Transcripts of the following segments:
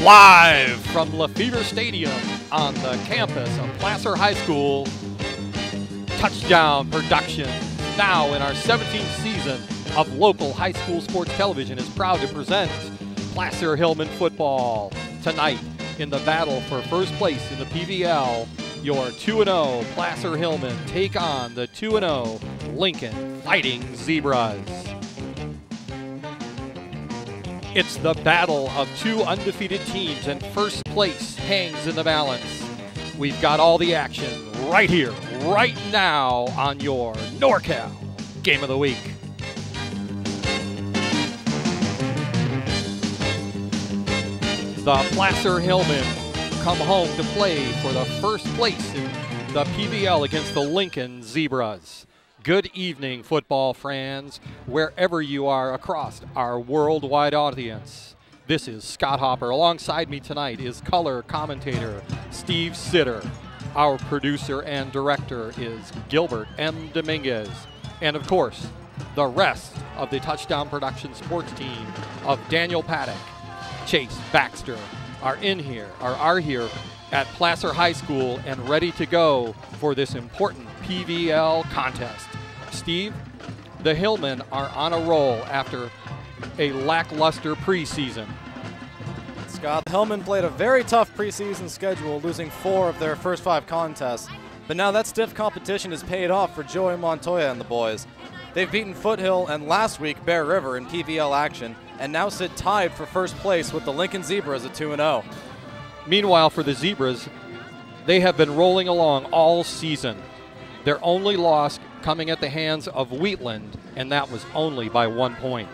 Live from LeFebvre Stadium on the campus of Placer High School, Touchdown Productions, now in our 17th season of local high school sports television, is proud to present Placer Hillmen football. Tonight, in the battle for first place in the PVL, your 2-0 Placer Hillmen take on the 2-0 Lincoln Fighting Zebras. It's the battle of two undefeated teams, and first place hangs in the balance. We've got all the action right here, right now on your NorCal Game of the Week. The Placer Hillmen come home to play for the first place in the PVL against the Lincoln Zebras. Good evening, football fans, wherever you are across our worldwide audience. This is Scott Hopper. Alongside me tonight is color commentator Steve Sitter. Our producer and director is Gilbert M. Dominguez. And of course, the rest of the Touchdown Production sports team of Daniel Paddock, Chase Baxter are here at Placer High School and ready to go for this important PVL contest. Steve, the Hillmen are on a roll after a lackluster preseason. Scott, the Hillmen played a very tough preseason schedule, losing 4 of their first 5 contests. But now that stiff competition has paid off for Joey Montoya and the boys. They've beaten Foothill and last week Bear River in PVL action, and now sit tied for first place with the Lincoln Zebras at 2-0. Meanwhile, for the Zebras, they have been rolling along all season. Their only loss coming at the hands of Wheatland, and that was only by 1 point.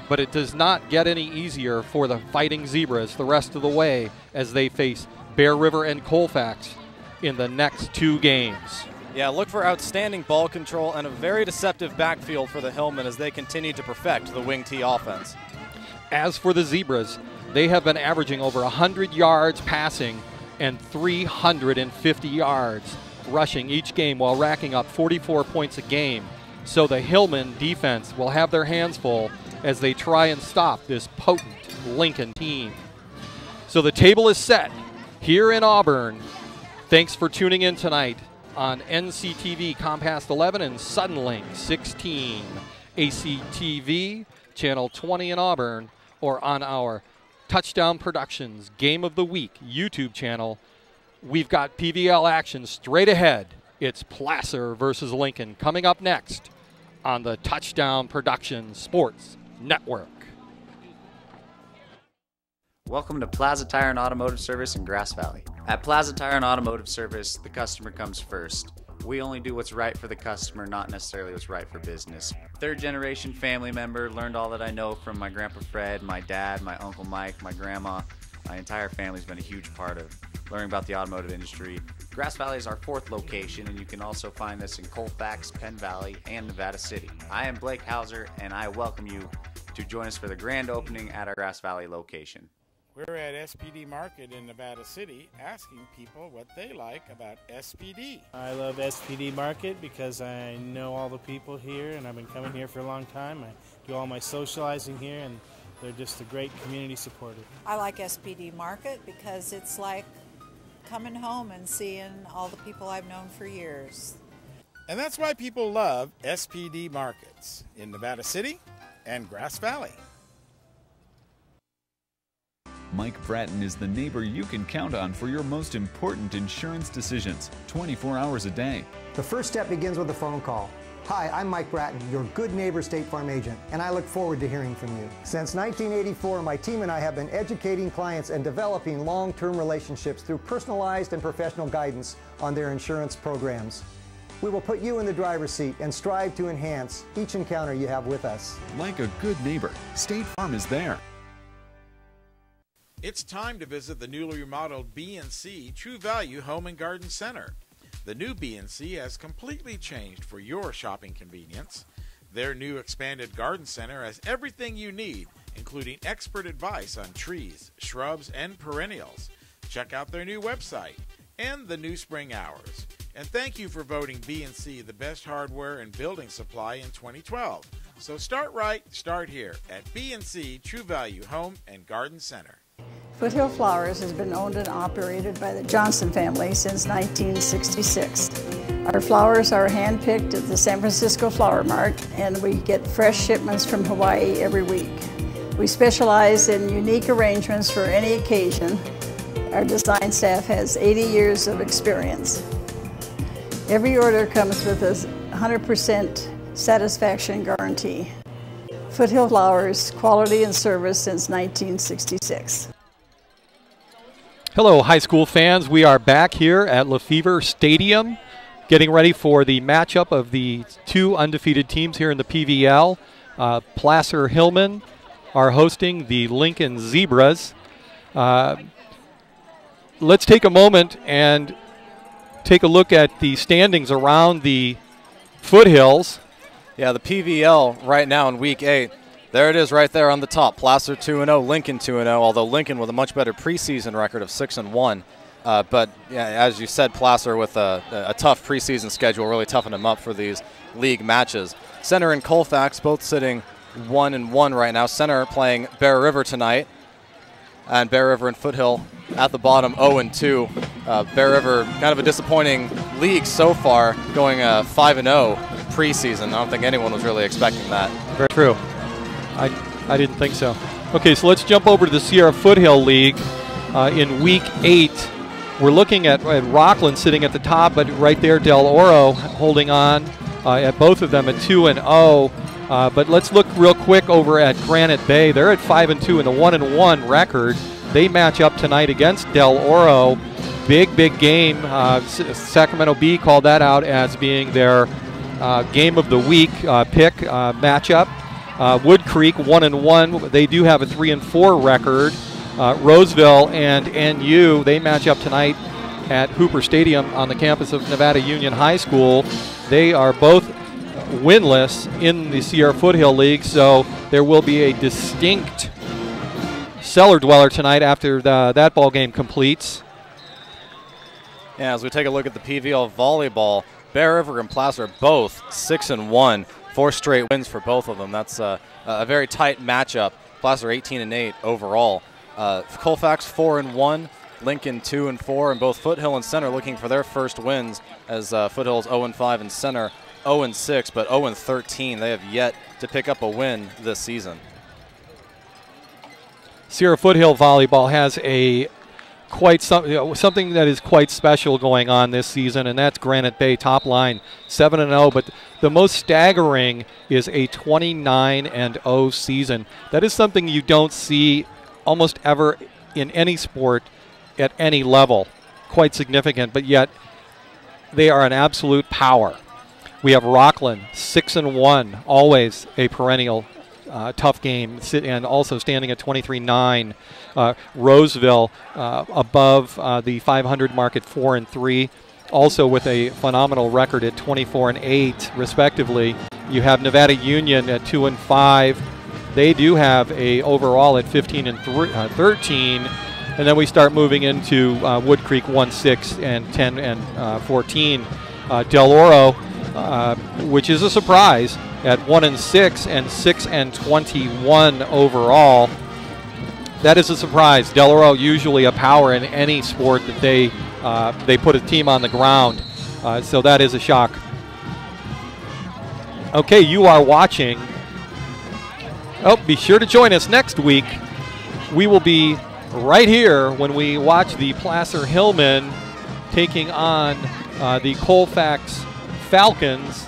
But it does not get any easier for the Fighting Zebras the rest of the way as they face Bear River and Colfax in the next 2 games. Yeah, look for outstanding ball control and a very deceptive backfield for the Hillmen as they continue to perfect the wing T offense. As for the Zebras, they have been averaging over 100 yards passing and 350 yards rushing each game while racking up 44 points a game. So the Hillmen defense will have their hands full as they try and stop this potent Lincoln team. So the table is set here in Auburn. Thanks for tuning in tonight on NCTV Comcast 11 and Suddenlink 16, ACTV Channel 20 in Auburn, or on our Touchdown Productions Game of the Week YouTube channel. We've got PVL action straight ahead. It's Placer versus Lincoln coming up next on the Touchdown Productions Sports Network. Welcome to Plaza Tire and Automotive Service in Grass Valley. At Plaza Tire and Automotive Service, the customer comes first. We only do what's right for the customer, not necessarily what's right for business. Third generation family member, learned all that I know from my Grandpa Fred, my dad, my Uncle Mike, my grandma. My entire family's been a huge part of learning about the automotive industry. Grass Valley is our 4th location, and you can also find us in Colfax, Penn Valley, and Nevada City. I am Blake Hauser, and I welcome you to join us for the grand opening at our Grass Valley location. We're at SPD Market in Nevada City asking people what they like about SPD. I love SPD Market because I know all the people here and I've been coming here for a long time. I do all my socializing here and they're just a great community supporter. I like SPD Market because it's like coming home and seeing all the people I've known for years. And that's why people love SPD Markets in Nevada City and Grass Valley. Mike Bratton is the neighbor you can count on for your most important insurance decisions, 24 hours a day. The first step begins with a phone call. Hi, I'm Mike Bratton, your good neighbor State Farm agent, and I look forward to hearing from you. Since 1984, my team and I have been educating clients and developing long-term relationships through personalized and professional guidance on their insurance programs. We will put you in the driver's seat and strive to enhance each encounter you have with us. Like a good neighbor, State Farm is there. It's time to visit the newly remodeled B&C True Value Home and Garden Center. The new B&C has completely changed for your shopping convenience. Their new expanded garden center has everything you need, including expert advice on trees, shrubs, and perennials. Check out their new website and the new spring hours. And thank you for voting B&C the best hardware and building supply in 2012. So start right, start here at B&C True Value Home and Garden Center. Foothill Flowers has been owned and operated by the Johnson family since 1966. Our flowers are hand-picked at the San Francisco Flower Mart, and we get fresh shipments from Hawaii every week. We specialize in unique arrangements for any occasion. Our design staff has 80 years of experience. Every order comes with a 100% satisfaction guarantee. Foothill Flowers, quality and service since 1966. Hello, high school fans. We are back here at LeFebvre Stadium, getting ready for the matchup of the two undefeated teams here in the PVL. Placer Hillmen are hosting the Lincoln Zebras. Let's take a moment and take a look at the standings around the foothills. Yeah, the PVL right now in Week 8. There it is right there on the top. Placer 2-0, Lincoln 2-0, although Lincoln with a much better preseason record of 6-1. But yeah, as you said, Placer with a tough preseason schedule really toughened them up for these league matches. Center and Colfax both sitting 1-1 right now. Center playing Bear River tonight, and Bear River and Foothill at the bottom 0-2. Bear River kind of a disappointing league so far, going 5-0 preseason. I don't think anyone was really expecting that. Very true. I didn't think so. Okay, so let's jump over to the Sierra Foothill League. In Week 8, we're looking at Rockland sitting at the top, but right there Del Oro holding on at both of them at 2-0. But let's look real quick over at Granite Bay. They're at 5-2 in the 1-1 record. They match up tonight against Del Oro. Big game. Sacramento Bee called that out as being their game of the week pick matchup. Wood Creek 1-1. They do have a 3-4 record. Roseville and NU, they match up tonight at Hooper Stadium on the campus of Nevada Union High School. They are both winless in the Sierra Foothill League, so there will be a distinct cellar dweller tonight after that ball game completes. Yeah, as we take a look at the PVL volleyball, Bear River and Placer both 6-1. 4 straight wins for both of them. That's a very tight matchup. Placer 18-8 overall. Colfax 4-1, Lincoln 2-4, and both Foothill and Center looking for their first wins, as Foothill's 0-5 and Center 0-6, but 0-13. They have yet to pick up a win this season. Sierra Foothill volleyball has a something that is quite special going on this season, and that's Granite Bay top line 7-0, but the most staggering is a 29-0 season. That is something you don't see almost ever in any sport at any level. Quite significant, but yet they are an absolute power. We have Rockland 6-1, always a perennial tough game, and also standing at 23-9. Roseville above the 500 mark at 4-3, also with a phenomenal record at 24-8, respectively. You have Nevada Union at 2-5. They do have a overall at 15-13, and then we start moving into Wood Creek 1-6 and 10-14. Del Oro, which is a surprise, at 1-6 and 6-21 overall. That is a surprise. Del Oro usually a power in any sport that they put a team on the ground, so that is a shock. Okay, you are watching. Oh, be sure to join us next week. We will be right here when we watch the Placer Hillmen taking on the Colfax Falcons.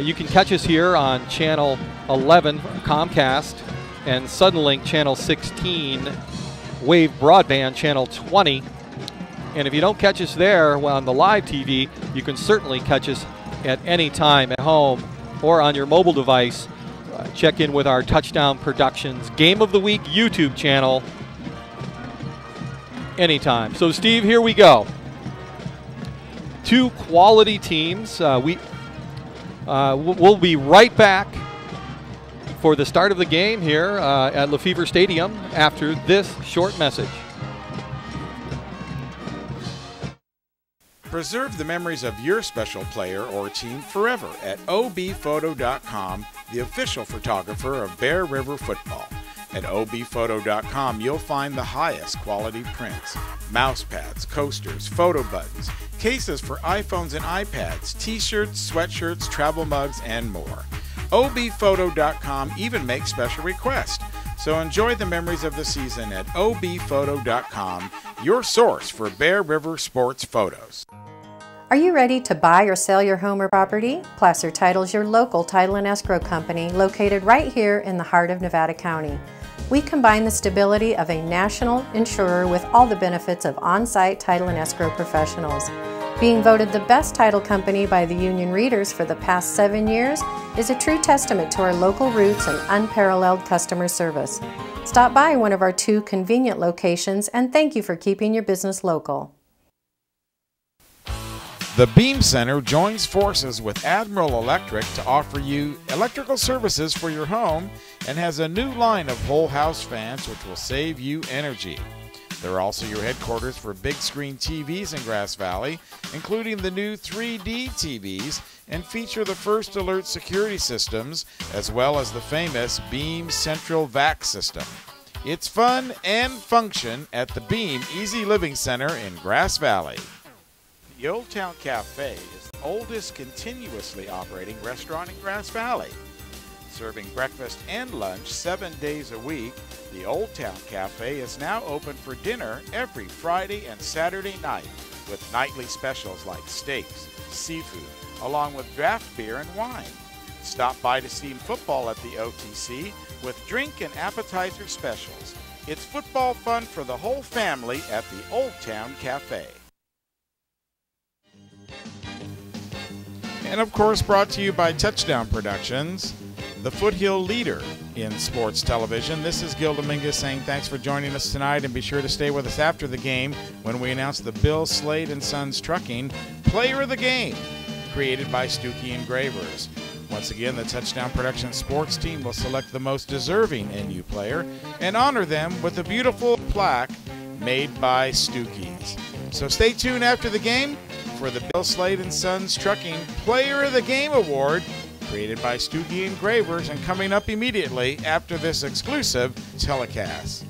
You can catch us here on Channel 11 Comcast and Suddenlink Channel 16, Wave Broadband Channel 20. And if you don't catch us there on the live TV, you can certainly catch us at any time at home or on your mobile device. Check in with our Touchdown Productions Game of the Week YouTube channel anytime. So, Steve, here we go. Two quality teams. We'll be right back for the start of the game here at LeFebvre Stadium after this short message. Preserve the memories of your special player or team forever at obphoto.com, the official photographer of Bear River football. At obphoto.com, you'll find the highest quality prints, mouse pads, coasters, photo buttons, cases for iPhones and iPads, t-shirts, sweatshirts, travel mugs, and more. obphoto.com even makes special requests. So enjoy the memories of the season at obphoto.com, your source for Bear River sports photos. Are you ready to buy or sell your home or property? Placer Title is your local title and escrow company located right here in the heart of Nevada County. We combine the stability of a national insurer with all the benefits of on-site title and escrow professionals. Being voted the best title company by the union readers for the past 7 years is a true testament to our local roots and unparalleled customer service. Stop by one of our 2 convenient locations and thank you for keeping your business local. The Beam Center joins forces with Admiral Electric to offer you electrical services for your home and has a new line of whole house fans which will save you energy. They're also your headquarters for big screen TVs in Grass Valley, including the new 3D TVs, and feature the First Alert security systems as well as the famous Beam Central Vac system. It's fun and function at the Beam Easy Living Center in Grass Valley. The Old Town Cafe is the oldest continuously operating restaurant in Grass Valley. Serving breakfast and lunch 7 days a week, the Old Town Cafe is now open for dinner every Friday and Saturday night with nightly specials like steaks, seafood, along with draft beer and wine. Stop by to see football at the OTC with drink and appetizer specials. It's football fun for the whole family at the Old Town Cafe. And of course, brought to you by Touchdown Productions, the foothill leader in sports television. This is Gil Dominguez saying thanks for joining us tonight, and be sure to stay with us after the game when we announce the Bill Slade and Sons Trucking Player of the Game, created by Stuckey Engravers. Once again, the Touchdown Productions sports team will select the most deserving NU player and honor them with a beautiful plaque made by Stuckey's. So stay tuned after the game for the Bill Slade and Sons Trucking Player of the Game Award, created by Stuckey Engravers, and coming up immediately after this exclusive telecast.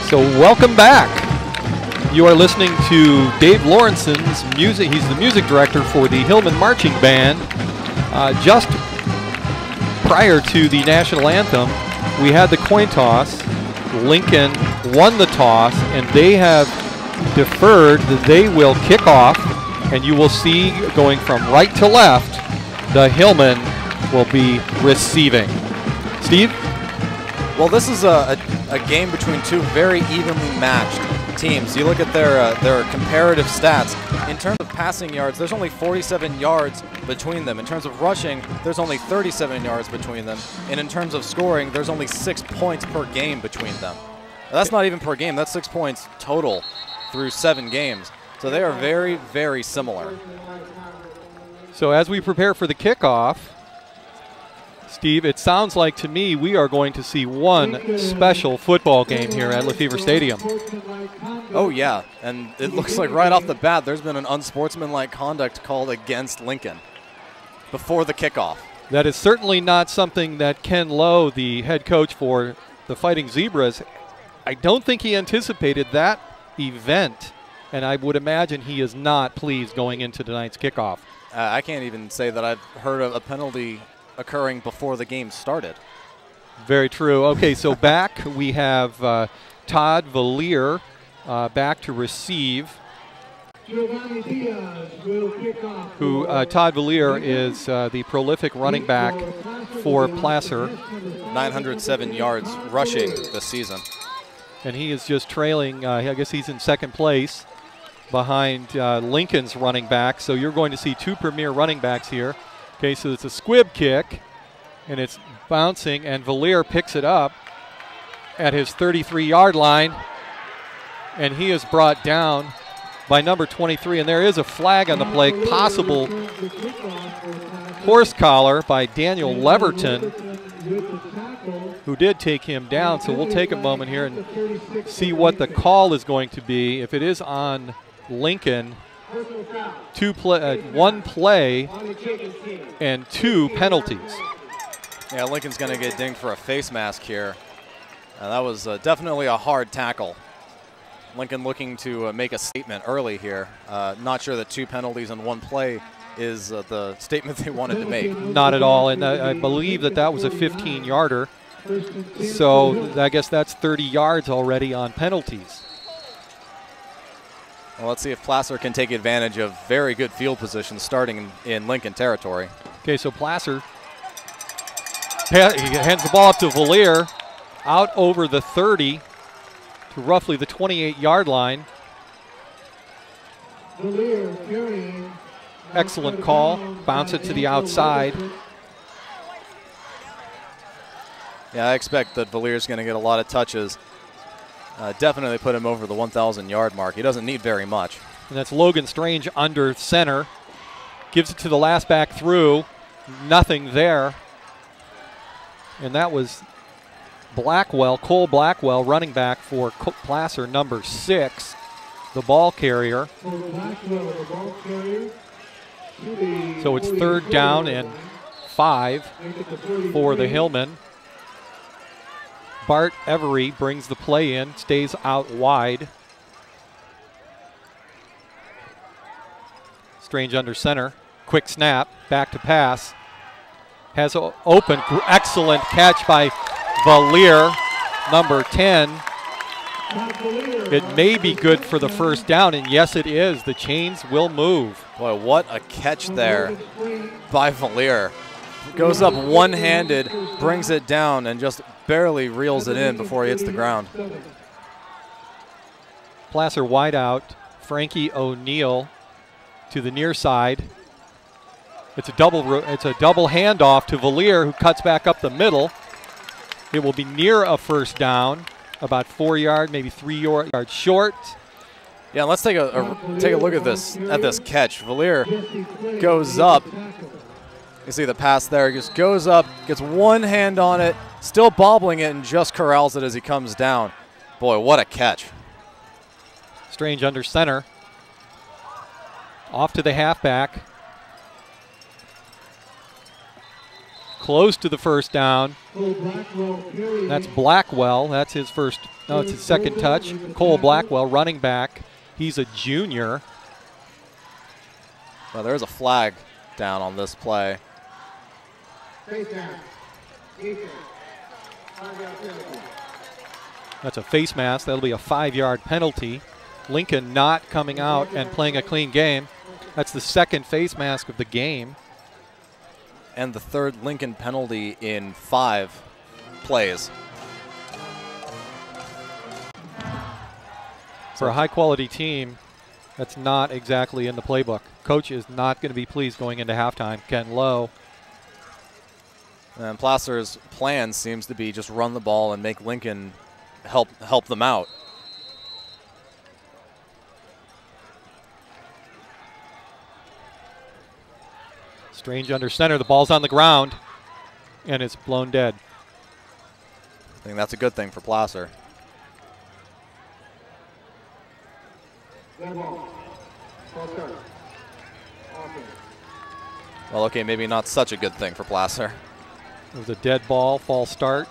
So welcome back. You are listening to Dave Lawrenson's music. He's the music director for the Hillmen Marching Band. Just prior to the national anthem, we had the coin toss. Lincoln won the toss, and they have deferred. They will kick off, and you will see going from right to left, the Hillmen will be receiving. Steve? Well, this is a game between 2 very evenly matched teams. You look at their comparative stats. In terms of passing yards, there's only 47 yards between them. In terms of rushing, there's only 37 yards between them. And in terms of scoring, there's only 6 points per game between them. Now, that's not even per game. That's 6 points total through 7 games. So they are very, very similar. So as we prepare for the kickoff, Steve, it sounds like to me we are going to see one special football game here at LeFebvre Stadium. Oh, yeah. And it looks like right off the bat there's been an unsportsmanlike conduct called against Lincoln before the kickoff. That is certainly not something that Ken Lowe, the head coach for the Fighting Zebras, I don't think he anticipated that event, and I would imagine he is not pleased going into tonight's kickoff. I can't even say that I've heard of a penalty occurring before the game started. Very true. Okay, so back we have Todd Valier back to receive. Who Todd Valier is the prolific running back for Placer. 907 yards rushing this season. And he is just trailing, I guess he's in second place behind Lincoln's running back. So you're going to see two premier running backs here. Okay, so it's a squib kick, and it's bouncing, and Valier picks it up at his 33-yard line, and he is brought down by number 23, and there is a flag on the play, possible horse collar by Daniel Leverton, who did take him down. So we'll take a moment here and see what the call is going to be. If it is on Lincoln, one play and 2 penalties. Yeah, Lincoln's going to get dinged for a face mask here. That was definitely a hard tackle. Lincoln looking to make a statement early here. Not sure that 2 penalties in 1 play is the statement they wanted to make. Not at all, and I believe that was a 15-yarder. So I guess that's 30 yards already on penalties. Well, let's see if Placer can take advantage of very good field position starting in Lincoln territory. Okay, so Placer, he hands the ball up to Valier, out over the 30 to roughly the 28-yard line. Excellent call. Bounce it to the outside. Yeah, I expect that Valier's going to get a lot of touches. Definitely put him over the 1,000-yard mark. He doesn't need very much. And that's Logan Strange under center. Gives it to the last back through. Nothing there. And that was Blackwell, Cole Blackwell, running back for Placer, number 6, the ball carrier. So it's 3rd down and 5 for the Hillmen. Bart Every brings the play in, stays out wide. Strange under center. Quick snap, back to pass. Has open, excellent catch by Valier, number 10. It may be good for the first down, and yes, it is. The chains will move. Boy, what a catch there by Valier. Goes up one-handed, brings it down, and just barely reels it in before he hits the ground. Placer wide out. Frankie O'Neill to the near side. It's a double handoff to Valier, who cuts back up the middle. It will be near a first down, about 4 yards, maybe 3 yards short. Yeah, let's take a look at this catch. Valier goes up. You see the pass there. He just goes up, gets one hand on it, still bobbling it, and just corrals it as he comes down. Boy, what a catch. Strange under center. Off to the halfback. Close to the first down. That's Blackwell. That's his first, no, it's his second touch. Cole Blackwell, running back. He's a junior. Well, there's a flag down on this play. That's a face mask. That'll be a 5-yard penalty. Lincoln not coming out and playing a clean game. That's the second face mask of the game. And the 3rd Lincoln penalty in 5 plays. For a high-quality team, that's not exactly in the playbook. Coach is not going to be pleased going into halftime. Ken Lowe. And Placer's plan seems to be just run the ball and make Lincoln help them out. Strange under center. The ball's on the ground, and it's blown dead. I think that's a good thing for Placer. Well, okay, maybe not such a good thing for Placer. It was a dead ball, false start.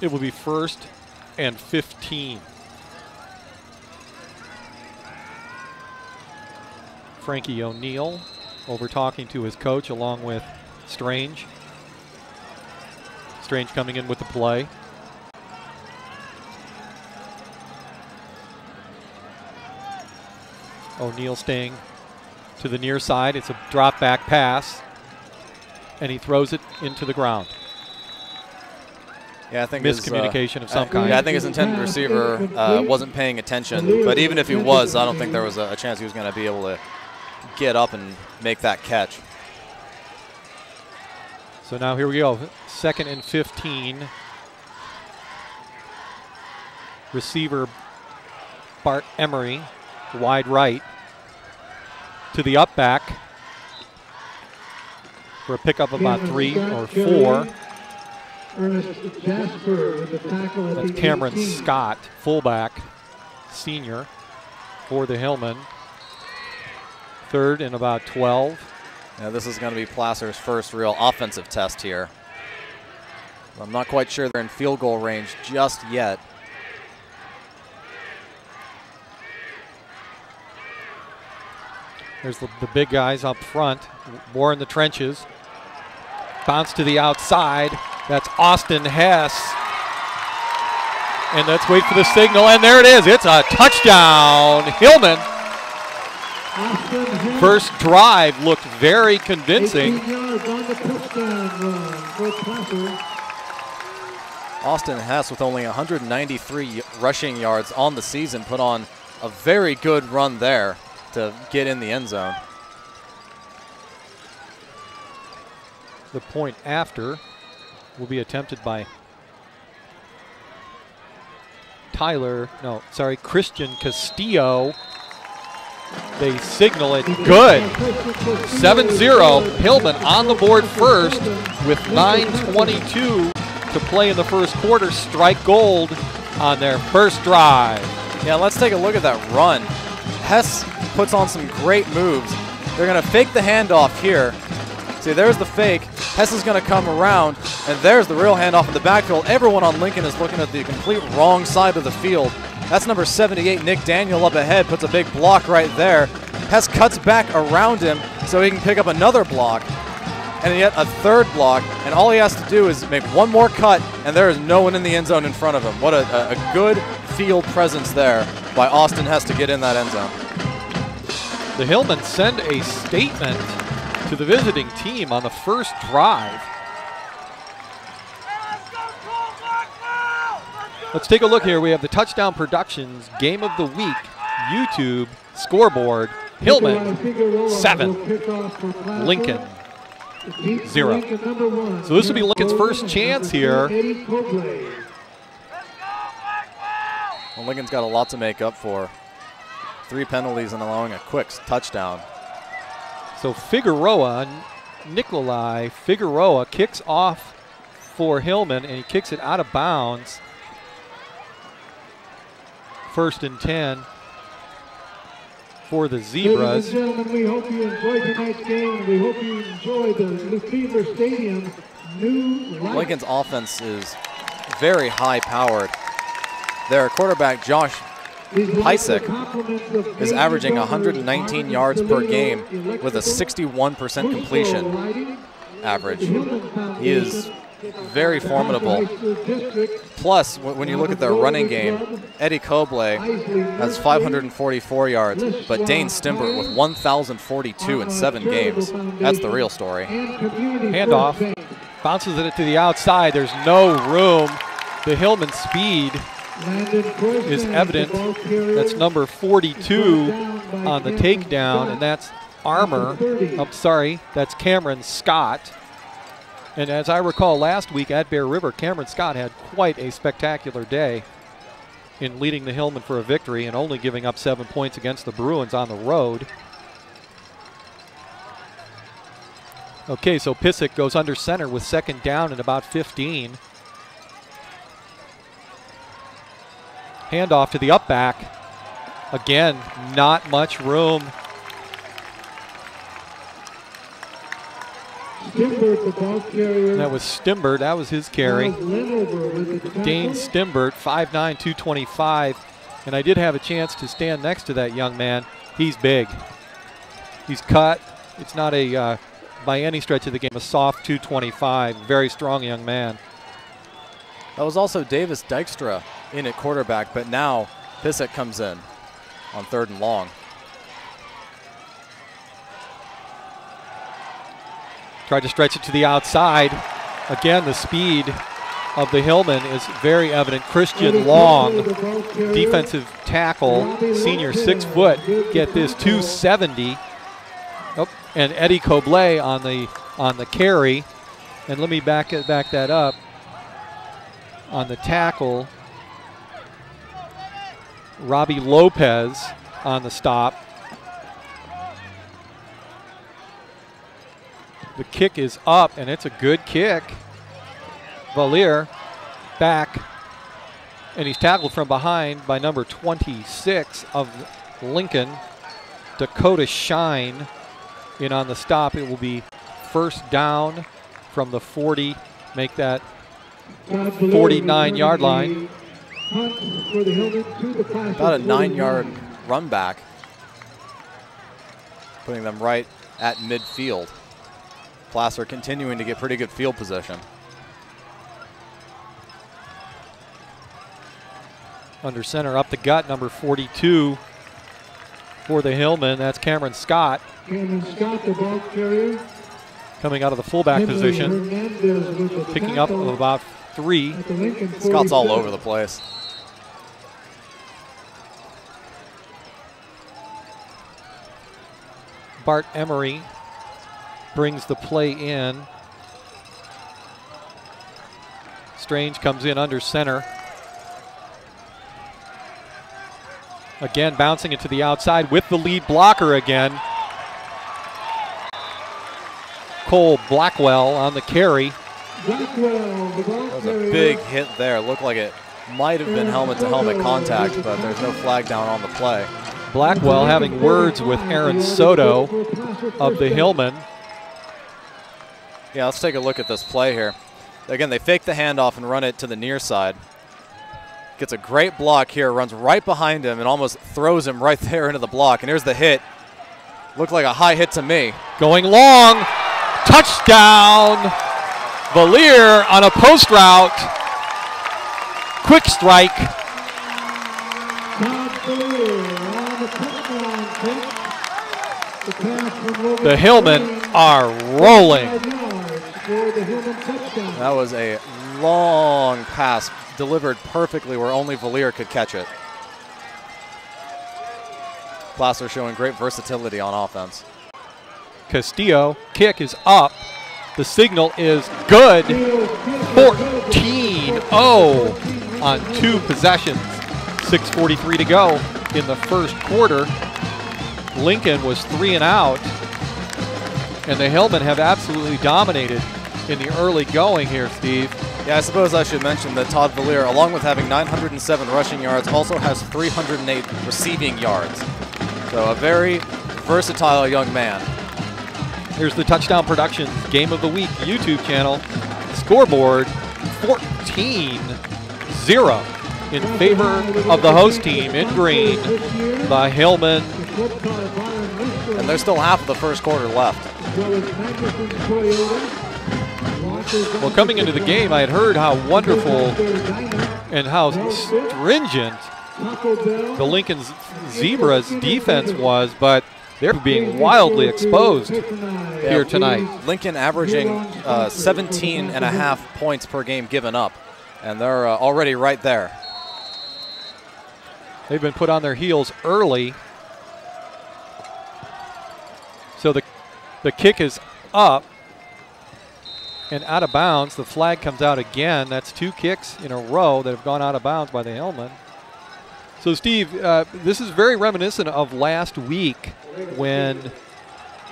It will be 1st and 15. Frankie O'Neill over talking to his coach along with Strange. Strange coming in with the play. O'Neill staying to the near side. It's a drop back pass, and he throws it into the ground. Yeah, I think miscommunication of some kind. Yeah, I think his intended receiver wasn't paying attention. But even if he was, I don't think there was a chance he was going to be able to get up and make that catch. So now here we go. 2nd and 15. Receiver Bart Emery, wide right, to the up back for a pickup of about 3 or 4. That's Cameron Scott, fullback, senior for the Hillmen. 3rd and about 12. Yeah, this is going to be Placer's first real offensive test here. I'm not quite sure they're in field goal range just yet. There's the big guys up front, more in the trenches. Bounce to the outside. That's Austin Hess. And let's wait for the signal, and there it is. It's a touchdown, Hillmen. First drive looked very convincing. Austin Hess, with only 193 rushing yards on the season, put on a very good run there to get in the end zone. The point after will be attempted by Christian Castillo. They signal it good. 7-0, Hillmen on the board first with 9:22 to play in the first quarter. Strike gold on their first drive. Yeah, let's take a look at that run. Hess puts on some great moves. They're going to fake the handoff here. See, there's the fake. Hess is going to come around, and there's the real handoff in the backfield. Everyone on Lincoln is looking at the complete wrong side of the field. That's number 78, Nick Daniel, up ahead, puts a big block right there. Hess cuts back around him so he can pick up another block, and yet a third block, and all he has to do is make one more cut, and there is no one in the end zone in front of him. What a good field presence there by Austin Hess to get in that end zone. The Hillmen send a statement to the visiting team on the first drive. Let's take a look here. We have the Touchdown Productions Game of the Week YouTube scoreboard. Hillmen 7, Lincoln 0. So this will be Lincoln's first chance here. Well, Lincoln's got a lot to make up for. 3 penalties and allowing a quick touchdown. So Nikolai Figueroa kicks off for Hillmen, and he kicks it out of bounds. 1st and 10 for the Zebras. Ladies and gentlemen, we hope you enjoyed tonight's game, and we hope you enjoyed the LeFebvre Stadium new light. Lincoln's offense is very high-powered. Their quarterback, Josh Pysik, is averaging 119 yards per game with a 61% completion average. He is very formidable. Plus, when you look at their running game, Eddie Cobley has 544 yards, but Dane Stimbert with 1,042 in 7 games. That's the real story. Handoff, bounces it to the outside. There's no room. The Hillmen speed is evident. That's number 42 on the takedown, and that's that's Cameron Scott. And as I recall last week at Bear River, Cameron Scott had quite a spectacular day in leading the Hillmen for a victory and only giving up 7 points against the Bruins on the road. Okay, so Pysik goes under center with 2nd down and about 15. Handoff to the up back. Again, not much room. Stimbert, the ball carrier. That was Stimbert. That was his carry. Dane Dane Stimbert, 5'9", 225. And I did have a chance to stand next to that young man. He's big. He's cut. It's not a, by any stretch of the game, a soft 225. Very strong young man. That was also Davis Dykstra in at quarterback, but now Bissett comes in on 3rd and long. Tried to stretch it to the outside. Again, the speed of the Hillmen is very evident. Christian Long, defensive tackle, senior, 6 foot. Get this, 270. Oh, and Eddie Cobley on the carry. And let me back that up. On the tackle, Robbie Lopez on the stop. The kick is up, and it's a good kick. Valier back, and he's tackled from behind by number 26 of Lincoln, Dakota Shine, in on the stop. It will be 1st down from the 40, make that 49-yard line. About a 9-yard run back, putting them right at midfield. Placer continuing to get pretty good field position. Under center, up the gut, number 42 for the Hillmen. That's Cameron Scott. Cameron Scott, the ball carrier. Coming out of the fullback position, picking up about 3. Scott's all over the place. Bart Emery brings the play in. Strange comes in under center. Again, bouncing it to the outside with the lead blocker again. Cole Blackwell on the carry. That was a big hit there. Looked like it might have been helmet-to-helmet contact, but there's no flag down on the play. Blackwell having words with Aaron Soto of the Hillmen. Yeah, let's take a look at this play here. Again, they fake the handoff and run it to the near side. Gets a great block here, runs right behind him and almost throws him right there into the block. And here's the hit. Looked like a high hit to me. Going long. Touchdown. Valier on a post route. Quick strike. The Hillmen are rolling. That was a long pass, delivered perfectly where only Valier could catch it. Placer showing great versatility on offense. Castillo, kick is up. The signal is good. 14-0 on 2 possessions. 6:43 to go in the first quarter. Lincoln was 3 and out, and the Hillmen have absolutely dominated in the early going here, Steve. Yeah, I suppose I should mention that Todd Valier, along with having 907 rushing yards, also has 308 receiving yards. So a very versatile young man. Here's the Touchdown Productions Game of the Week YouTube channel. Scoreboard 14-0 in favor of the host team in green, the Hillmen. And there's still half of the first quarter left. Well, coming into the game, I had heard how wonderful and how stringent the Lincoln Zebras defense was, but they're being wildly exposed here tonight. Lincoln averaging 17.5 points per game given up, and they're already right there. They've been put on their heels early. So the kick is up and out of bounds. The flag comes out again. That's 2 kicks in a row that have gone out of bounds by the Hillmen. So, Steve, this is very reminiscent of last week when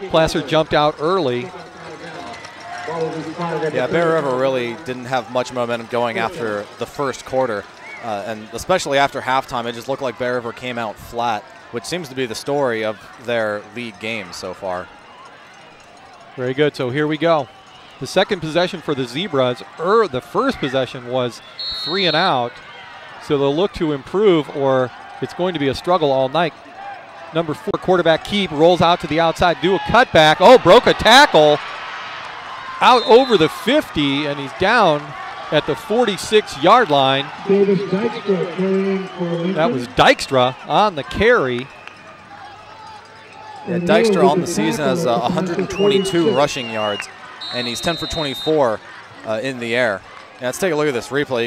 Placer jumped out early. Yeah, Bear River really didn't have much momentum going after the first quarter. And especially after halftime, it just looked like Bear River came out flat, which seems to be the story of their league game so far. Very good. So here we go. The second possession for the Zebras, the first possession was 3 and out. So they'll look to improve, or it's going to be a struggle all night. Number 4, quarterback Keep, rolls out to the outside, do a cutback. Oh, broke a tackle out over the 50, and he's down at the 46-yard line. That was Dykstra on the carry. Yeah, Dykstra on the season has 122 rushing yards, and he's 10 for 24 in the air. And let's take a look at this replay.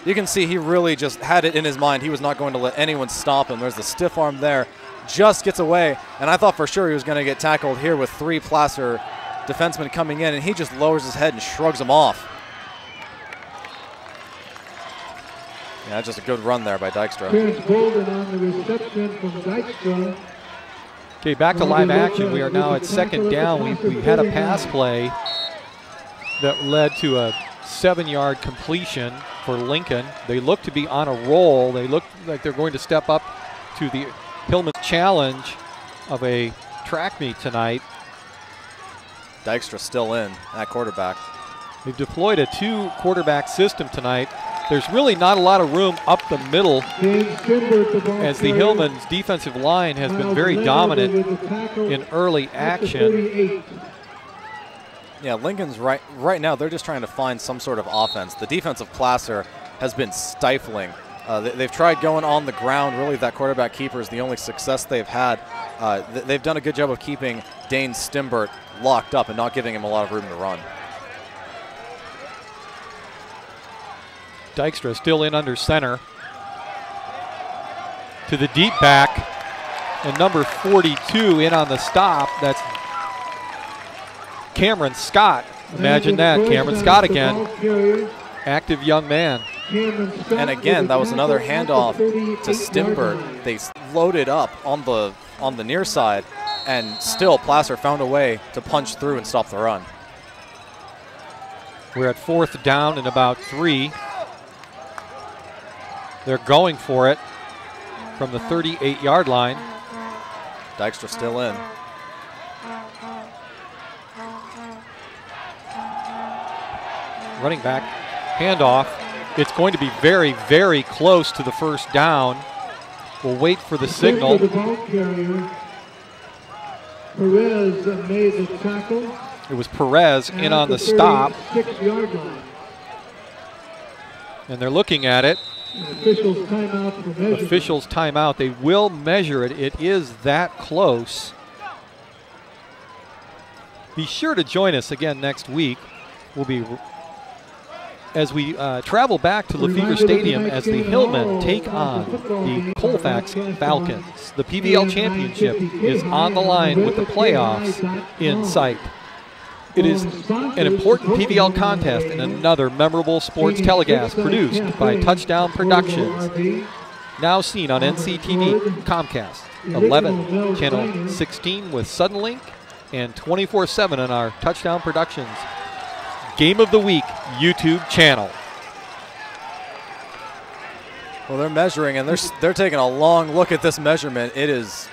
You can see he really just had it in his mind. He was not going to let anyone stop him. There's the stiff arm there. Just gets away, and I thought for sure he was going to get tackled here with 3 Placer defensemen coming in, and he just lowers his head and shrugs them off. Yeah, just a good run there by Dykstra. Okay, back to live action. We are now at second down. We had a pass play that led to a 7-yard completion for Lincoln. They look to be on a roll. They look like they're going to step up to the Hillman challenge of a track meet tonight. Dykstra still in at quarterback. They've deployed a 2-quarterback system tonight. There's really not a lot of room up the middle, as the Hillman's defensive line has been very dominant in early action. Yeah, Lincoln's right now, they're just trying to find some sort of offense. The defense of Placer has been stifling. They've tried going on the ground. Really, that quarterback keeper is the only success they've had. They've done a good job of keeping Dane Stimbert locked up and not giving him a lot of room to run. Dykstra still in under center. To the deep back. And number 42 in on the stop. That's Cameron Scott. Imagine that, Cameron Scott again. Active young man. And again, that was another handoff to Stimbert. They loaded up on the near side, and still Placer found a way to punch through and stop the run. We're at 4th down and about 3. They're going for it from the 38-yard line. Dykstra still in. Running back, handoff. It's going to be very, very close to the first down. We'll wait for the signal. Perez made the tackle. It was Perez in on the stop. 6-yard line. And they're looking at it. Officials timeout for measurement. Officials timeout. They will measure it. It is that close. Be sure to join us again next week. We'll be as we travel back to LeFebvre Stadium as the Hillmen take on the Colfax Falcons. The PVL Championship is on the line with the playoffs in sight. It is an important PVL contest and another memorable sports telecast produced by Touchdown Productions. Now seen on NCTV, Comcast, 11, Channel 16 with Suddenlink, and 24/7 on our Touchdown Productions Game of the Week YouTube channel. Well, they're measuring, and they're taking a long look at this measurement. It is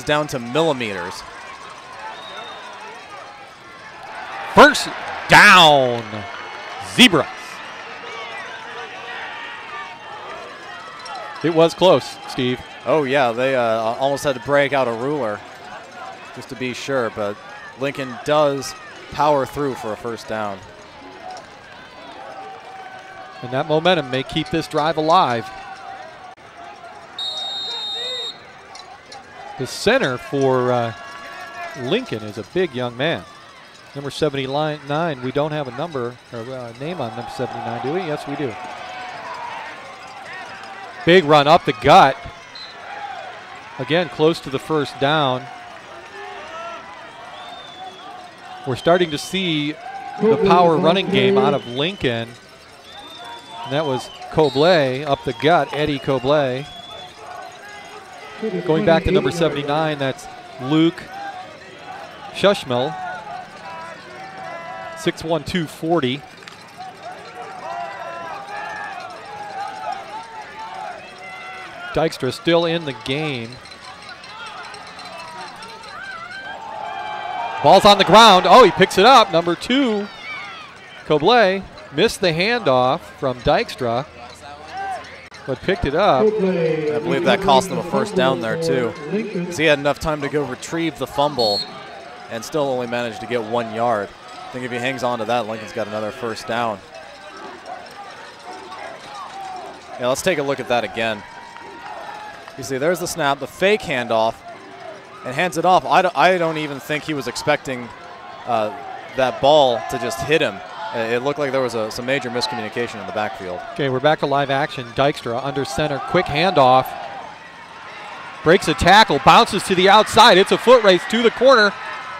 down to millimeters. First down, Zebras. It was close, Steve. Oh, yeah, they almost had to break out a ruler just to be sure, but Lincoln does power through for a first down. And that momentum may keep this drive alive. The center for Lincoln is a big young man. Number 79, we don't have a number or a name on number 79, do we? Yes, we do. Big run up the gut. Again, close to the first down. We're starting to see the power running game out of Lincoln. And that was Cobley up the gut, Eddie Cobley. Going back to number 79, that's Luke Shushmel. 6'1", 240. Dykstra still in the game. Ball's on the ground. Oh, he picks it up. Number 2, Cobley missed the handoff from Dykstra, but picked it up. I believe that cost him a first down there too, because he had enough time to go retrieve the fumble and still only managed to get 1 yard. I think if he hangs on to that, Lincoln's got another first down. Yeah, let's take a look at that again. You see, there's the snap, the fake handoff, and hands it off. I don't even think he was expecting that ball to just hit him. It looked like there was some major miscommunication in the backfield. Okay, we're back to live action. Dykstra under center, quick handoff. Breaks a tackle, bounces to the outside. It's a foot race to the corner,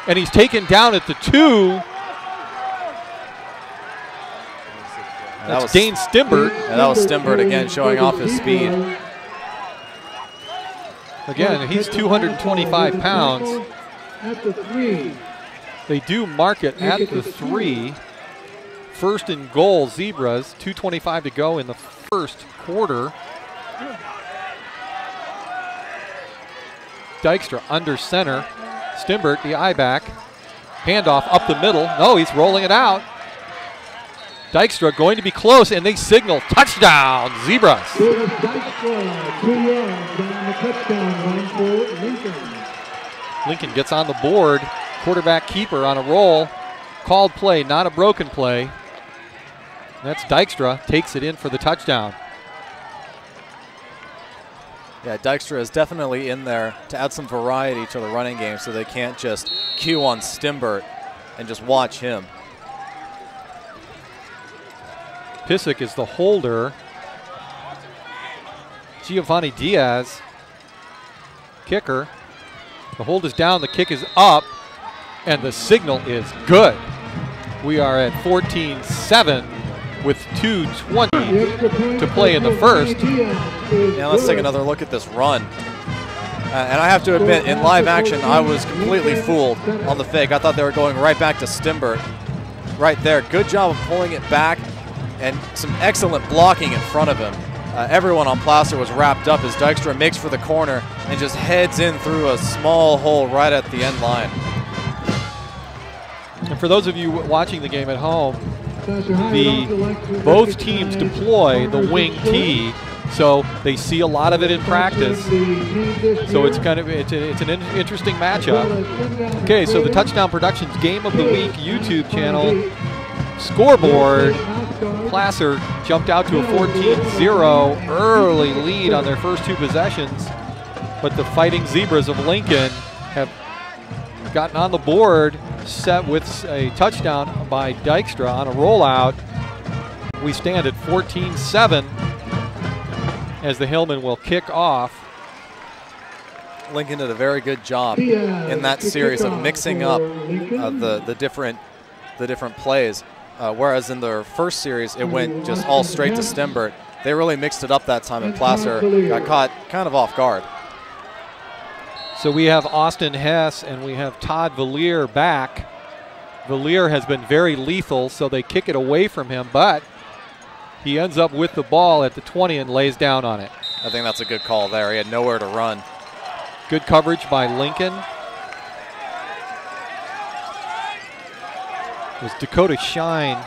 and he's taken down at the 2. That's Dane Stimbert. Yeah, that was Stimbert again, showing off his speed. Again, he's 225 pounds. They do mark it at the 3. First and goal, Zebras. 2:25 to go in the first quarter. Dykstra under center. Stimbert, the I-back. Handoff up the middle. No, he's rolling it out. Dykstra going to be close, and they signal touchdown, Zebras. Dykstra, 2 yards on the touchdown run for Lincoln. Lincoln gets on the board. Quarterback keeper on a roll. Called play, not a broken play. That's Dykstra, takes it in for the touchdown. Yeah, Dykstra is definitely in there to add some variety to the running game so they can't just cue on Stimbert and just watch him. Pissick is the holder. Giovanni Diaz, kicker. The hold is down, the kick is up, and the signal is good. We are at 14-7 with 2:20 to play in the first. Now let's take another look at this run. And I have to admit, in live action, I was completely fooled on the fake. I thought they were going right back to Stimbert. Right there, good job of pulling it back, and some excellent blocking in front of him. Everyone on Placer was wrapped up as Dykstra makes for the corner and just heads in through a small hole right at the end line. And for those of you watching the game at home, both teams deploy the wing T, so they see a lot of it in practice. So it's kind of it's an interesting matchup. Okay, so the Touchdown Productions Game of the Week YouTube channel scoreboard. Placer jumped out to a 14-0 early lead on their first 2 possessions, but the Fighting Zebras of Lincoln have gotten on the board, set with a touchdown by Dykstra on a rollout. We stand at 14-7 as the Hillmen will kick off. Lincoln did a very good job in that series of mixing up the different plays. Whereas in their first series, it went just all straight to Stimbert. They really mixed it up that time, and Placer got caught kind of off guard. So we have Austin Hess and we have Todd Valier back. Valier has been very lethal, so they kick it away from him, but he ends up with the ball at the 20 and lays down on it. I think that's a good call there. He had nowhere to run. Good coverage by Lincoln. It was Dakota Shine,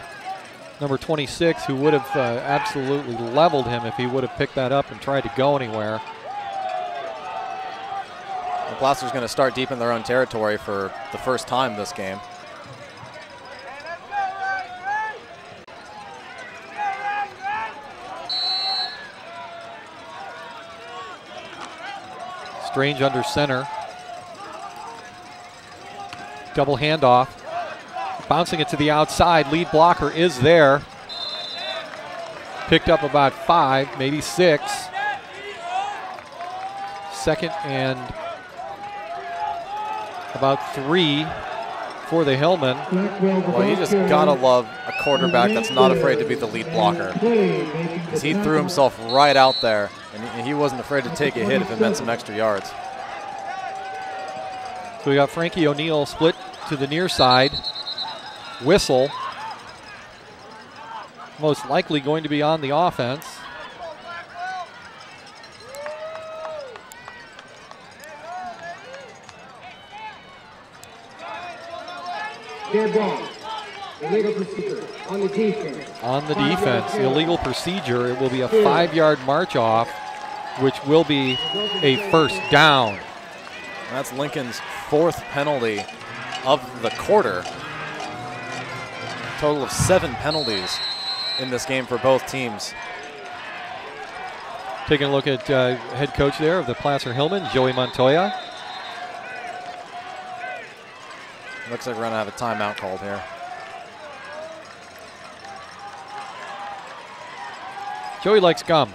number 26, who would have absolutely leveled him if he would have picked that up and tried to go anywhere. And Placer's going to start deep in their own territory for the first time this game. Strange under center. Double handoff. Bouncing it to the outside. Lead blocker is there. Picked up about 5, maybe 6. Second and about 3 for the Hillmen. Well, you just gotta love a quarterback that's not afraid to be the lead blocker. Because he threw himself right out there, and he wasn't afraid to take a hit if it meant some extra yards. So we got Frankie O'Neill split to the near side. Whistle. Most likely going to be on the offense. Dead ball. Illegal procedure on the defense. On the defense, illegal procedure. It will be a 5-yard march off, which will be a first down. That's Lincoln's 4th penalty of the quarter. Total of 7 penalties in this game for both teams. Taking a look at head coach there of the Placer Hillmen, Joey Montoya. Looks like we're going to have a timeout called here. Joey likes gum.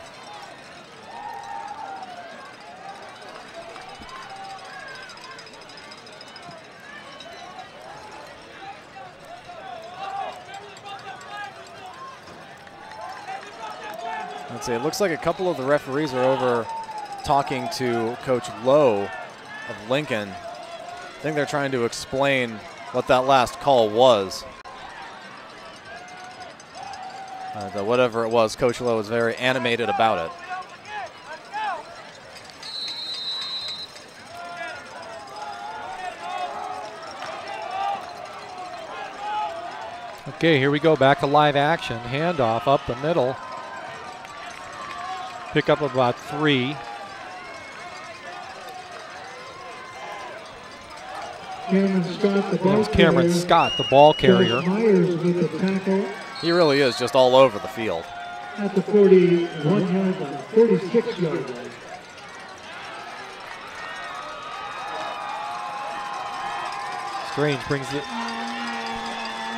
Let's see, it looks like a couple of the referees are over talking to Coach Lowe of Lincoln. I think they're trying to explain what that last call was. Whatever it was, Coach Lowe was very animated about it. Okay, here we go, back to live action. Handoff up the middle. Pick up about 3. Cameron Scott, the ball carrier. He really is just all over the field. At the 41-yard line, 36-yard line. Strange brings it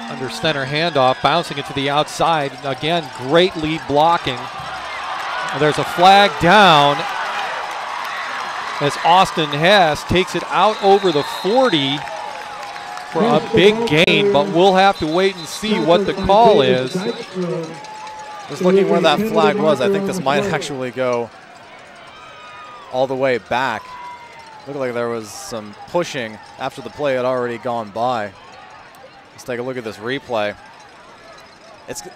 under center, handoff, bouncing it to the outside. Again, great lead blocking. And there's a flag down as Austin Hess takes it out over the 40 for a big gain, but we'll have to wait and see what the call is. Just looking where that flag was, I think this might actually go all the way back. Looked like there was some pushing after the play had already gone by. Let's take a look at this replay.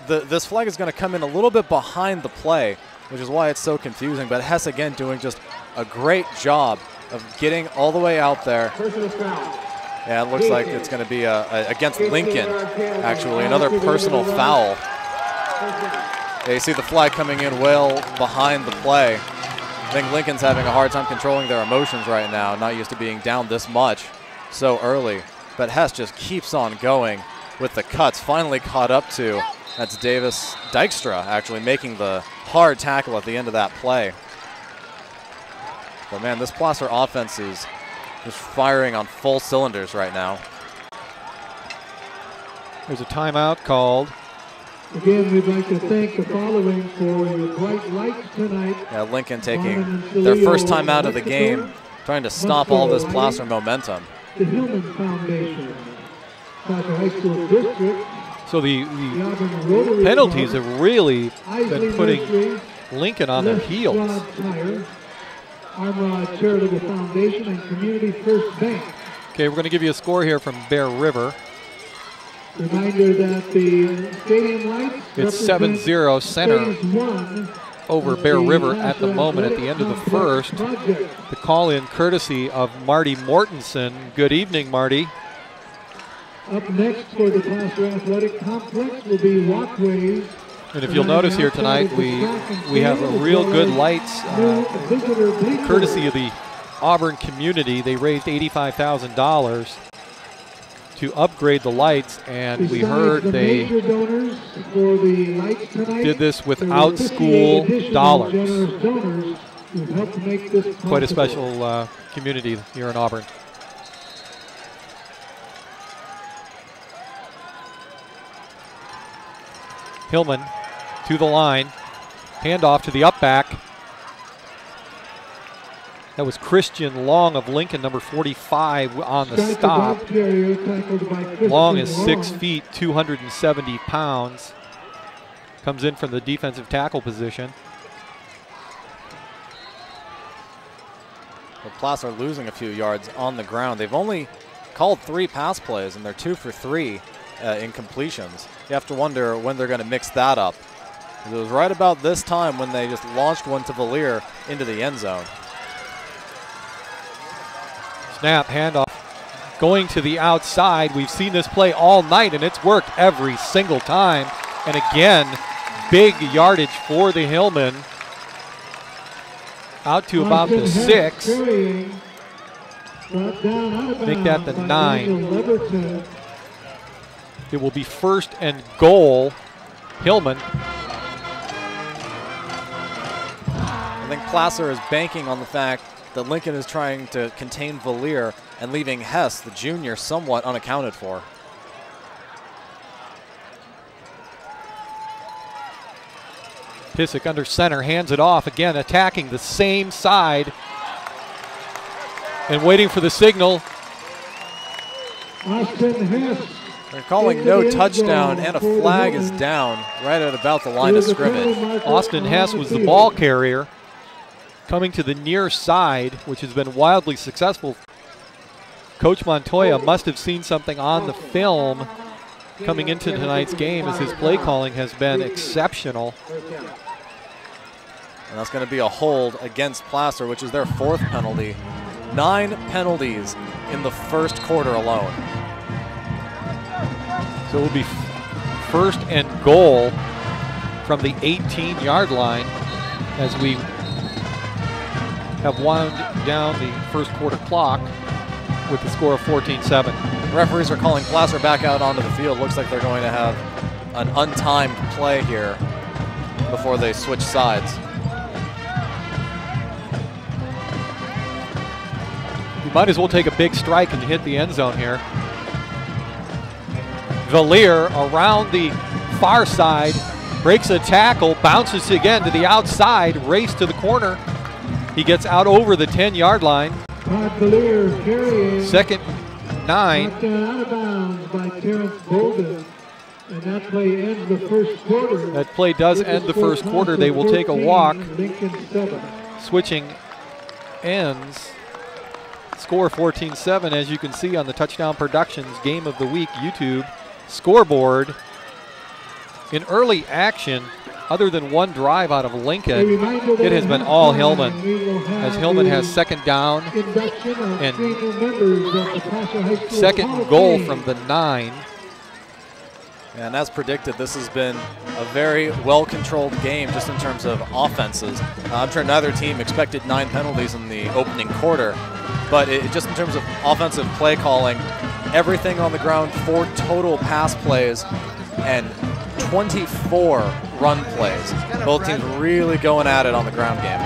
This flag is going to come in a little bit behind the play, which is why it's so confusing. But Hess, again, doing just a great job of getting all the way out there. Yeah, it looks like it's going to be against Lincoln, actually. Another personal foul. Yeah, you see the flag coming in well behind the play. I think Lincoln's having a hard time controlling their emotions right now, not used to being down this much so early. But Hess just keeps on going with the cuts, finally caught up to. That's Davis Dykstra actually making the hard tackle at the end of that play. But man, this Placer offense is just firing on full cylinders right now. There's a timeout called. Again, we'd like to thank the following for your bright lights tonight. Yeah, Lincoln taking their first time out of the game, trying to stop all this Placer momentum. The Hillmen Foundation, Placer High School District. So the penalties have really been putting Lincoln on their heels. Armrod Charitable Foundation and Community First Bank. Okay, we're going to give you a score here from Bear River. Reminder that the stadium lights. It's 7-0 Center over Bear River at the moment at the end of the first. The call in courtesy of Marty Mortensen. Good evening, Marty. Up next for the Placer Athletic Complex will be walkways. And if you'll notice here tonight, we have a real good lights courtesy of the Auburn community. They raised $85,000 to upgrade the lights, and we heard they did this without school dollars. Quite a special community here in Auburn. Hillmen to the line, handoff to the up back. That was Christian Long of Lincoln, number 45 on the stop. Long is 6 feet, 270 pounds. Comes in from the defensive tackle position. The Placer losing a few yards on the ground. They've only called 3 pass plays, and they're 2 for 3 in completions. You have to wonder when they're going to mix that up. It was right about this time when they just launched one to Valier into the end zone. Snap, handoff going to the outside. We've seen this play all night, and it's worked every single time. And again, big yardage for the Hillmen. Out to about the 6. Make that the 9. It will be 1st and goal, Hillmen. I think Placer is banking on the fact that Lincoln is trying to contain LeFebvre and leaving Hess, the junior, somewhat unaccounted for. Pissick under center, hands it off, again attacking the same side and waiting for the signal. They're calling no touchdown, and a flag is down right at about the line of scrimmage. Austin Hess was the ball carrier, coming to the near side, which has been wildly successful. Coach Montoya must have seen something on the film coming into tonight's game, as his play calling has been exceptional. And that's going to be a hold against Placer, which is their 4th penalty. 9 penalties in the first quarter alone. So it will be 1st and goal from the 18-yard line as we have wound down the first quarter clock with the score of 14-7. Referees are calling Placer back out onto the field. Looks like they're going to have an untimed play here before they switch sides. We might as well take a big strike and hit the end zone here. LeFebvre around the far side, breaks a tackle, bounces again to the outside, race to the corner. He gets out over the 10-yard line. 2nd 9. Out of bounds by Terrence Bolden. And that play ends the first quarter. That play does end the first quarter. They will take a walk. Switching ends. Score 14-7, as you can see on the Touchdown Productions Game of the Week YouTube scoreboard. In early action, other than one drive out of Lincoln, it has been all Hillmen, as Hillmen has 2nd down and 2nd goal from the 9. And as predicted, this has been a very well-controlled game just in terms of offenses. I'm sure neither team expected 9 penalties in the opening quarter, but just in terms of offensive play calling, everything on the ground, 4 total pass plays and 24 run plays. Both teams really going at it on the ground game.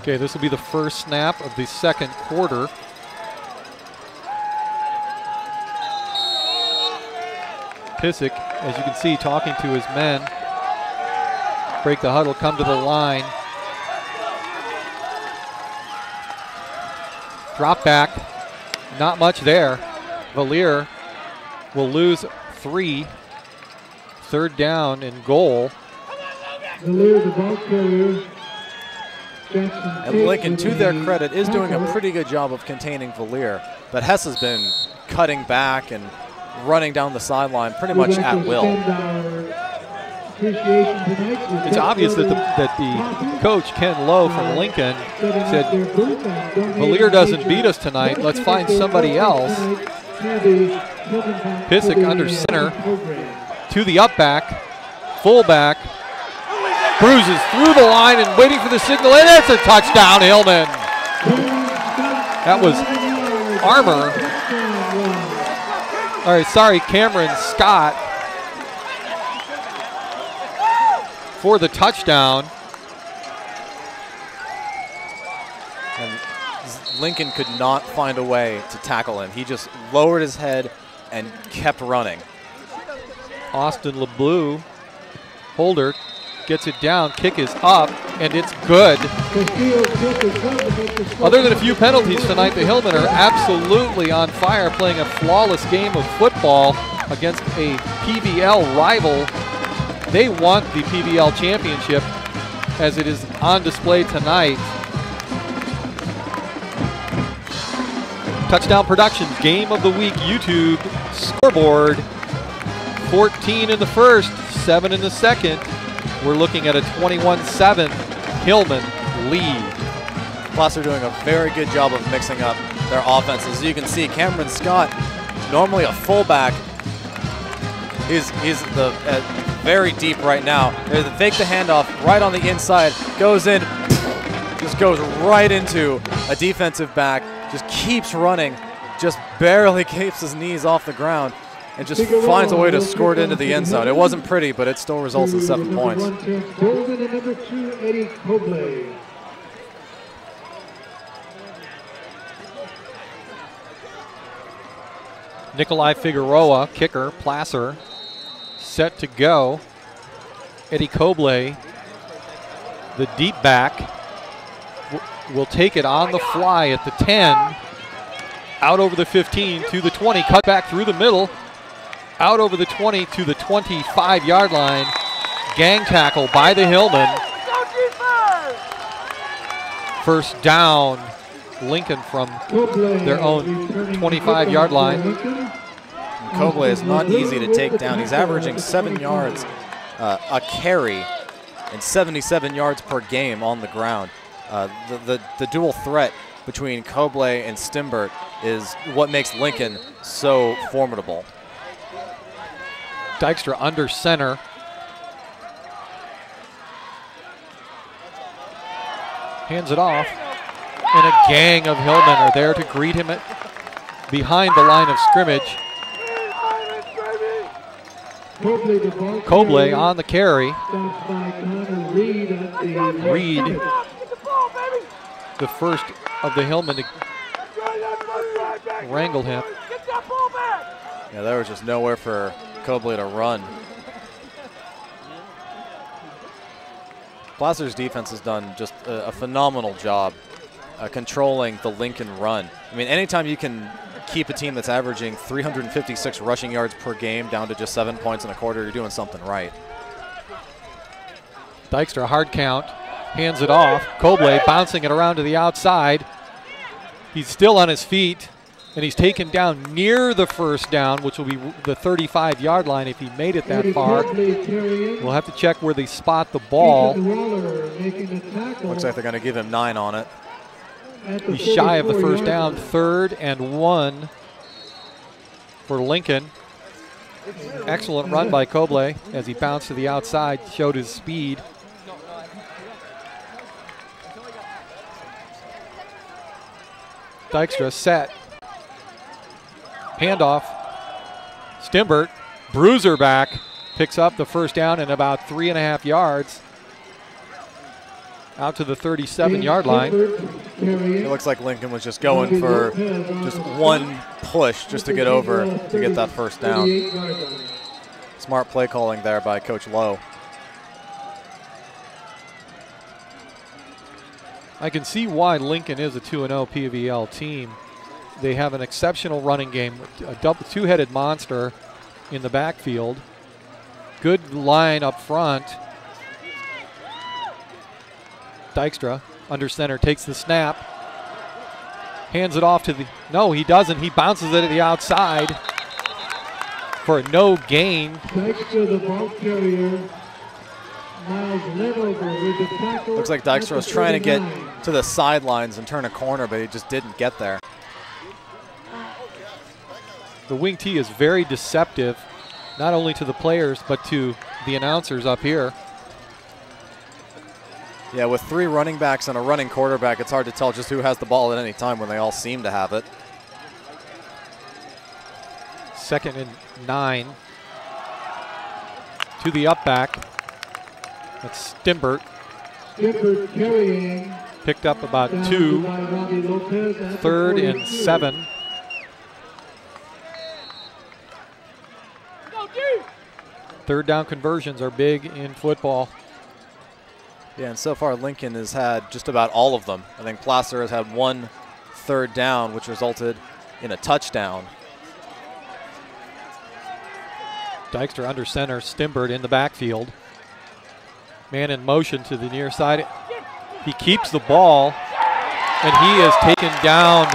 Okay, this will be the first snap of the 2nd quarter. Pissick, as you can see, talking to his men. Break the huddle, come to the line. Drop back, not much there. LeFebvre will lose 3. 3rd down and goal. LeFebvre, the ball carrier. And Lincoln, to their credit, is doing a pretty good job of containing LeFebvre, but Hess has been cutting back and running down the sideline pretty much at will. It's obvious that the coach, Ken Lowe from Lincoln, said, LeFebvre doesn't beat us tonight, let's find somebody else. Pissick under center, to the up back, fullback, cruises through the line and waiting for the signal, and it's a touchdown, Hillmen. That was Cameron Scott for the touchdown. And Lincoln could not find a way to tackle him. He just lowered his head and kept running. Austin LeBlue, holder, gets it down, kick is up, and it's good. Other than a few penalties tonight, the Hillmen are absolutely on fire, playing a flawless game of football against a PBL rival. They want the PBL championship, as it is on display tonight. Touchdown Productions Game of the Week YouTube scoreboard. 14 in the first, 7 in the second. we're looking at a 21-7 Hillmen lead. Placer doing a very good job of mixing up their offenses. As you can see, Cameron Scott, normally a fullback, he's very deep right now. They fake the handoff right on the inside, goes in, just goes right into a defensive back, just keeps running, just barely keeps his knees off the ground, and just finds a way to score it into the end zone. It wasn't pretty, but it still results in 7 points. Nikolai Figueroa, kicker, Placer, set to go. Eddie Cobley, the deep back, will take it on the fly at the 10, out over the 15 to the 20, cut back through the middle, out over the 20 to the 25-yard line. Gang tackle by the Hillmen. First down, Lincoln from their own 25-yard line. Cobley is not easy to take down. He's averaging 7 yards a carry and 77 yards per game on the ground. The dual threat between Cobley and Stimbert is what makes Lincoln so formidable. Dykstra under center. Hands it off. And a gang of Hillmen are there to greet him behind the line of scrimmage. Cobley on the carry. Reed, the first of the Hillmen to wrangle him. Yeah, there was just nowhere for Cobley to run. Placer's defense has done just a phenomenal job controlling the Lincoln run. I mean, anytime you can keep a team that's averaging 356 rushing yards per game down to just 7 points in a quarter, you're doing something right. Dykstra, hard count, hands it off. Cobley bouncing it around to the outside. He's still on his feet, and he's taken down near the first down, which will be the 35-yard line if he made it that far. We'll have to check where they spot the ball. Looks like they're going to give him 9 on it. He's shy of the first down, 3rd and 1 for Lincoln. Excellent run by Cobley as he bounced to the outside, showed his speed. Dykstra set. Handoff. Stimbert, bruiser back, picks up the first down and about 3.5 yards. Out to the 37-yard line. It looks like Lincoln was just going for just one push just to get over to get that first down. Smart play calling there by Coach Lowe. I can see why Lincoln is a 2-0 PVL team. They have an exceptional running game, a two-headed monster in the backfield. Good line up front. Dykstra, under center, takes the snap. Hands it off to the, no, he doesn't. He bounces it at the outside for a no gain. Dykstra, the ball carrier. Miles Lenover with the tackle. Looks like Dykstra was trying to get to the sidelines and turn a corner, but he just didn't get there. The wing tee is very deceptive, not only to the players, but to the announcers up here. Yeah, with 3 running backs and a running quarterback, it's hard to tell just who has the ball at any time when they all seem to have it. 2nd and 9. To the up back. That's Stimbert. Stimbert carrying. Picked up about 2. 3rd and 7. Third down conversions are big in football. Yeah, and so far Lincoln has had just about all of them. I think Placer has had 1 third down, which resulted in a touchdown. Dykstra under center, Stimbert in the backfield. Man in motion to the near side. He keeps the ball, and he is taken down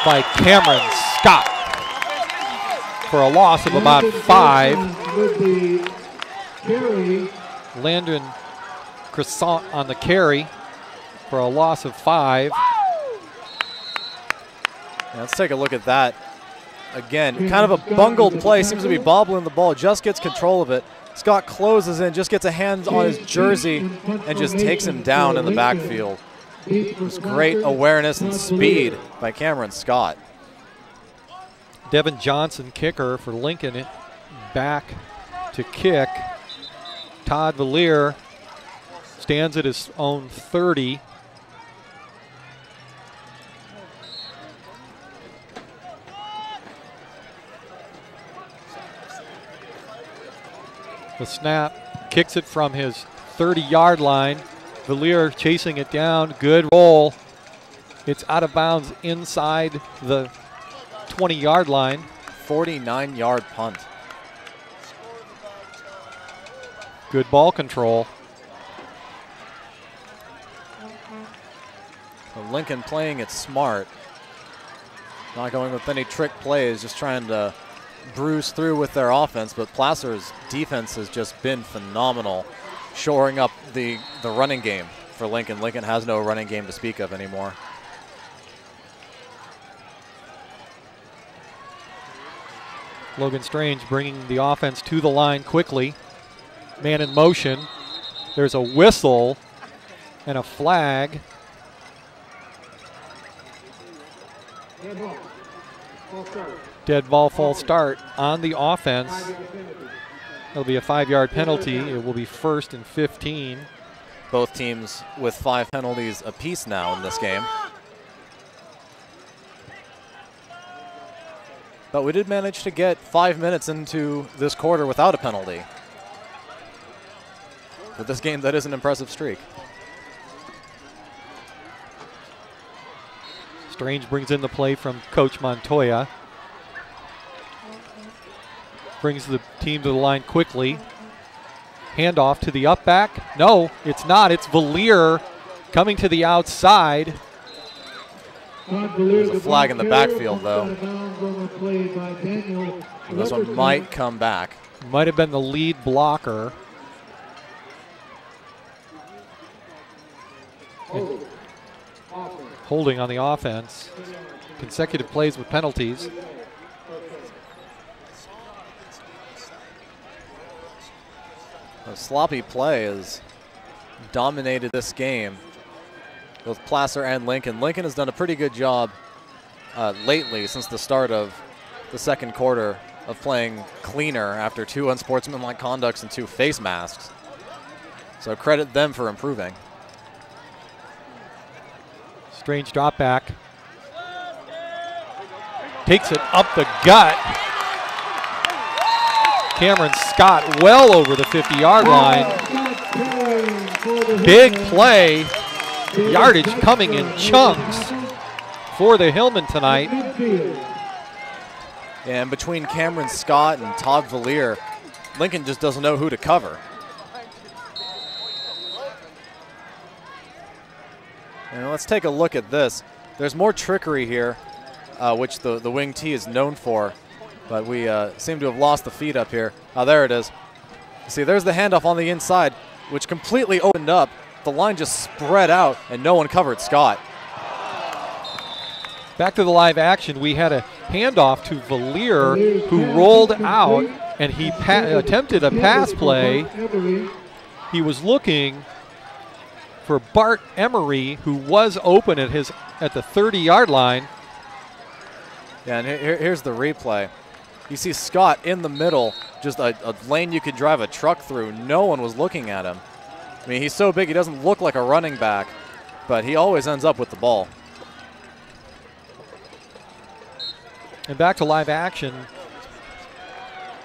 by Cameron Scott for a loss of about 5. With the carry Landon Croissant on the carry for a loss of 5. Yeah, let's take a look at that. Again, kind of a bungled play. Seems to be bobbling the ball. Just gets control of it. Scott closes in, just gets a hand on his jersey and just takes him down in the backfield. It was great awareness and speed by Cameron Scott. Devin Johnson, kicker for Lincoln, back to kick. Todd Valier stands at his own 30. The snap, kicks it from his 30-yard line. Valier chasing it down, good roll. It's out of bounds inside the 20-yard line. 49-yard punt. Good ball control. So Lincoln playing it smart. Not going with any trick plays, just trying to bruise through with their offense, but Placer's defense has just been phenomenal, shoring up the running game for Lincoln. Lincoln has no running game to speak of anymore. Logan Strange bringing the offense to the line quickly. Man in motion. There's a whistle and a flag. Dead ball, false start on the offense. It'll be a 5-yard penalty. It will be 1st and 15. Both teams with 5 penalties apiece now in this game. But we did manage to get 5 minutes into this quarter without a penalty. With this game, that is an impressive streak. Strange brings in the play from Coach Montoya. Brings the team to the line quickly. Handoff to the up back. No, it's not. It's Valier coming to the outside. There's a flag in the backfield, though. This one might come back. Might have been the lead blocker. Holding on the offense. Consecutive plays with penalties. A sloppy play has dominated this game. Both Placer and Lincoln. Lincoln has done a pretty good job lately since the start of the second quarter of playing cleaner after 2 unsportsmanlike conducts and 2 face masks. So credit them for improving. Strange drop back. Takes it up the gut. Cameron Scott well over the 50-yard line. Big play. Yardage coming in chunks for the Hillmen tonight. And between Cameron Scott and Todd Valier, Lincoln just doesn't know who to cover. And let's take a look at this. There's more trickery here, which the wing T is known for, but we seem to have lost the feed up here. Oh, there it is. See, there's the handoff on the inside, which completely opened up. The line just spread out, and no one covered Scott. Back to the live action, we had a handoff to Valier, who rolled out, and he attempted a pass play. He was looking for Bart Emery, who was open at the 30-yard line. Yeah, and here's the replay. You see Scott in the middle, just a lane you could drive a truck through. No one was looking at him. I mean, he's so big he doesn't look like a running back, but he always ends up with the ball. And back to live action.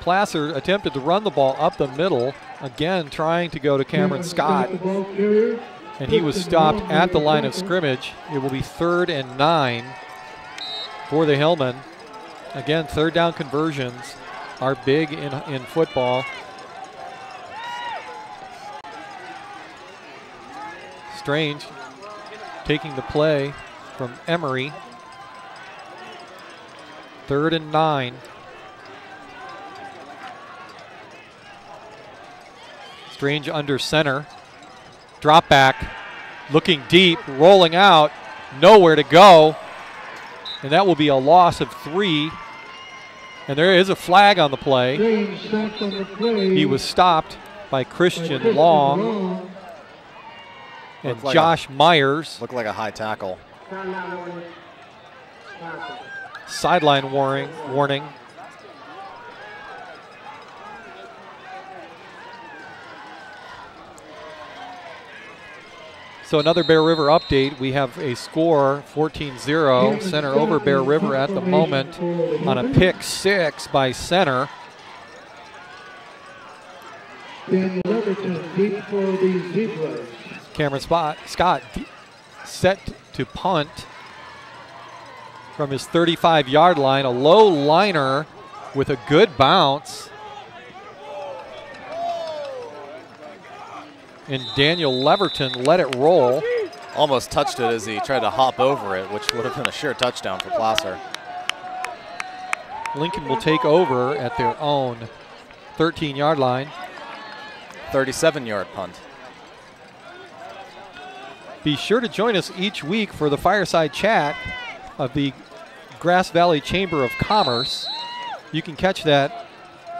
Placer attempted to run the ball up the middle, again trying to go to Cameron Scott, and he was stopped at the line of scrimmage. It will be 3rd and 9 for the Hillmen. Again, 3rd down conversions are big in football. Strange taking the play from Emery. 3rd and 9. Strange under center. Drop back. Looking deep. Rolling out. Nowhere to go. And that will be a loss of 3. And there is a flag on the play. He was stopped by Christian Long and Josh Myers. Looked like a high tackle. Sideline warning. So another Bear River update. We have a score 14-0. Center over Bear River at the moment on a pick 6 by Center. Cameron Scott set to punt from his 35-yard line. A low liner with a good bounce. And Daniel Leverton let it roll. Almost touched it as he tried to hop over it, which would have been a sure touchdown for Placer. Lincoln will take over at their own 13-yard line. 37-yard punt. Be sure to join us each week for the fireside chat of the Grass Valley Chamber of Commerce. You can catch that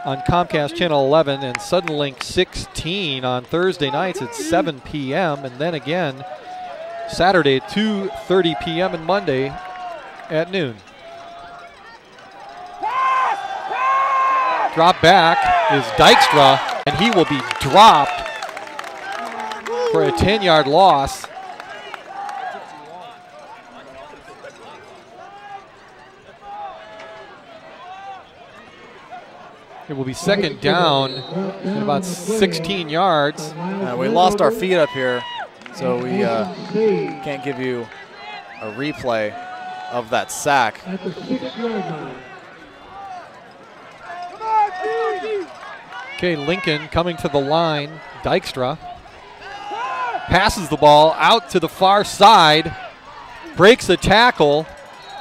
on Comcast Channel 11 and Suddenlink 16 on Thursday nights at 7 p.m. and then again Saturday at 2:30 p.m. and Monday at noon. Drop back is Dykstra, and he will be dropped for a 10-yard loss. It will be second down at about 16 yards. We lost our feed up here, so we can't give you a replay of that sack. Okay, Lincoln coming to the line. Dykstra passes the ball out to the far side, breaks a tackle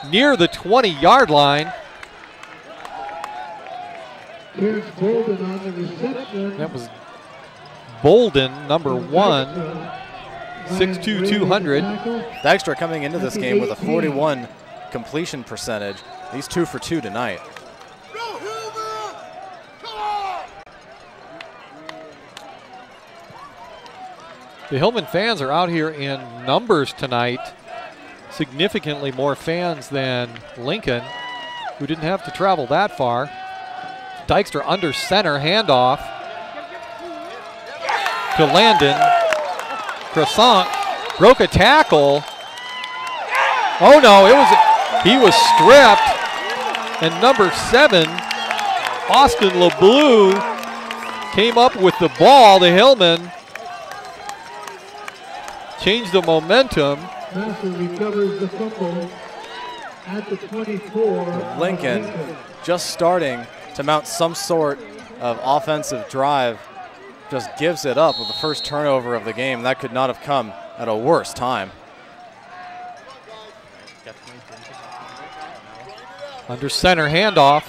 near the 20-yard line. That was Bolden, number 1, 6'2", 200. Dykstra coming into this game with a 41 completion percentage. He's 2 for 2 tonight. The Hillman fans are out here in numbers tonight. Significantly more fans than Lincoln, who didn't have to travel that far. Dykstra under center, handoff to Landon. Croissant broke a tackle. Oh no, he was stripped. And number 7, Austin LeBlue, came up with the ball. The Hillmen changed the momentum. Recovers the fumble at the 24. Lincoln just starting to mount some sort of offensive drive, just gives it up with the first turnover of the game. That could not have come at a worse time. Under center, handoff.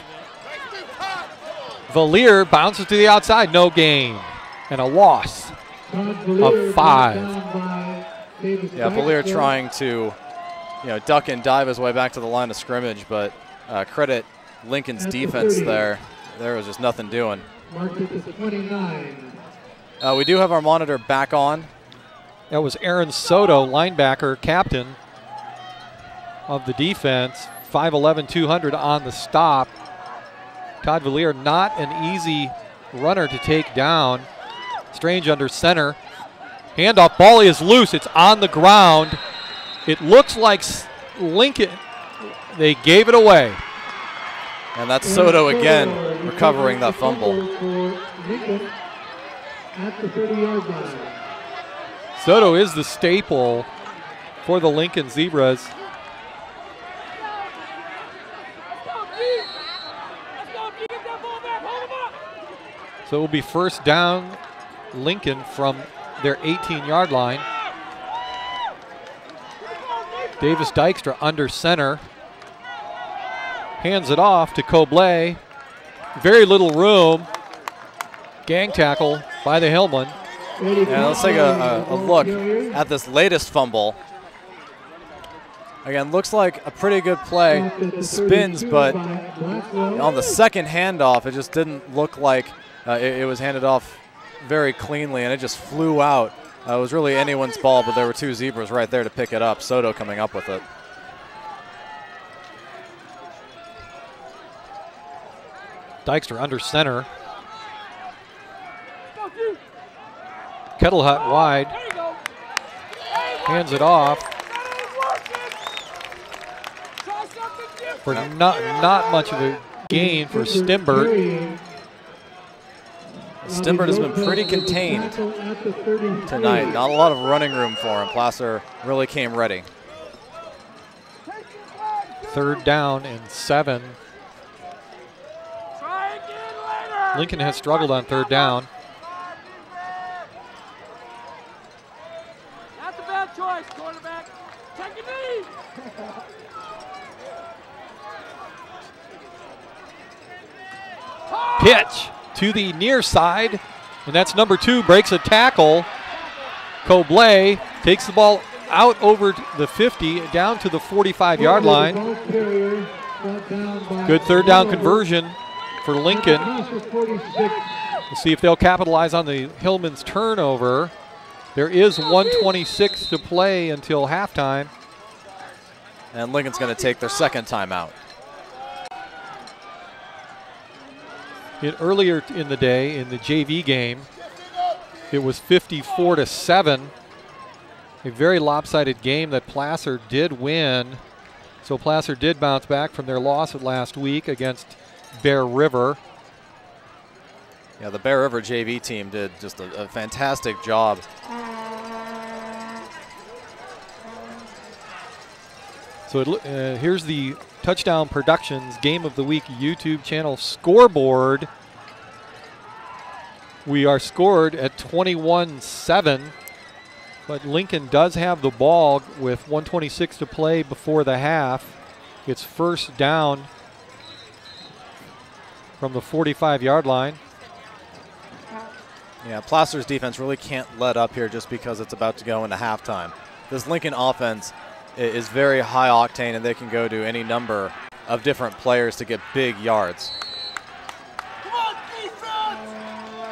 Valier bounces to the outside, no gain, and a loss of 5. Yeah, Valier trying to, duck and dive his way back to the line of scrimmage, but credit Lincoln's defense there. There was just nothing doing. We do have our monitor back on. That was Aaron Soto, linebacker, captain of the defense. 5'11", 200 on the stop. Todd Valier, not an easy runner to take down. Strange under center. Handoff, ball is loose. It's on the ground. It looks like Lincoln, they gave it away. And that's Soto again recovering that fumble. Soto is the staple for the Lincoln Zebras. So it will be first down Lincoln from their 18-yard line. Davis Dykstra under center. Hands it off to Cobley. Very little room. Gang tackle by the Hillmen. And let's take a look at this latest fumble. Again, looks like a pretty good play. Spins, but on the second handoff, it just didn't look like it was handed off very cleanly, and it just flew out. It was really anyone's ball, but there were two Zebras right there to pick it up. Soto coming up with it. Dykstra under center. Kettlehut wide. Hands it off. For not much of a gain for Stimbert. Stimbert has been pretty contained tonight. Not a lot of running room for him. Placer really came ready. 3rd down and 7. Lincoln has struggled on 3rd down. That's a bad choice, quarterback. Take a knee. Pitch to the near side, and that's number 2, breaks a tackle. Cobley takes the ball out over the 50, down to the 45-yard line. Good 3rd down conversion for Lincoln. We'll see if they'll capitalize on the Hillmen's turnover. There is 1:26 to play until halftime. And Lincoln's going to take their second timeout. Earlier in the day, in the JV game, it was 54-7. A very lopsided game that Placer did win. So Placer did bounce back from their loss last week against Bear River. Yeah, the Bear River JV team did just a fantastic job. So here's the Touchdown Productions Game of the Week YouTube channel scoreboard. We are scored at 21-7, but Lincoln does have the ball with 1:26 to play before the half. It's 1st down from the 45-yard line. Yeah, Placer's defense really can't let up here just because it's about to go into halftime. This Lincoln offense is very high octane, and they can go to any number of different players to get big yards.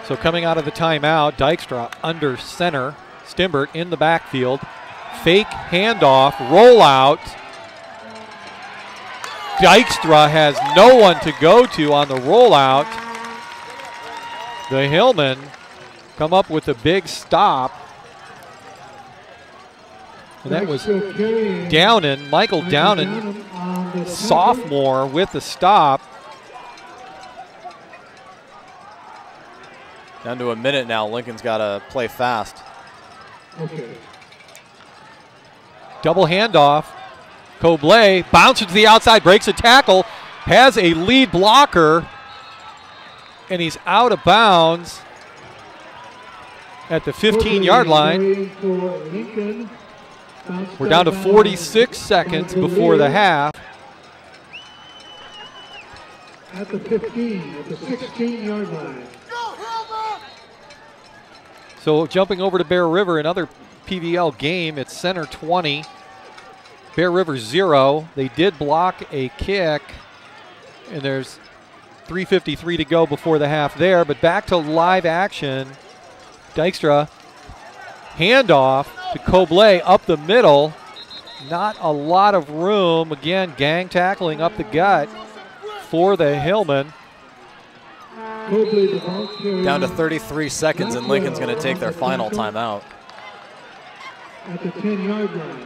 So coming out of the timeout, Dykstra under center, Stimbert in the backfield, fake handoff, rollout. Dykstra has no one to go to on the rollout. The Hillmen come up with a big stop. And that was Downen, Michael Downen, sophomore, with the stop. Down to a minute now. Lincoln's got to play fast. Okay. Double handoff. Cobley bounces to the outside, breaks a tackle, has a lead blocker, and he's out of bounds at the 15-yard line. We're down to 46 seconds before the half. At the 15, at the 16-yard line. So jumping over to Bear River, another PVL game. It's center 20, Bear River 0. They did block a kick, and there's 3:53 to go before the half there. But back to live action. Dykstra, handoff to Cobley up the middle. Not a lot of room. Again, gang tackling up the gut for the Hillmen. Down to 33 seconds, and Lincoln's going to take their final timeout. At the 10-yard line.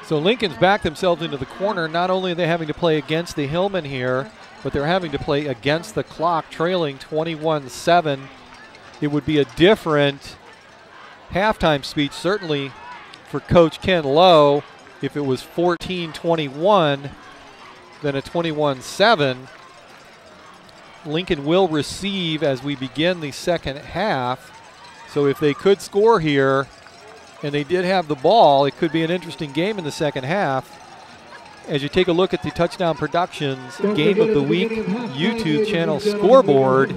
So Lincoln's backed themselves into the corner. Not only are they having to play against the Hillmen here, but they're having to play against the clock, trailing 21-7. It would be a different halftime speech, certainly for Coach Ken Lowe, if it was 14-21 than a 21-7. Lincoln will receive as we begin the second half. So if they could score here, and they did have the ball, it could be an interesting game in the second half. As you take a look at the Touchdown Productions Game of the Week YouTube channel scoreboard,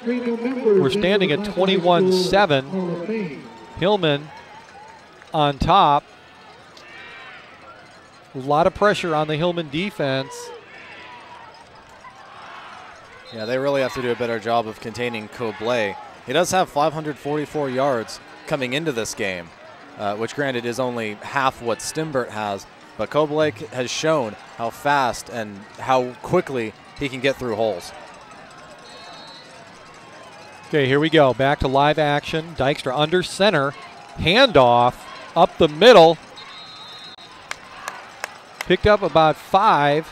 We're standing at 21-7. Hillmen on top. A lot of pressure on the Hillmen defense. Yeah, they really have to do a better job of containing Cobley. He does have 544 yards coming into this game, which granted is only half what Stimbert has, but Cobley has shown how fast and how quickly he can get through holes. Okay, here we go. Back to live action. Dykstra under center. Handoff up the middle. Picked up about 5,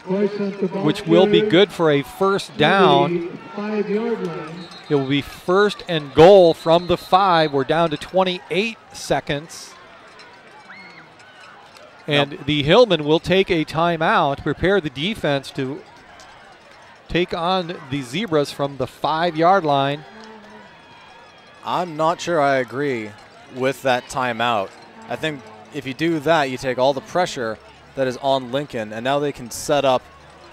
which will be good for a first down. It will be first and goal from the 5. We're down to 28 seconds. And the Hillmen will take a timeout, prepare the defense to take on the Zebras from the 5-yard line. I'm not sure I agree with that timeout. I think if you do that, you take all the pressure that is on Lincoln, and now they can set up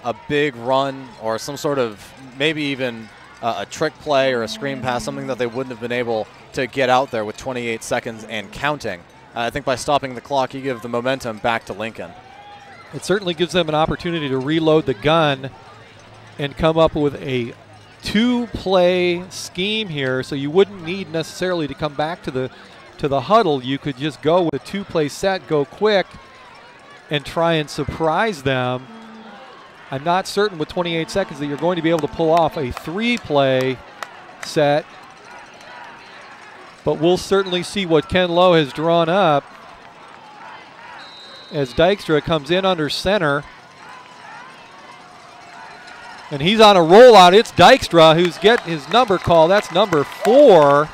a big run or some sort of maybe even a trick play or a screen pass, something that they wouldn't have been able to get out there with 28 seconds and counting. I think by stopping the clock, you give the momentum back to Lincoln. It certainly gives them an opportunity to reload the gun and come up with a 2-play scheme here, so you wouldn't need necessarily to come back to the huddle. You could just go with a 2-play set, go quick, and try and surprise them. I'm not certain with 28 seconds that you're going to be able to pull off a 3-play set, but we'll certainly see what Ken Lowe has drawn up as Dykstra comes in under center. And he's on a rollout. It's Dykstra who's getting his number call. That's number 4.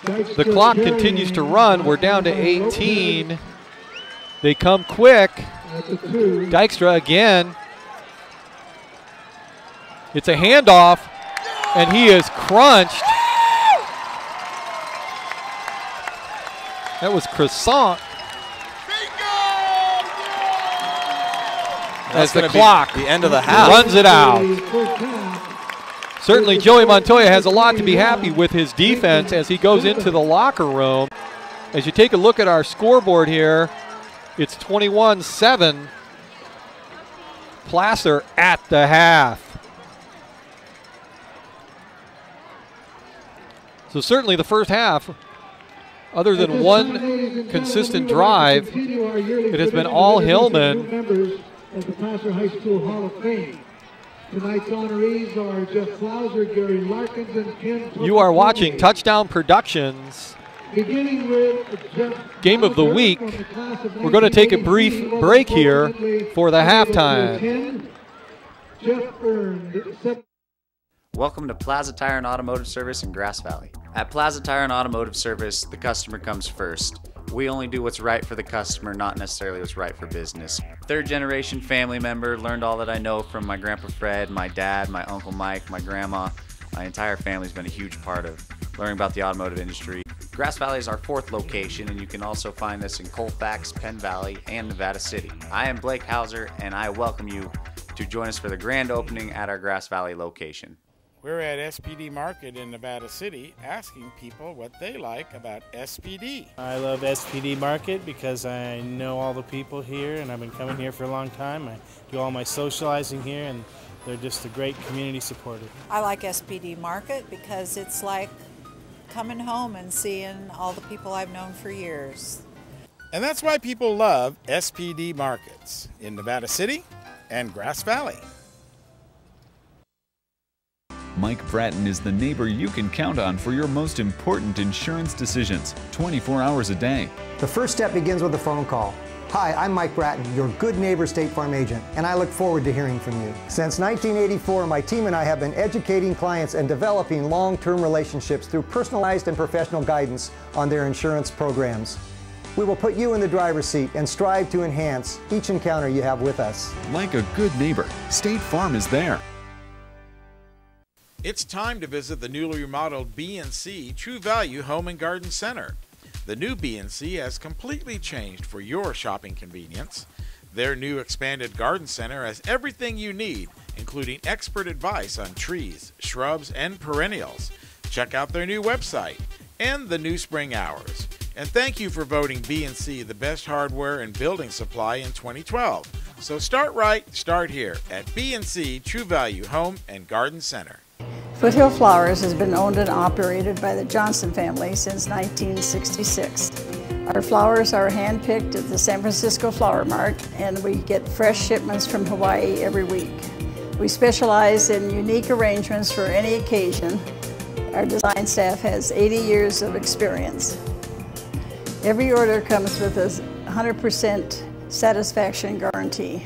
The clock continues to run. We're down to 18. They come quick. Dykstra again. It's a handoff, and he is crunched. That was Croissant. As the clock the end of the half runs it out. Certainly Joey Montoya has a lot to be happy with his defense as he goes into the locker room. As you take a look at our scoreboard here, it's 21-7. Placer at the half. So certainly the first half, other than one consistent drive, it has been all Hillmen. Of the Placer High School Hall of Fame. Tonight's honorees are Jeff Klauser, Gary Larkins, and Ken. You are watching Touchdown Productions Beginning with Game of the Week. We're going to take a brief break here for the halftime. Welcome to Plaza Tire and Automotive Service in Grass Valley. At Plaza Tire and Automotive Service, the customer comes first. We only do what's right for the customer, not necessarily what's right for business. Third-generation family member, learned all that I know from my Grandpa Fred, my dad, my Uncle Mike, my grandma. My entire family's been a huge part of learning about the automotive industry. Grass Valley is our 4th location, and you can also find us in Colfax, Penn Valley, and Nevada City. I am Blake Hauser, and I welcome you to join us for the grand opening at our Grass Valley location. We're at SPD Market in Nevada City asking people what they like about SPD. I love SPD Market because I know all the people here and I've been coming here for a long time. I do all my socializing here and they're just a great community supporter. I like SPD Market because it's like coming home and seeing all the people I've known for years. And that's why people love SPD Markets in Nevada City and Grass Valley. Mike Bratton is the neighbor you can count on for your most important insurance decisions, 24 hours a day. The first step begins with a phone call. Hi, I'm Mike Bratton, your good neighbor State Farm agent, and I look forward to hearing from you. Since 1984, my team and I have been educating clients and developing long-term relationships through personalized and professional guidance on their insurance programs. We will put you in the driver's seat and strive to enhance each encounter you have with us. Like a good neighbor, State Farm is there. It's time to visit the newly remodeled B&C True Value Home and Garden Center. The new B&C has completely changed for your shopping convenience. Their new expanded garden center has everything you need, including expert advice on trees, shrubs, and perennials. Check out their new website and the new spring hours. And thank you for voting B&C the best hardware and building supply in 2012. So start right, start here at B&C True Value Home and Garden Center. Foothill Flowers has been owned and operated by the Johnson family since 1966. Our flowers are hand-picked at the San Francisco Flower Mart, and we get fresh shipments from Hawaii every week. We specialize in unique arrangements for any occasion. Our design staff has 80 years of experience. Every order comes with a 100% satisfaction guarantee.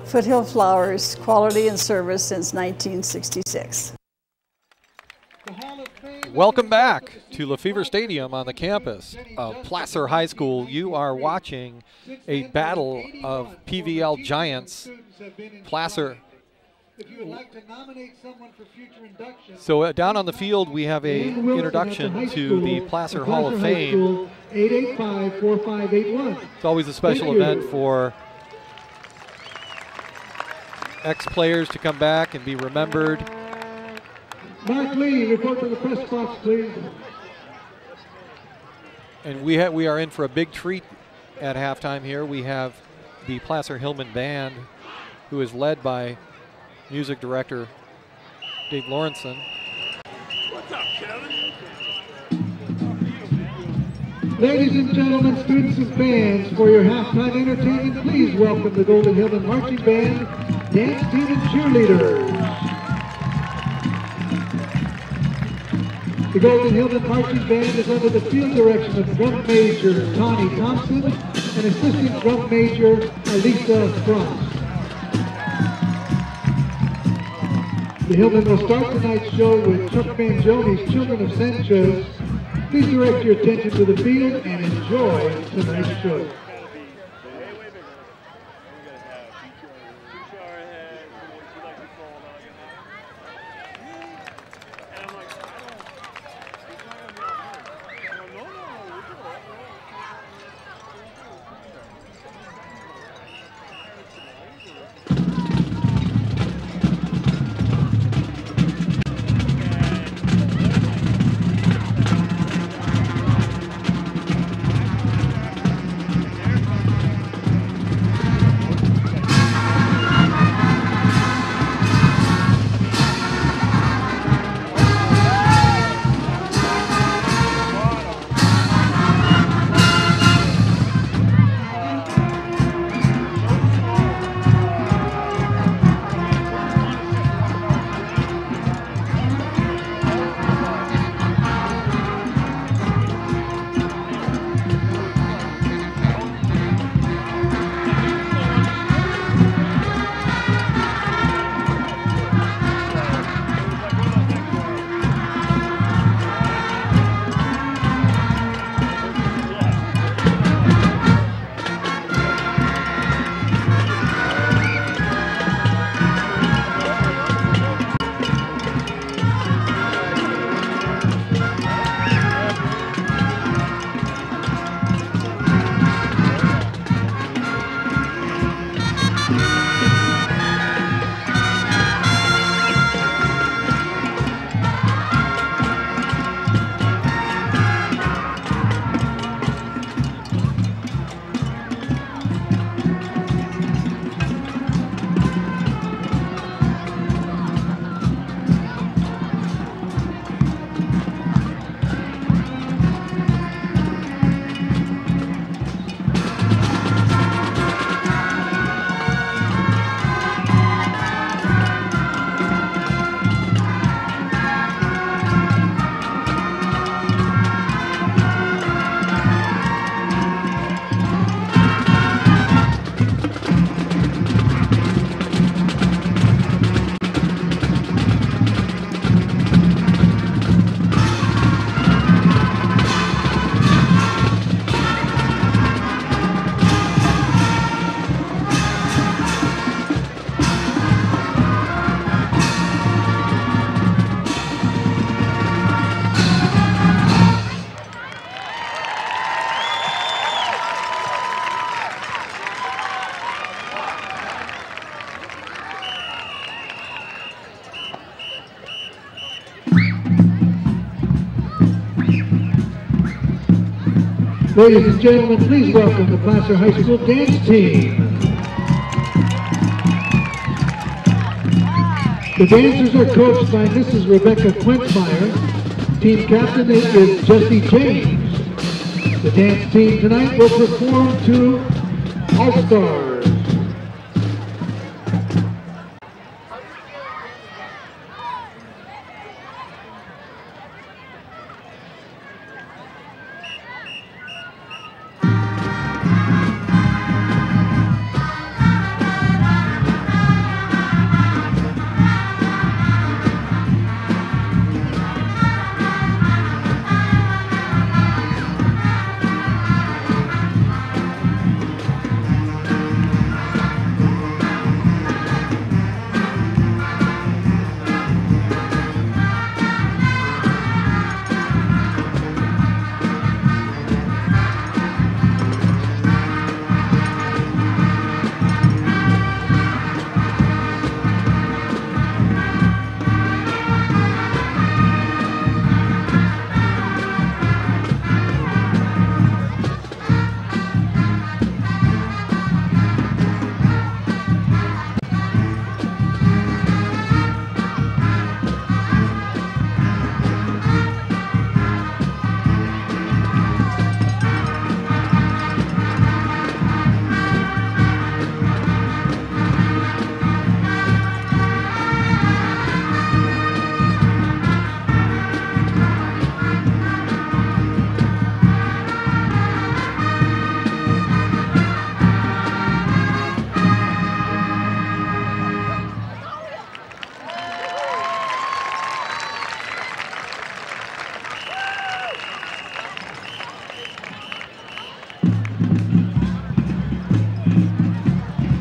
Foothill Flowers, quality and service since 1966. Welcome back to LeFebvre Stadium on the campus of Placer High School. You are watching a battle of PVL giants. Placer. So down on the field, we have a introduction to the Placer Hall of Fame. 885-4581. It's always a special event for ex-players to come back and be remembered. Mark Lee, report to the press box, please. And we are in for a big treat at halftime here. We have the Placer Hillmen band, who is led by music director Dave Lawrenson. What's up, Kevin? Ladies and gentlemen, students and fans, for your halftime entertainment, please welcome the Golden Hillmen Marching Band, dance team, and cheerleaders. The Golden Hillmen Marching Band is under the field direction of Drum Major Tawny Thompson and Assistant Drum Major Alisa Frost. The Hillmen will start tonight's show with Chuck Mangioni's Children of Sanchez. Please direct your attention to the field and enjoy tonight's show. Ladies and gentlemen, please welcome the Placer High School dance team. The dancers are coached by Mrs. Rebecca Quentmeyer. Team captain is Jesse James. The dance team tonight will perform to All-Stars.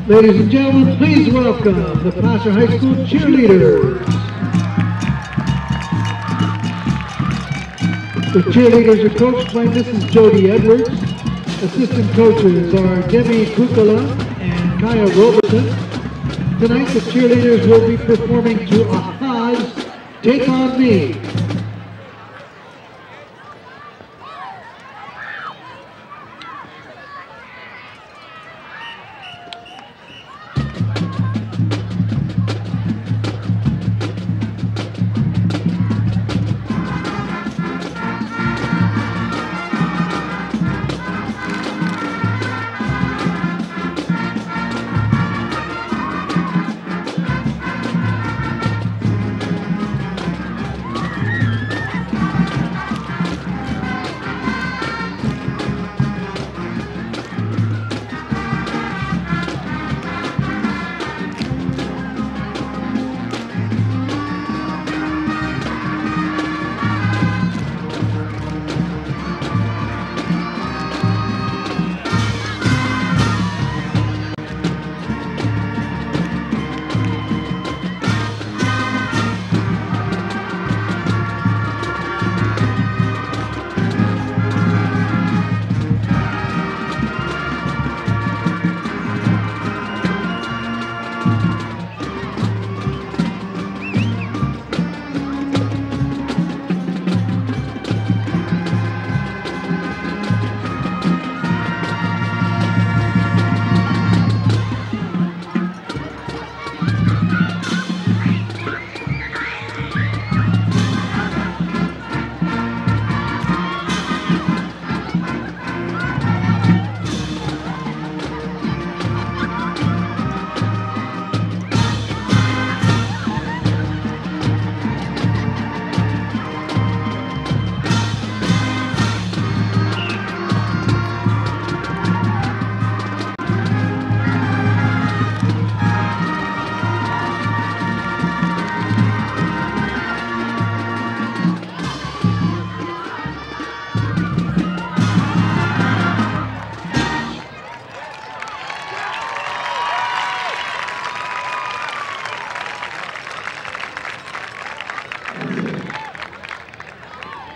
Ladies and gentlemen, please welcome the Placer High School cheerleaders. The cheerleaders are coached by Mrs. Jody Edwards. Assistant coaches are Debbie Kukala and Kaya Robertson. Tonight the cheerleaders will be performing to Aha's Take On Me.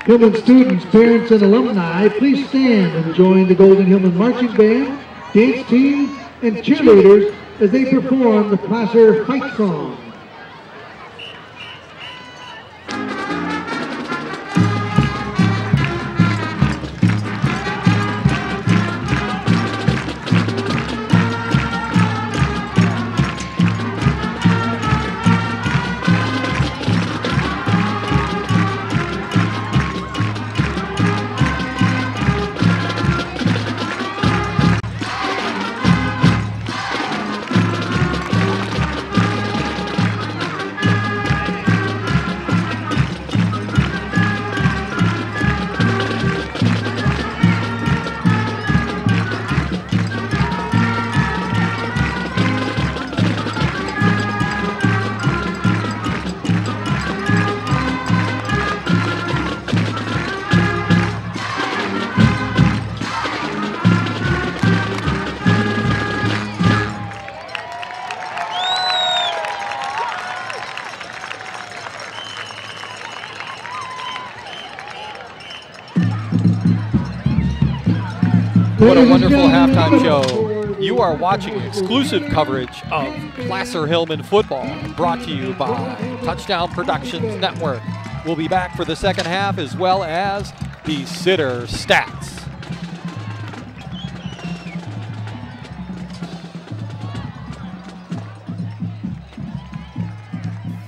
Hillman students, parents, and alumni, please stand and join the Golden Hillman Marching Band, dance team, and cheerleaders as they perform the Placer Fight Song. What a wonderful halftime show. You are watching exclusive coverage of Placer Hillmen football, brought to you by Touchdown Productions Network. We'll be back for the second half as well as the sitter stats.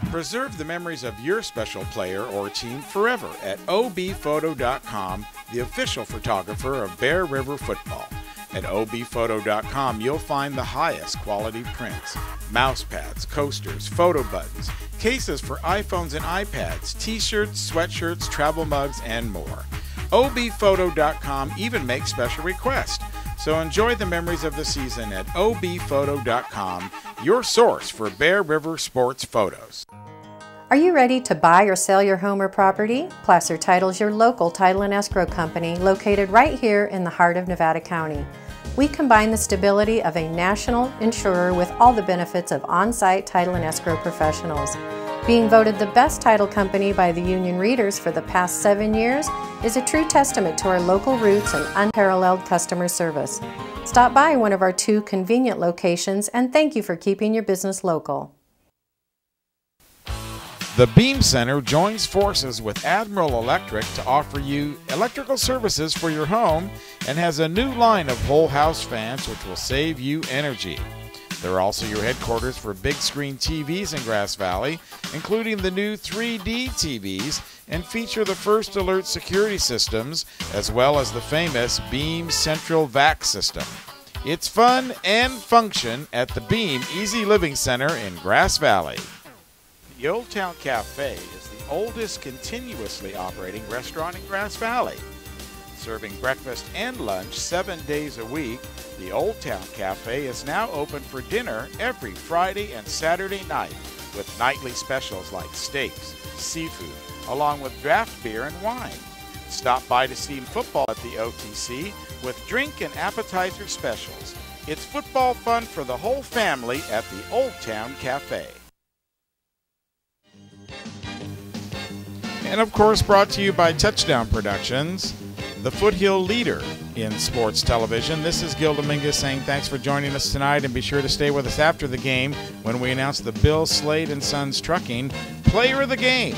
Preserve the memories of your special player or team forever at obphoto.com, the official photographer of Bear River football. At obphoto.com, you'll find the highest quality prints, mouse pads, coasters, photo buttons, cases for iPhones and iPads, t-shirts, sweatshirts, travel mugs, and more. obphoto.com even makes special requests. So enjoy the memories of the season at obphoto.com, your source for Bear River sports photos. Are you ready to buy or sell your home or property? Placer Title is your local title and escrow company located right here in the heart of Nevada County. We combine the stability of a national insurer with all the benefits of on-site title and escrow professionals. Being voted the best title company by the union readers for the past 7 years is a true testament to our local roots and unparalleled customer service. Stop by one of our 2 convenient locations and thank you for keeping your business local. The Beam Center joins forces with Admiral Electric to offer you electrical services for your home and has a new line of whole house fans which will save you energy. They're also your headquarters for big screen TVs in Grass Valley, including the new 3D TVs, and feature the First Alert security systems, as well as the famous Beam Central Vac system. It's fun and function at the Beam Easy Living Center in Grass Valley. The Old Town Cafe is the oldest continuously operating restaurant in Grass Valley. Serving breakfast and lunch 7 days a week, the Old Town Cafe is now open for dinner every Friday and Saturday night with nightly specials like steaks, seafood, along with draft beer and wine. Stop by to see football at the OTC with drink and appetizer specials. It's football fun for the whole family at the Old Town Cafe. And of course, brought to you by Touchdown Productions, the foothill leader in sports television. This is Gil Dominguez saying thanks for joining us tonight, and be sure to stay with us after the game when we announce the Bill Slade and Sons Trucking Player of the Game,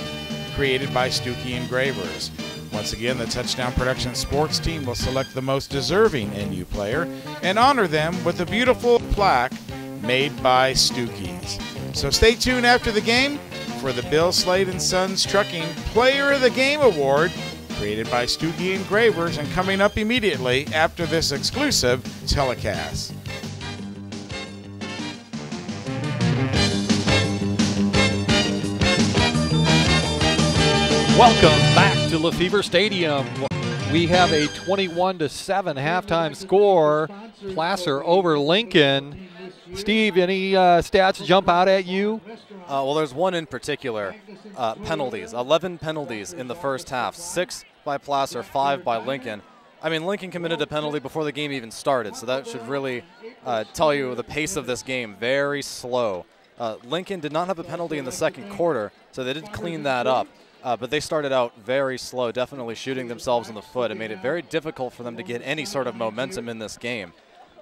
created by Stuckey Engravers. Once again, the Touchdown Productions sports team will select the most deserving NU player and honor them with a beautiful plaque made by Stuckey's. So stay tuned after the game for the Bill Slade and Sons Trucking Player of the Game Award, created by Stuckey Engravers, and coming up immediately after this exclusive telecast. Welcome back to LeFebvre Stadium. We have a 21-7 halftime score. Placer over Lincoln. Steve, any stats jump out at you? Well, there's one in particular. Penalties. 11 penalties in the first half. 6 by Placer, 5 by Lincoln. I mean, Lincoln committed a penalty before the game even started, so that should really tell you the pace of this game. Very slow. Lincoln did not have a penalty in the second quarter, so they did clean that up. But they started out very slow, definitely shooting themselves in the foot. It made it very difficult for them to get any sort of momentum in this game.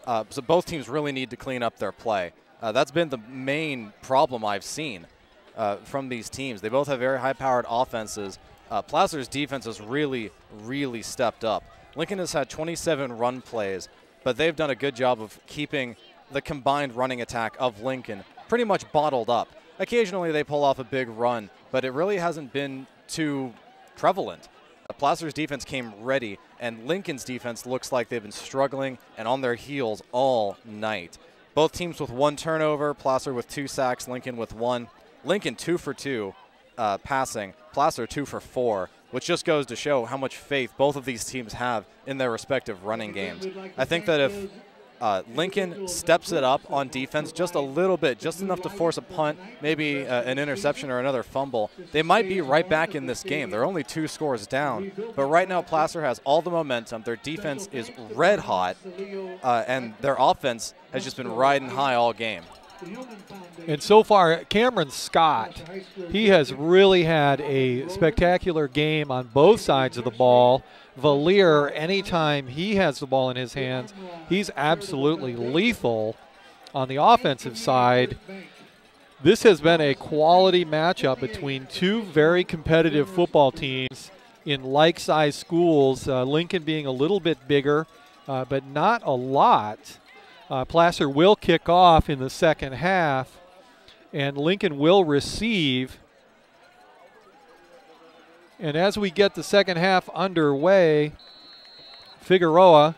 So both teams really need to clean up their play. That's been the main problem I've seen from these teams. They both have very high-powered offenses. Placer's defense has really, really stepped up. Lincoln has had 27 run plays, but they've done a good job of keeping the combined running attack of Lincoln pretty much bottled up. Occasionally they pull off a big run, but it really hasn't been too prevalent. Placer's defense came ready, and Lincoln's defense looks like they've been struggling and on their heels all night. Both teams with 1 turnover, Placer with 2 sacks, Lincoln with 1. Lincoln 2 for 2 passing, Placer 2 for 4, which just goes to show how much faith both of these teams have in their respective running games. I think that if Lincoln steps it up on defense just a little bit, just enough to force a punt, maybe an interception or another fumble, they might be right back in this game. They're only 2 scores down, but right now Placer has all the momentum. Their defense is red hot, and their offense has just been riding high all game. And so far, Cameron Scott, he has really had a spectacular game on both sides of the ball. Valier, anytime he has the ball in his hands, he's absolutely lethal on the offensive side. This has been a quality matchup between two very competitive football teams in like-sized schools, Lincoln being a little bit bigger, but not a lot. Placer will kick off in the second half, and Lincoln will receive. And as we get the second half underway, Figueroa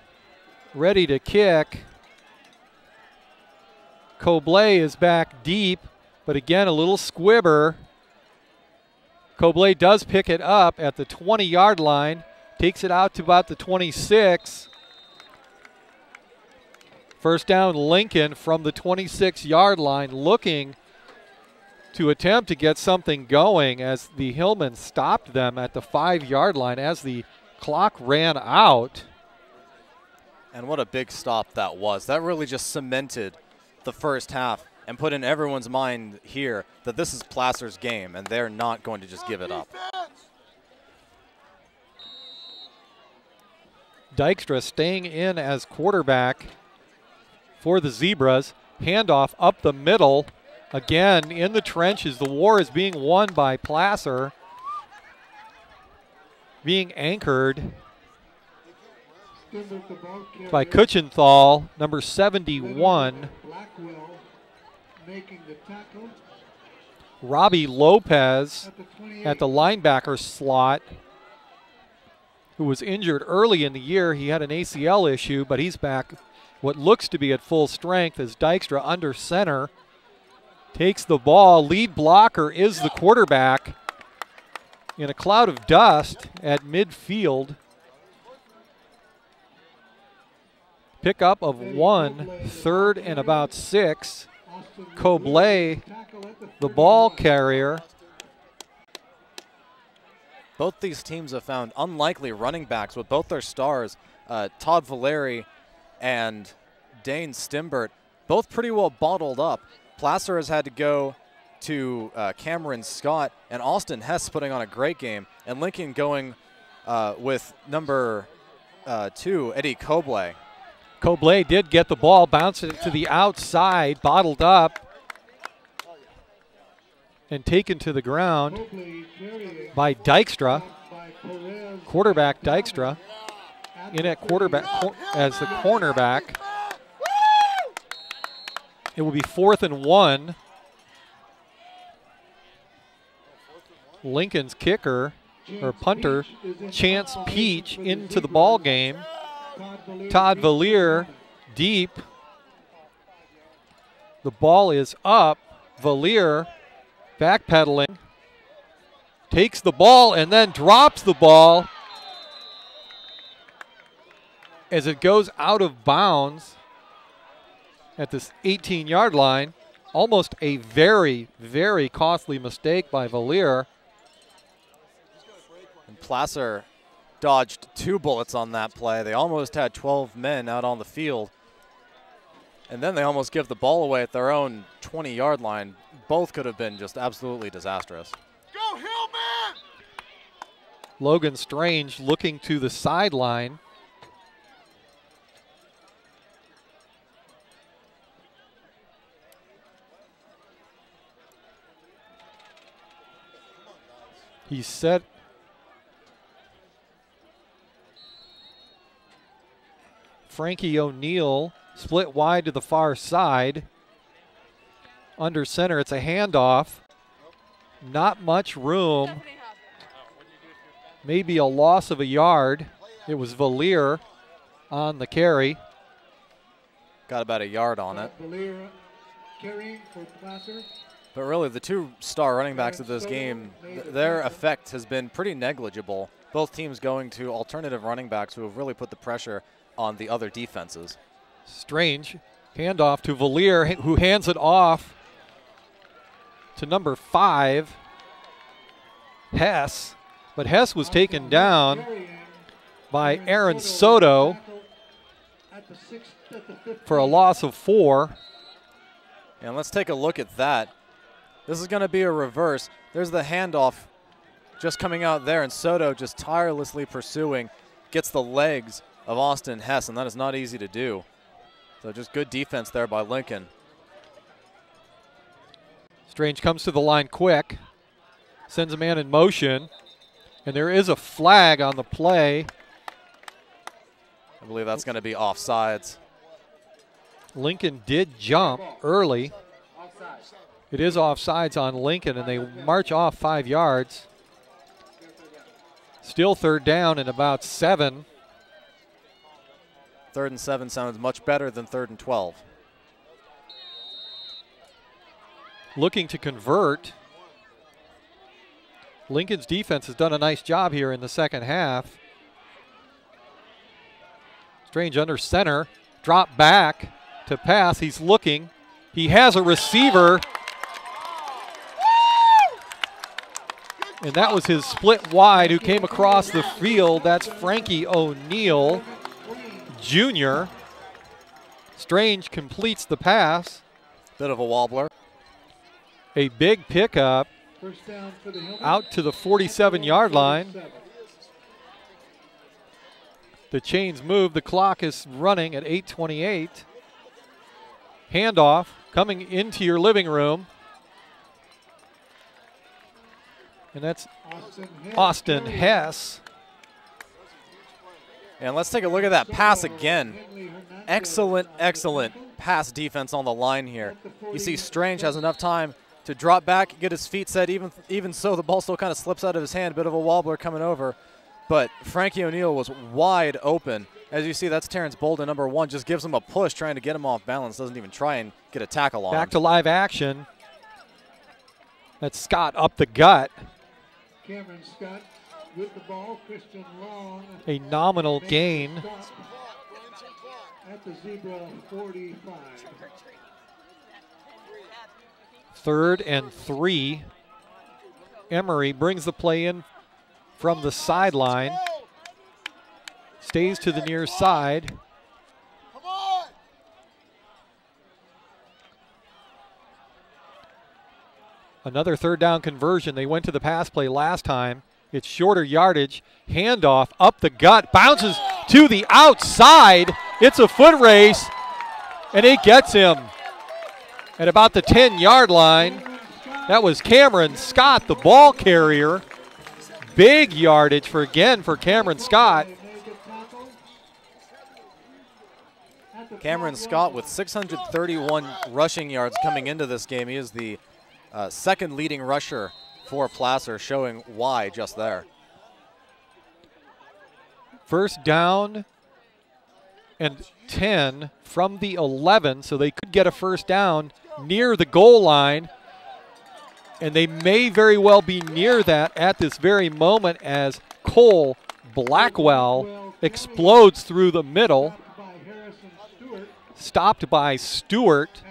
ready to kick. Cobley is back deep, but again, a little squibber. Cobley does pick it up at the 20-yard line, takes it out to about the 26. First down, Lincoln from the 26-yard line, looking to attempt to get something going as the Hillmen stopped them at the 5-yard line as the clock ran out. And what a big stop that was. That really just cemented the first half and put in everyone's mind here that this is Placer's game and they're not going to just give it up. Dykstra staying in as quarterback for the Zebras. Handoff up the middle. Again, in the trenches, the war is being won by Placer. Being anchored by Kuchenthal, number 71. Robbie Lopez at the linebacker slot, who was injured early in the year. He had an ACL issue, but he's back what looks to be at full strength as Dykstra under center takes the ball. Lead blocker is the quarterback in a cloud of dust at midfield. Pickup of 1, 3rd and about 6. Cobley, the ball carrier. Both these teams have found unlikely running backs with both their stars, Todd Valeri and Dane Stimbert, both pretty well bottled up. Placer has had to go to Cameron Scott and Austin Hess putting on a great game, and Lincoln going with number 2, Eddie Cobley. Cobley did get the ball, bounced it to the outside, bottled up, and taken to the ground by Dykstra. Quarterback Dykstra in at quarterback as the cornerback. It will be 4th and 1. Lincoln's kicker or punter, Chance Peach, into the ball game. Todd Valier deep. The ball is up. Valier backpedaling, takes the ball and then drops the ball as it goes out of bounds at this 18-yard line. Almost a very, very costly mistake by Valier. And Placer dodged 2 bullets on that play. They almost had 12 men out on the field. And then they almost give the ball away at their own 20-yard line. Both could have been just absolutely disastrous. Go Hillmen! Logan Strange looking to the sideline. He's set. Frankie O'Neill split wide to the far side. Under center, it's a handoff. Not much room. Maybe a loss of a yard. It was Valier on the carry. Got about a yard on it. But really, the 2 star running backs of this game, their effect has been pretty negligible. Both teams going to alternative running backs who have really put the pressure on the other defenses. Strange handoff to Valier, who hands it off to number 5, Hess. But Hess was taken down by Aaron Soto for a loss of 4. And let's take a look at that. This is going to be a reverse. There's the handoff just coming out there, and Soto just tirelessly pursuing, gets the legs of Austin Hess, and that is not easy to do. So just good defense there by Lincoln. Strange comes to the line quick, sends a man in motion, and there is a flag on the play. I believe that's going to be offsides. Lincoln did jump early. It is offsides on Lincoln, and they march off 5 yards. Still third down and about 7. 3rd and 7 sounds much better than 3rd and 12. Looking to convert. Lincoln's defense has done a nice job here in the second half. Strange under center, drop back to pass. He's looking. He has a receiver. And that was his split wide who came across the field. That's Frankie O'Neill Jr. Strange completes the pass. Bit of a wobbler. A big pickup out to the 47-yard line. The chains move. The clock is running at 8:28. Handoff coming into your living room. And that's Austin Hess. And let's take a look at that pass again. Excellent, excellent pass defense on the line here. You see Strange has enough time to drop back, get his feet set. Even so, the ball still kind of slips out of his hand. Bit of a wobbler coming over. But Frankie O'Neill was wide open. As you see, that's Terrence Bolden, number 1. Just gives him a push, trying to get him off balance. Doesn't even try and get a tackle on him. Back to live action. That's Scott up the gut. Cameron Scott with the ball. Christian Long. A nominal gain. At the zebra 45. 3rd and 3. Emery brings the play in from the sideline. Stays to the near side. Another 3rd down conversion. They went to the pass play last time. It's shorter yardage. Handoff up the gut. Bounces to the outside. It's a foot race. And it gets him at about the 10-yard line. That was Cameron Scott, the ball carrier. Big yardage for Cameron Scott. Cameron Scott with 631 rushing yards coming into this game. He is the second leading rusher for Placer, showing why just there. First down and 10 from the 11, so they could get a first down near the goal line. And they may very well be near that at this very moment as Cole Blackwell explodes through the middle. Stopped by Stewart.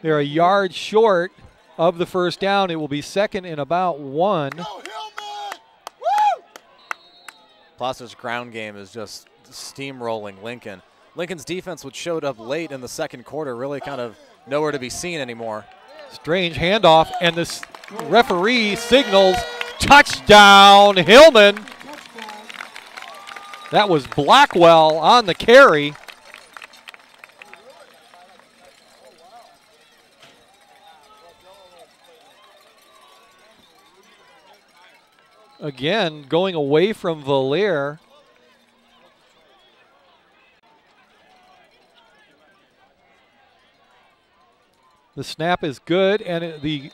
They're a yard short of the first down. It will be 2nd and about 1. Placer's ground game is just steamrolling Lincoln. Lincoln's defense, which showed up late in the second quarter, really kind of nowhere to be seen anymore. Strange handoff, and the referee signals touchdown Hillmen. That was Blackwell on the carry. Again, going away from Valier. The snap is good, and the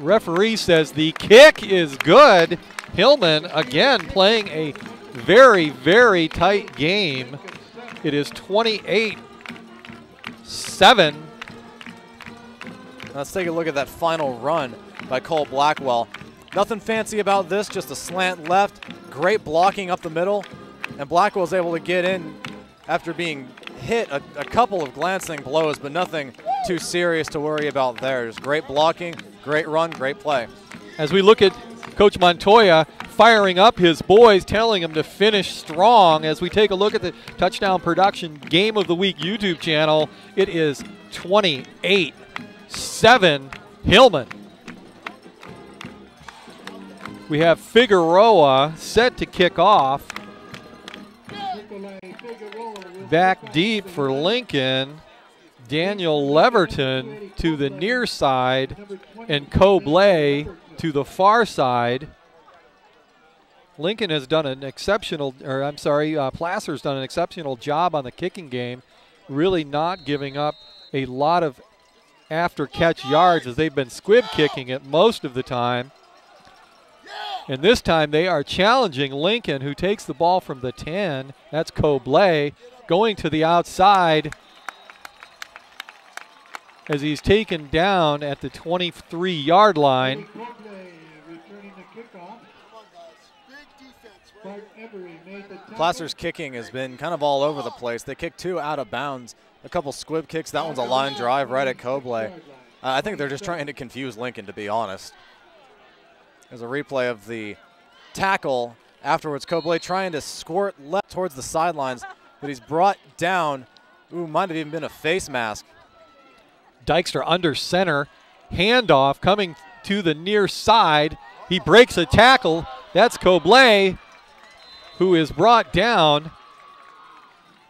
referee says the kick is good. Hillmen, again, playing a very, very tight game. It is 28-7. Let's take a look at that final run by Cole Blackwell. Nothing fancy about this, just a slant left, great blocking up the middle, and Blackwell's able to get in after being hit a couple of glancing blows, but nothing too serious to worry about there. Just great blocking, great run, great play. As we look at Coach Montoya firing up his boys, telling them to finish strong. As we take a look at the Touchdown Production Game of the Week YouTube channel, it is 28-7 Hillmen. We have Figueroa set to kick off. Back deep for Lincoln. Daniel Leverton to the near side and Cobley to the far side. Lincoln has done an exceptional, or I'm sorry, Placer's done an exceptional job on the kicking game, really not giving up a lot of after catch yards as they've been squib kicking it most of the time. And this time they are challenging Lincoln, who takes the ball from the 10. That's Cobley going to the outside as he's taken down at the 23-yard line. Placer's kicking has been kind of all over the place. They kicked 2 out of bounds, a couple squib kicks. That one's a line drive right at Cobley. I think they're just trying to confuse Lincoln, to be honest. There's a replay of the tackle afterwards. Cobley trying to squirt left towards the sidelines, but he's brought down. Ooh, might have even been a face mask. Dykstra under center. Handoff coming to the near side. He breaks a tackle. That's Cobley, who is brought down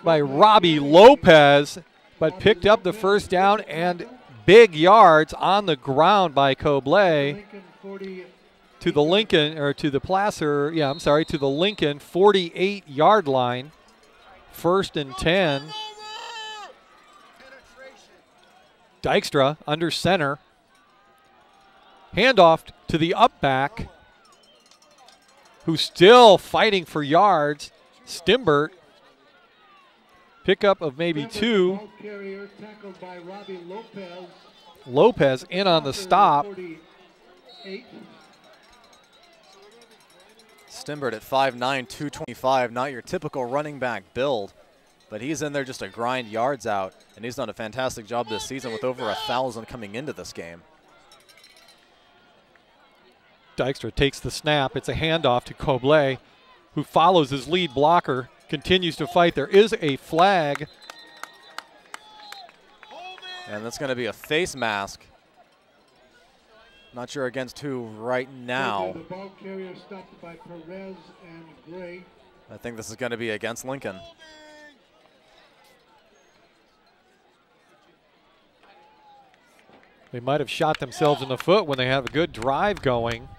by Robbie Lopez, but picked up the first down and big yards on the ground by Cobley. To the Lincoln, or to the Placer, yeah, I'm sorry, to the Lincoln 48-yard line. 1st and 10. Dykstra under center. Handoff to the up back, who's still fighting for yards. Stimbert. Pickup of maybe 2. Lopez in on the stop. Stimbert at 5'9", 225, not your typical running back build, but he's in there just to grind yards out, and he's done a fantastic job this season with over 1,000 coming into this game. Dykstra takes the snap. It's a handoff to Cobley, who follows his lead blocker, continues to fight. There is a flag. And that's going to be a face mask. Not sure against who right now. I think this is going to be against Lincoln. They might have shot themselves in the foot when they have a good drive going.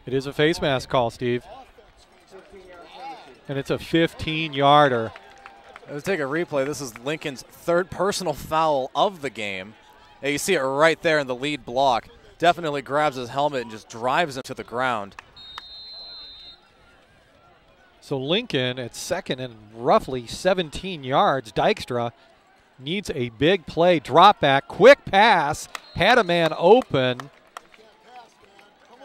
It is a face mask call, Steve. And it's a 15-yarder. Let's take a replay. This is Lincoln's 3rd personal foul of the game. Yeah, you see it right there in the lead block. Definitely grabs his helmet and just drives him to the ground. So Lincoln at 2nd and roughly 17 yards. Dykstra needs a big play. Drop back, quick pass, had a man open.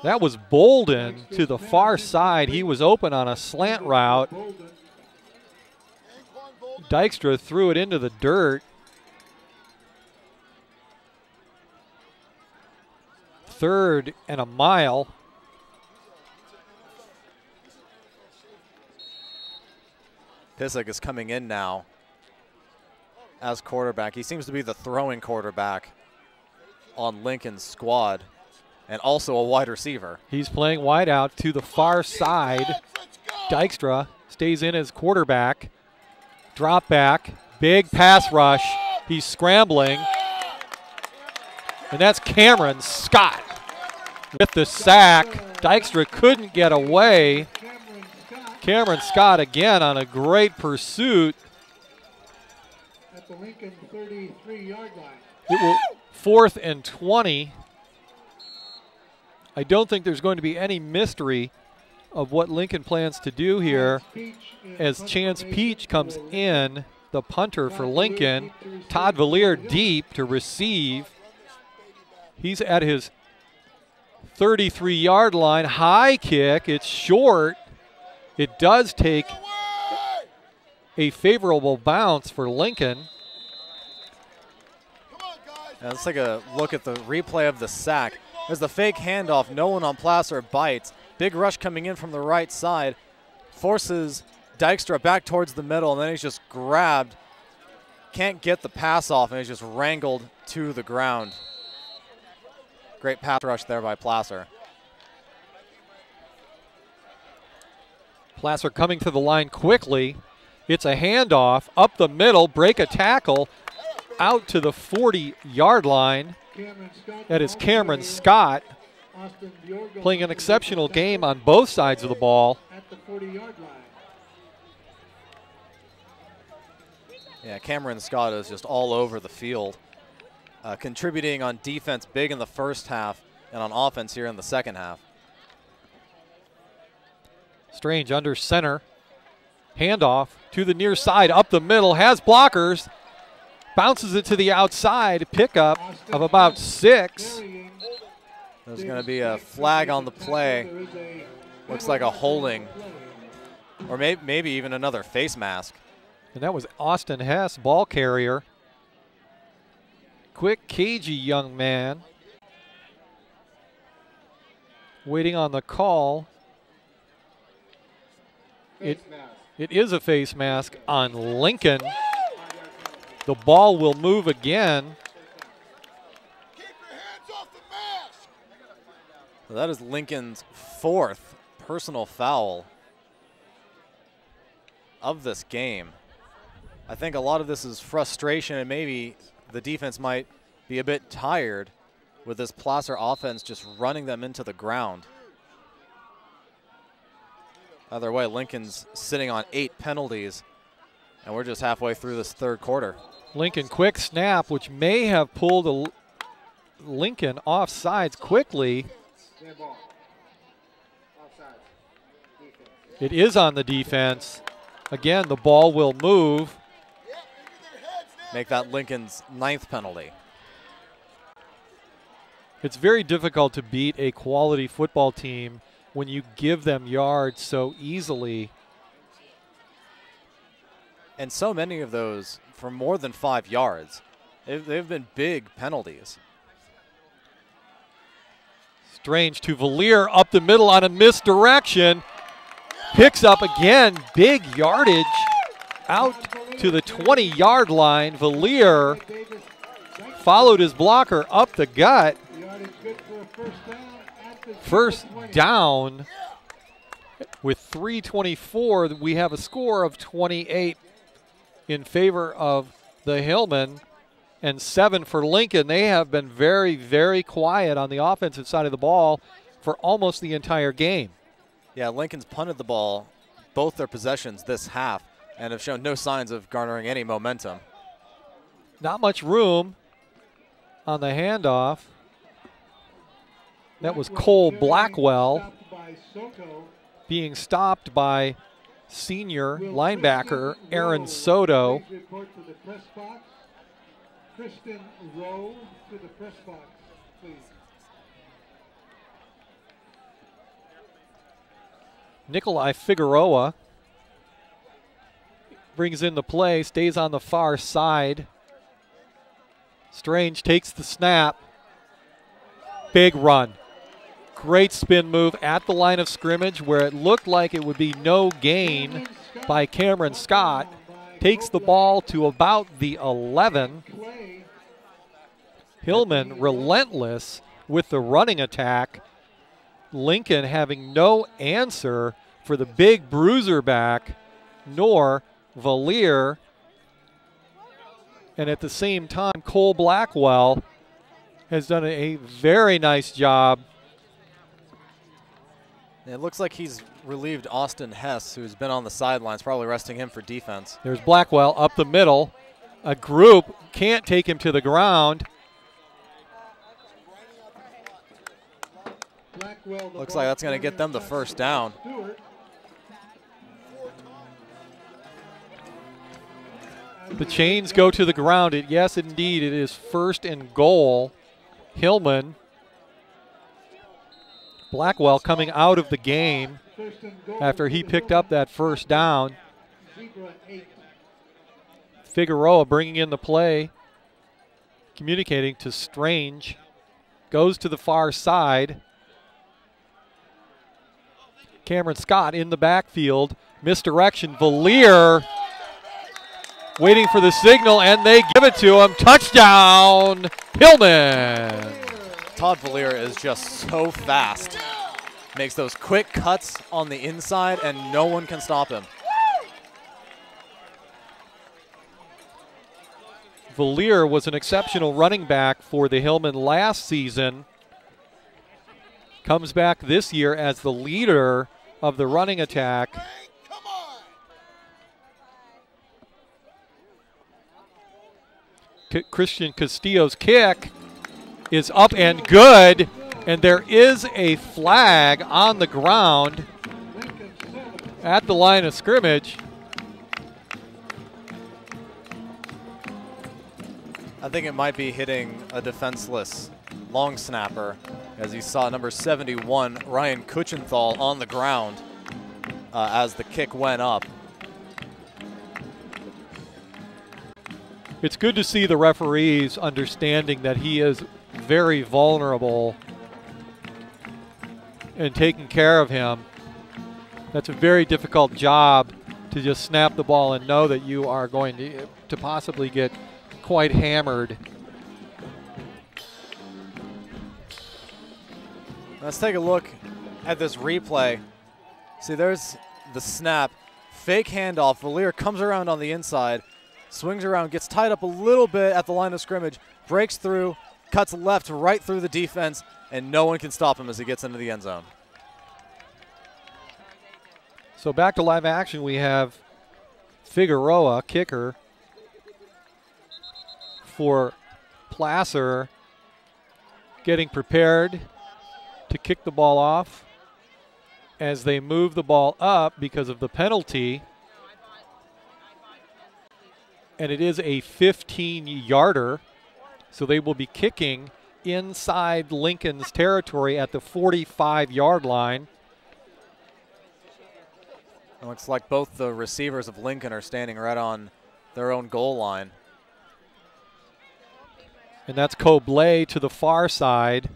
That was Bolden to the far side. He was open on a slant route. Dykstra threw it into the dirt. 3rd and a mile. Pissick is coming in now as quarterback. He seems to be the throwing quarterback on Lincoln's squad and also a wide receiver. He's playing wide out to the far side. Dykstra stays in as quarterback. Drop back, big pass rush. He's scrambling. And that's Cameron Scott with the sack. Dykstra couldn't get away. Cameron Scott again on a great pursuit. At the Lincoln 33-yard line. It will 4th and 20. I don't think there's going to be any mystery of what Lincoln plans to do here as Chance Peach comes in, the punter for Lincoln. Todd Valier deep to receive. He's at his 33-yard line. High kick. It's short. It does take a favorable bounce for Lincoln. Now let's take a look at the replay of the sack. There's the fake handoff. No one on Placer bites. Big rush coming in from the right side. Forces Dykstra back towards the middle, and then he's just grabbed. Can't get the pass off, and he's just wrangled to the ground. Great pass rush there by Placer. Placer coming to the line quickly. It's a handoff up the middle, break a tackle, out to the 40-yard line. That is Cameron Scott playing an exceptional game on both sides of the ball. Yeah, Cameron Scott is just all over the field, contributing on defense big in the first half and on offense here in the second half. Strange under center. Handoff to the near side, up the middle, has blockers. Bounces it to the outside, pickup of about 6. There's going to be a flag on the play. Looks like a holding, or maybe even another face mask. And that was Austin Hess, ball carrier. Quick, cagey young man. Waiting on the call. It is a face mask on Lincoln. The ball will move again. So that is Lincoln's 4th personal foul of this game. I think a lot of this is frustration, and maybe the defense might be a bit tired with this Placer offense just running them into the ground. Either way, Lincoln's sitting on 8 penalties, and we're just halfway through this third quarter. Lincoln quick snap, which may have pulled Lincoln off sides quickly. It is on the defense. Again, the ball will move. Make that Lincoln's 9th penalty. It's very difficult to beat a quality football team when you give them yards so easily. And so many of those for more than 5 yards. They've been big penalties. Strange to Valier up the middle on a misdirection. Picks up again, big yardage out to the 20-yard line. Valier followed his blocker up the gut. First down with 3:24. We have a score of 28 in favor of the Hillmen and 7 for Lincoln. They have been very, very quiet on the offensive side of the ball for almost the entire game. Yeah, Lincoln's punted the ball both their possessions this half and have shown no signs of garnering any momentum. Not much room on the handoff. That was Cole Blackwell being stopped by senior linebacker Aaron Soto. Kristen Rowe to the press box, please. Nikolai Figueroa brings in the play, stays on the far side. Strange takes the snap. Big run. Great spin move at the line of scrimmage where it looked like it would be no gain by Cameron Scott. Takes the ball to about the 11. Hillmen relentless with the running attack. Lincoln having no answer for the big bruiser back, nor Valier. And at the same time, Cole Blackwell has done a very nice job. It looks like he's relieved Austin Hess, who's been on the sidelines, probably resting him for defense. There's Blackwell up the middle. A group can't take him to the ground. Looks like that's going to get them the first down. The chains go to the ground. Yes, indeed, it is 1st and goal. Hillmen. Blackwell coming out of the game after he picked up that first down. Figueroa bringing in the play, communicating to Strange. goes to the far side. Cameron Scott in the backfield. Misdirection. Valier waiting for the signal, and they give it to him. Touchdown, Hillmen. Todd Valier is just so fast. Makes those quick cuts on the inside, and no one can stop him. Valier was an exceptional running back for the Hillmen last season. Comes back this year as the leader of the running attack. Christian Castillo's kick is up and good, and there is a flag on the ground at the line of scrimmage. I think it might be hitting a defenseless long snapper, as you saw number 71, Ryan Kuchenthal, on the ground as the kick went up. It's good to see the referees understanding that he is very vulnerable and taking care of him. That's a very difficult job, to just snap the ball and know that you are going to possibly get quite hammered. Let's take a look at this replay. See, there's the snap. Fake handoff. Valier comes around on the inside, swings around, gets tied up a little bit at the line of scrimmage, breaks through, cuts left right through the defense, and no one can stop him as he gets into the end zone. So back to live action, we have Figueroa, kicker for Placer, getting prepared to kick the ball off as they move the ball up because of the penalty. And it is a 15-yarder, so they will be kicking inside Lincoln's territory at the 45-yard line. It looks like both the receivers of Lincoln are standing right on their own goal line. And that's Cobley to the far side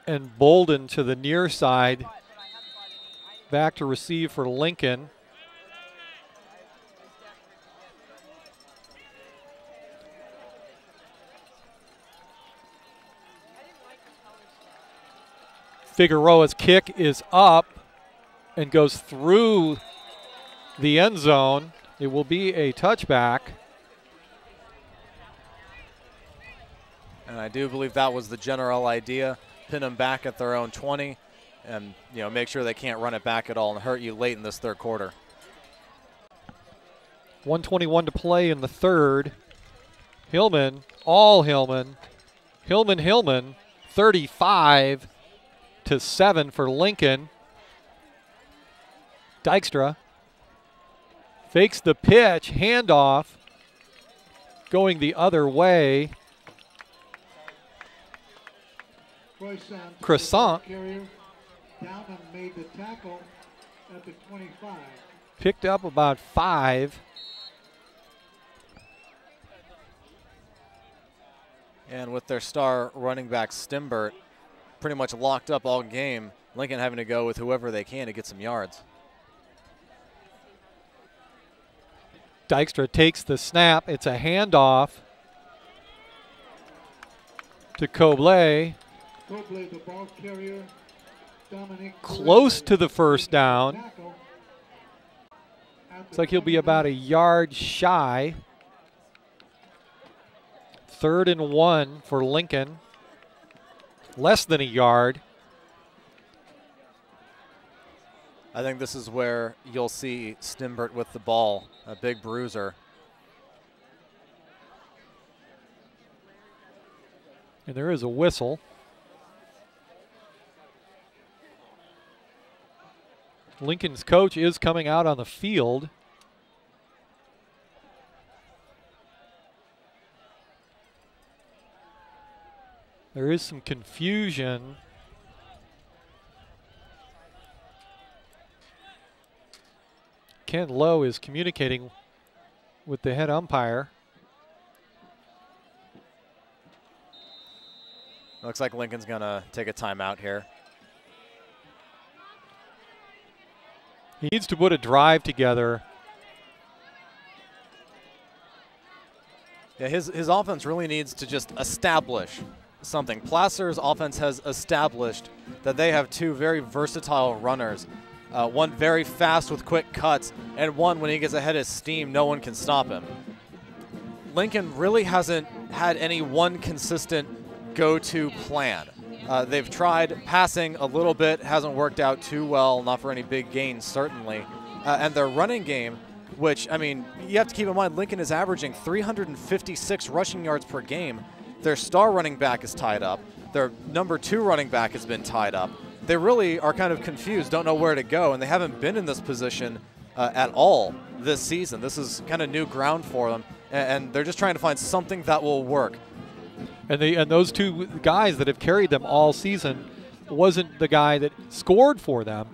and Bolden to the near side, back to receive for Lincoln. Figueroa's kick is up and goes through the end zone. It will be a touchback. And I do believe that was the general idea. Pin them back at their own 20 and, make sure they can't run it back at all and hurt you late in this third quarter. 1:21 to play in the third. Hillmen, all Hillmen. Hillmen, 35-7 for Lincoln. Dykstra fakes the pitch, handoff, going the other way. Croissant down and made the tackle at the 25. Picked up about 5. And with their star running back Stimbert pretty much locked up all game, Lincoln having to go with whoever they can to get some yards. Dykstra takes the snap. It's a handoff to Cobley. Cobley, the ball carrier. Close to the first down. Looks like he'll be about a yard shy. 3rd and 1 for Lincoln. Less than a yard. I think this is where you'll see Stimbert with the ball, a big bruiser. And there is a whistle. Lincoln's coach is coming out on the field. There is some confusion. Ken Lowe is communicating with the head umpire. Looks like Lincoln's going to take a timeout here. He needs to put a drive together. Yeah, his offense really needs to just establish something. Placer's offense has established that they have two very versatile runners. One very fast with quick cuts, and one when he gets ahead of steam, no one can stop him. Lincoln really hasn't had any one consistent go-to plan. They've tried passing a little bit, hasn't worked out too well, not for any big gains certainly. And their running game, which, I mean, you have to keep in mind, Lincoln is averaging 356 rushing yards per game. Their star running back is tied up. Their number 2 running back has been tied up. They really are kind of confused, don't know where to go, and they haven't been in this position at all this season. This is kind of new ground for them, and they're just trying to find something that will work. And those two guys that have carried them all season wasn't the guy that scored for them.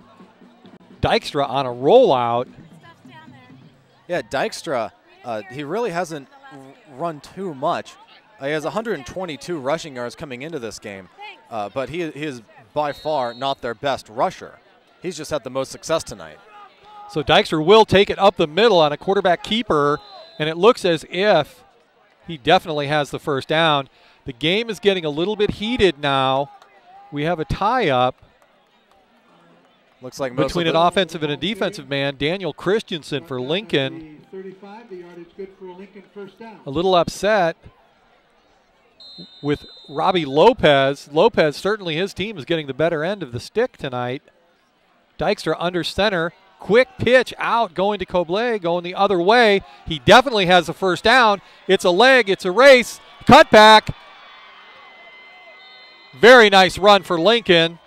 Dykstra on a rollout. Yeah, Dykstra, he really hasn't run too much. He has 122 rushing yards coming into this game, but he is by far not their best rusher. He's just had the most success tonight. So Dykstra will take it up the middle on a quarterback keeper, and it looks as if he definitely has the first down. The game is getting a little bit heated now. We have a tie-up. Looks like between an offensive and a defensive man. Daniel Christensen for Lincoln. 35, the yardage good for Lincoln, first down. A little upset with Robbie Lopez. Lopez, certainly his team is getting the better end of the stick tonight. Dykstra under center. Quick pitch out, going to Cobley, going the other way. He definitely has the first down. It's a leg, it's a race. Cut back. Very nice run for Lincoln.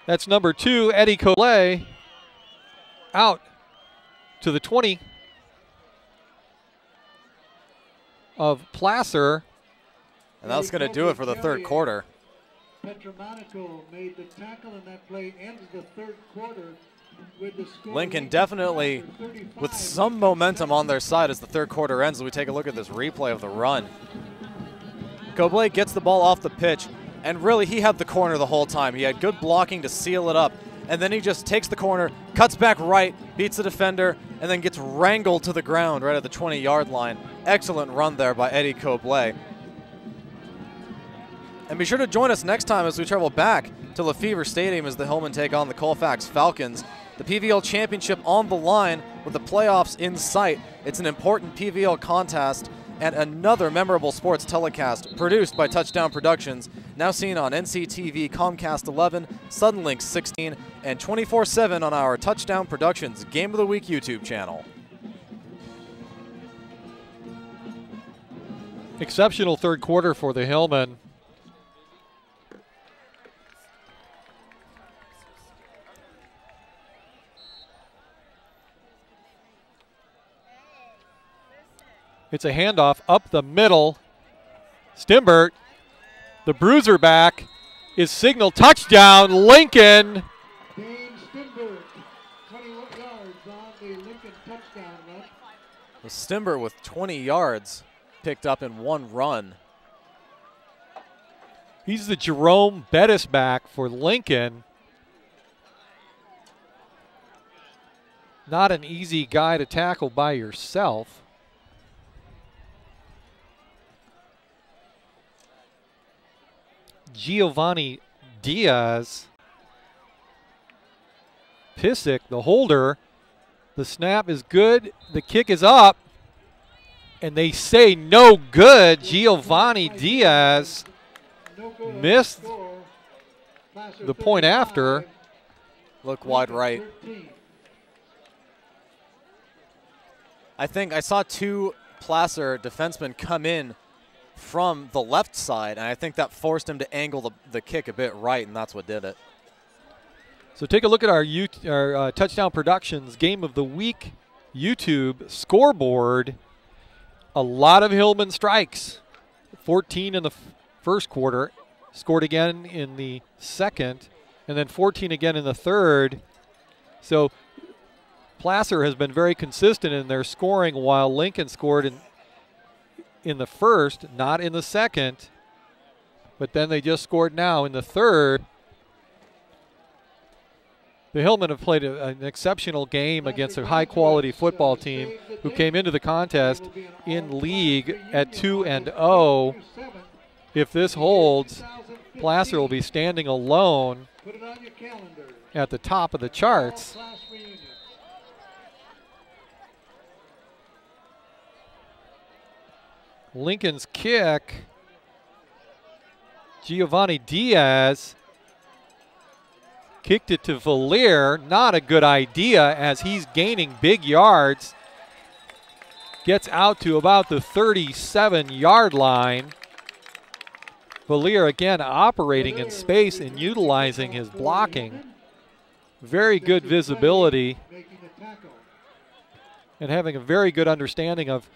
That's number 2, Eddie Cobley. Out to the 20 of Placer. And that's going to do it for the third quarter. Petramonico made the tackle, and that play ends the third quarter. Lincoln definitely with some momentum on their side as the third quarter ends. As we take a look at this replay of the run. Cobley gets the ball off the pitch, and really he had the corner the whole time. He had good blocking to seal it up, and then he just takes the corner, cuts back right, beats the defender, and then gets wrangled to the ground right at the 20-yard line. Excellent run there by Eddie Cobley. And be sure to join us next time as we travel back to LeFebvre Stadium as the Hillmen take on the Colfax Falcons. The PVL Championship on the line with the playoffs in sight. It's an important PVL contest and another memorable sports telecast produced by Touchdown Productions, now seen on NCTV, Comcast 11, Suddenlink 16, and 24/7 on our Touchdown Productions Game of the Week YouTube channel. Exceptional third quarter for the Hillmen. It's a handoff up the middle. Stimbert, the bruiser back, is signaled touchdown, Lincoln. Dane Stimbert, 21 yards on the Lincoln touchdown run. Stimbert with 20 yards picked up in one run. He's the Jerome Bettis back for Lincoln. Not an easy guy to tackle by yourself. Giovanni Diaz. Pissick, the holder. The snap is good. The kick is up. And they say no good. Giovanni Diaz missed the point after. Look wide right. I think I saw two Placer defensemen come in from the left side, and I think that forced him to angle the kick a bit right, and that's what did it. So take a look at our Touchdown Productions Game of the Week YouTube scoreboard. A lot of Hillmen strikes. 14 in the first quarter, scored again in the second, and then 14 again in the third. So Placer has been very consistent in their scoring, while Lincoln scored in the first, not in the second. but then they just scored now in the third. The Hillmen have played an exceptional game against a high-quality football team who came into the contest in league at 2-0. If this holds, Placer will be standing alone at the top of the charts. Lincoln's kick, Giovanni Diaz kicked it to LeFebvre. Not a good idea as he's gaining big yards. Gets out to about the 37-yard line. LeFebvre again operating in space and utilizing his blocking. Very good visibility and having a very good understanding of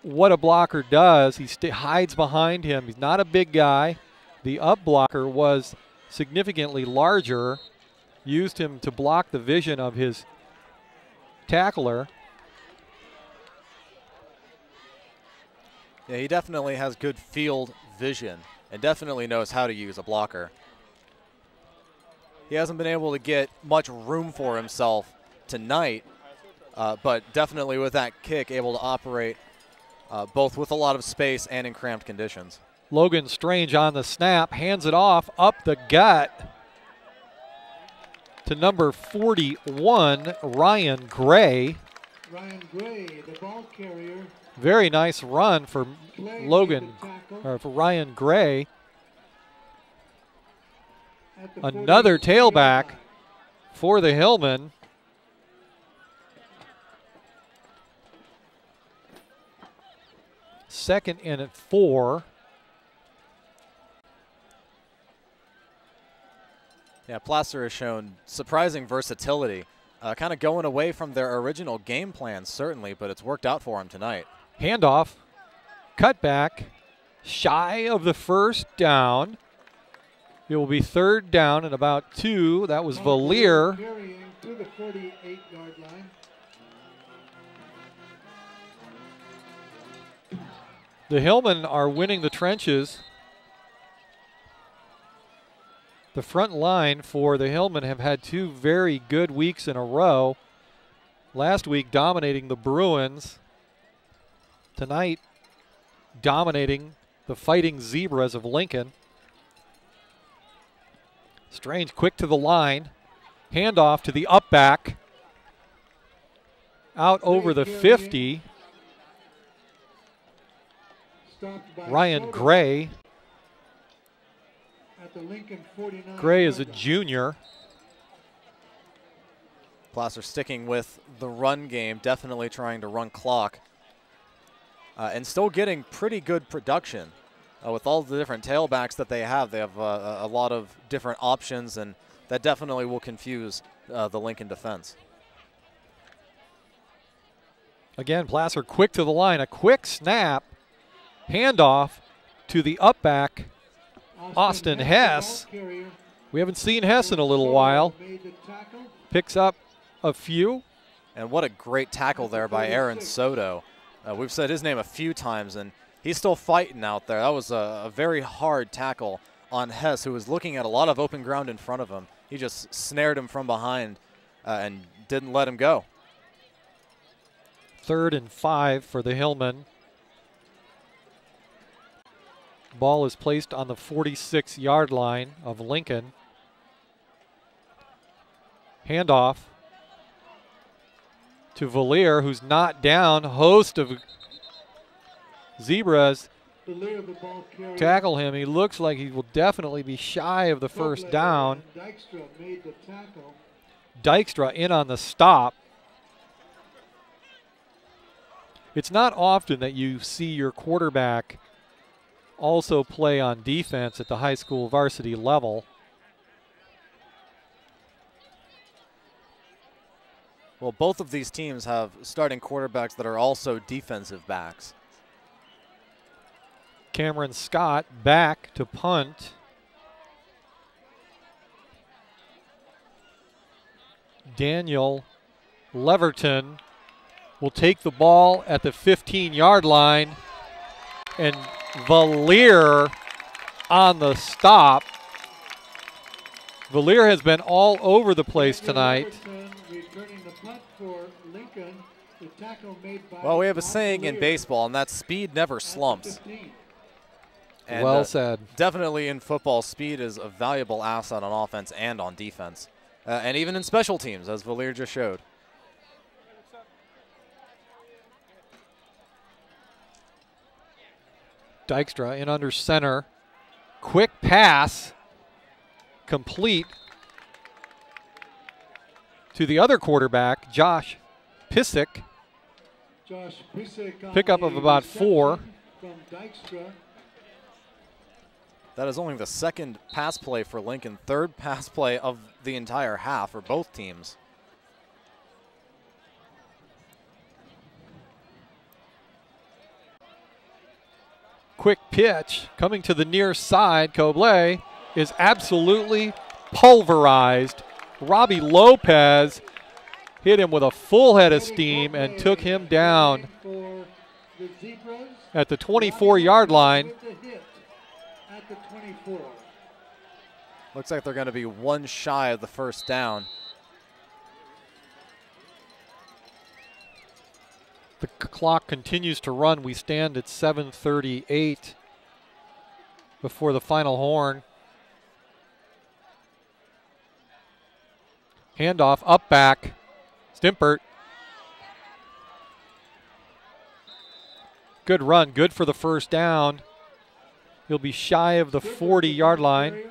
what a blocker does. He hides behind him. He's not a big guy. The up blocker was significantly larger, used him to block the vision of his tackler. Yeah, he definitely has good field vision and definitely knows how to use a blocker. He hasn't been able to get much room for himself tonight, but definitely with that kick able to operate both with a lot of space and in cramped conditions. Logan Strange on the snap, hands it off up the gut to number 41, Ryan Gray. Ryan Gray, the ball carrier. Very nice run for for Ryan Gray. Another tailback for the Hillmen. Second and at 4. Yeah, Placer has shown surprising versatility, kind of going away from their original game plan, certainly, but it's worked out for him tonight. Handoff, cutback, shy of the first down. It will be third down and about 2. That was LeFebvre. Carrying to the 48-yard line. The Hillmen are winning the trenches. The front line for the Hillmen have had 2 very good weeks in a row. Last week dominating the Bruins. Tonight dominating the Fighting Zebras of Lincoln. Strange quick to the line. Handoff to the up back. Out over the 50. Ryan Gray. Gray is a junior. Placer sticking with the run game, definitely trying to run clock. And still getting pretty good production. With all the different tailbacks that they have a lot of different options, and that definitely will confuse the Lincoln defense. Again, Placer quick to the line, a quick snap, handoff to the up back, Austin Hess. We haven't seen Hess in a little while. Picks up a few. And what a great tackle there by Aaron Soto. We've said his name a few times, and he's still fighting out there. That was a very hard tackle on Hess, who was looking at a lot of open ground in front of him. He just snared him from behind and didn't let him go. 3rd and 5 for the Hillmen. Ball is placed on the 46-yard line of Lincoln. Handoff to LeFebvre, who's not down. Host of Zebras tackle him. He looks like he will definitely be shy of the first down. Dykstra in on the stop. It's not often that you see your quarterback also play on defense at the high school varsity level. Well, both of these teams have starting quarterbacks that are also defensive backs. Cameron Scott back to punt. Daniel Leverton will take the ball at the 15-yard line, and LeFebvre on the stop. LeFebvre has been all over the place tonight. Well, we have a saying in baseball, and that's speed never slumps. And, well said. Definitely in football, speed is a valuable asset on offense and on defense. And even in special teams, as LeFebvre just showed. Dykstra in under center. Quick pass. Complete to the other quarterback, Josh Pissick. Pickup of about 4. That is only the second pass play for Lincoln, third pass play of the entire half for both teams. Quick pitch coming to the near side. Cobley is absolutely pulverized. Robbie Lopez hit him with a full head of steam and took him down at the 24-yard line. Looks like they're going to be one shy of the first down. The clock continues to run. We stand at 7:38 before the final horn. Handoff up back. Stimpert. Good run, good for the first down. He'll be shy of the 40-yard line.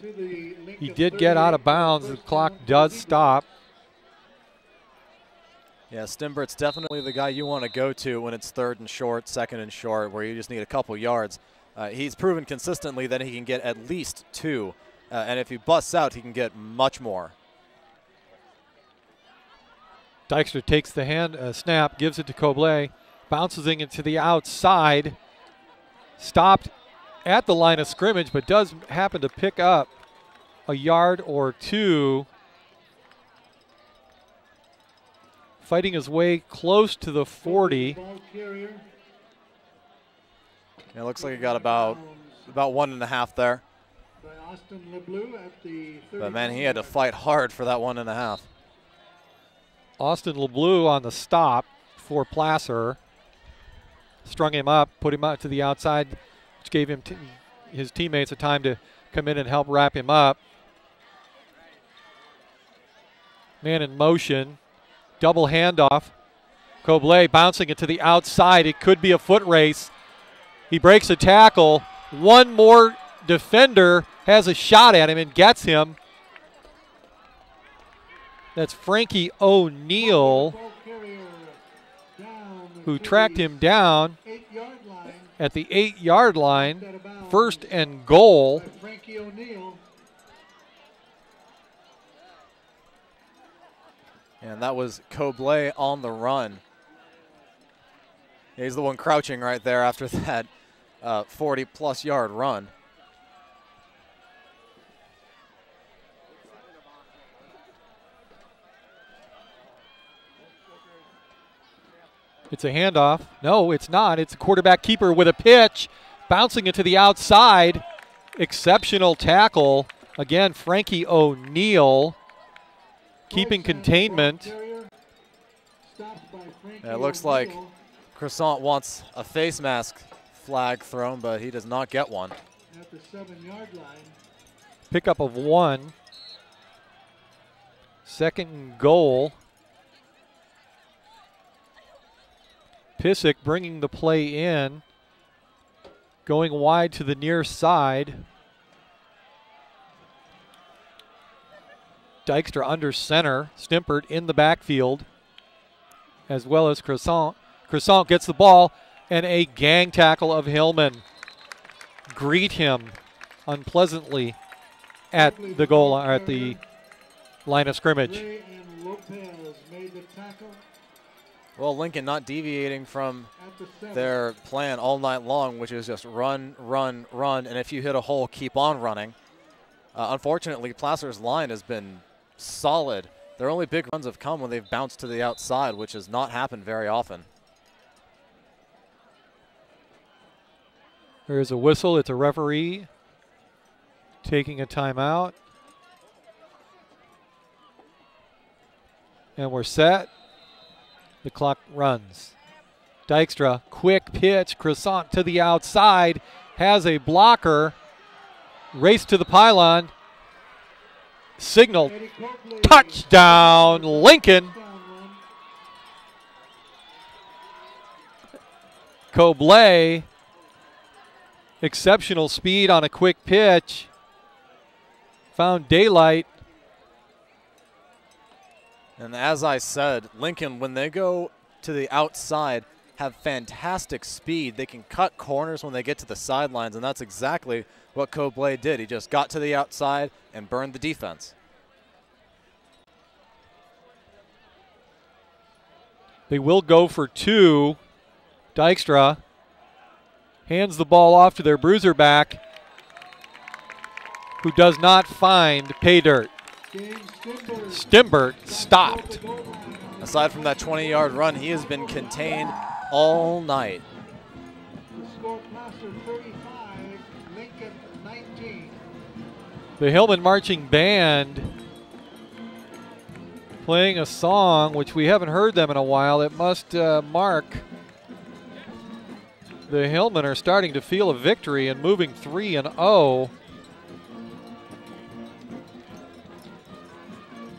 He did get out of bounds. The clock does stop. Yeah, Stimbert's definitely the guy you want to go to when it's third and short, second and short, where you just need a couple yards. He's proven consistently that he can get at least 2, and if he busts out, he can get much more. Dykstra takes the snap, gives it to Cobley, bounces it into the outside, stopped at the line of scrimmage, but does happen to pick up a yard or 2. Fighting his way close to the 40. It looks like he got about 1.5 there. But man, he had to fight hard for that 1.5. Austin LeBlue on the stop for Placer. Strung him up, put him out to the outside, which gave him his teammates a time to come in and help wrap him up. Man in motion. Double handoff. Cobley bouncing it to the outside. It could be a foot race. He breaks a tackle. One more defender has a shot at him and gets him. That's Frankie O'Neill, who tracked him down at the 8-yard line. First and goal. And that was Cobley on the run. He's the one crouching right there after that 40-plus yard run. It's a handoff. No, it's not. It's a quarterback keeper with a pitch, bouncing it to the outside. Exceptional tackle. Again, Frankie O'Neill keeping containment. It looks like Croissant wants a face mask flag thrown, but he does not get one. At the 7-yard line. Pickup of 1. Second and goal. Pissick bringing the play in. Going wide to the near side. Dykstra under center. Stimpert in the backfield, as well as Croissant. Croissant gets the ball, and a gang tackle of Hillmen greet him unpleasantly at the goal, or at the line of scrimmage. Well, Lincoln not deviating from their plan all night long, which is just run, run, run, and if you hit a hole, keep on running. Unfortunately, Placer's line has been solid. Their only big runs have come when they've bounced to the outside, which has not happened very often. There's a whistle. It's a referee taking a timeout. And we're set. The clock runs. Dykstra, quick pitch, Croissant to the outside, has a blocker, race to the pylon, signal, touchdown, Lincoln. Cobley, exceptional speed on a quick pitch, found daylight. And as I said, Lincoln, when they go to the outside, have fantastic speed. They can cut corners when they get to the sidelines, and that's exactly what Cobley did. He just got to the outside and burned the defense. They will go for two. Dykstra hands the ball off to their bruiser back, who does not find pay dirt. Stimbert stopped. Aside from that 20-yard run, he has been contained all night. The Hillmen Marching Band playing a song which we haven't heard them in a while. It must mark the Hillmen are starting to feel a victory and moving 3-0.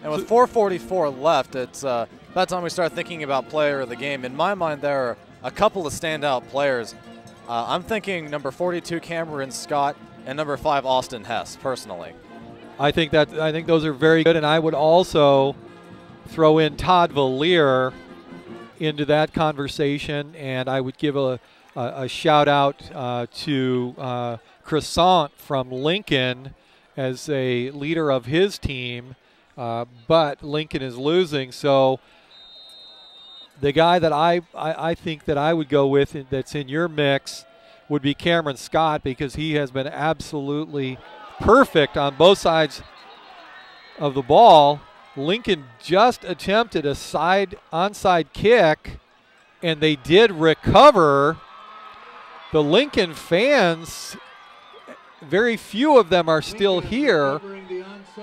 And with 4:44 left, it's about time we start thinking about player of the game. In my mind, there are a couple of standout players. I'm thinking number 42, Cameron Scott, and number 5, Austin Hess, personally. I think those are very good, and I would also throw in Todd Valier into that conversation, and I would give a shout out to Croissant from Lincoln as a leader of his team. But Lincoln is losing, so the guy that I think that I would go with that's in your mix would be Cameron Scott, because he has been absolutely perfect on both sides of the ball. Lincoln just attempted a onside kick, and they did recover. The Lincoln fans, very few of them are still here,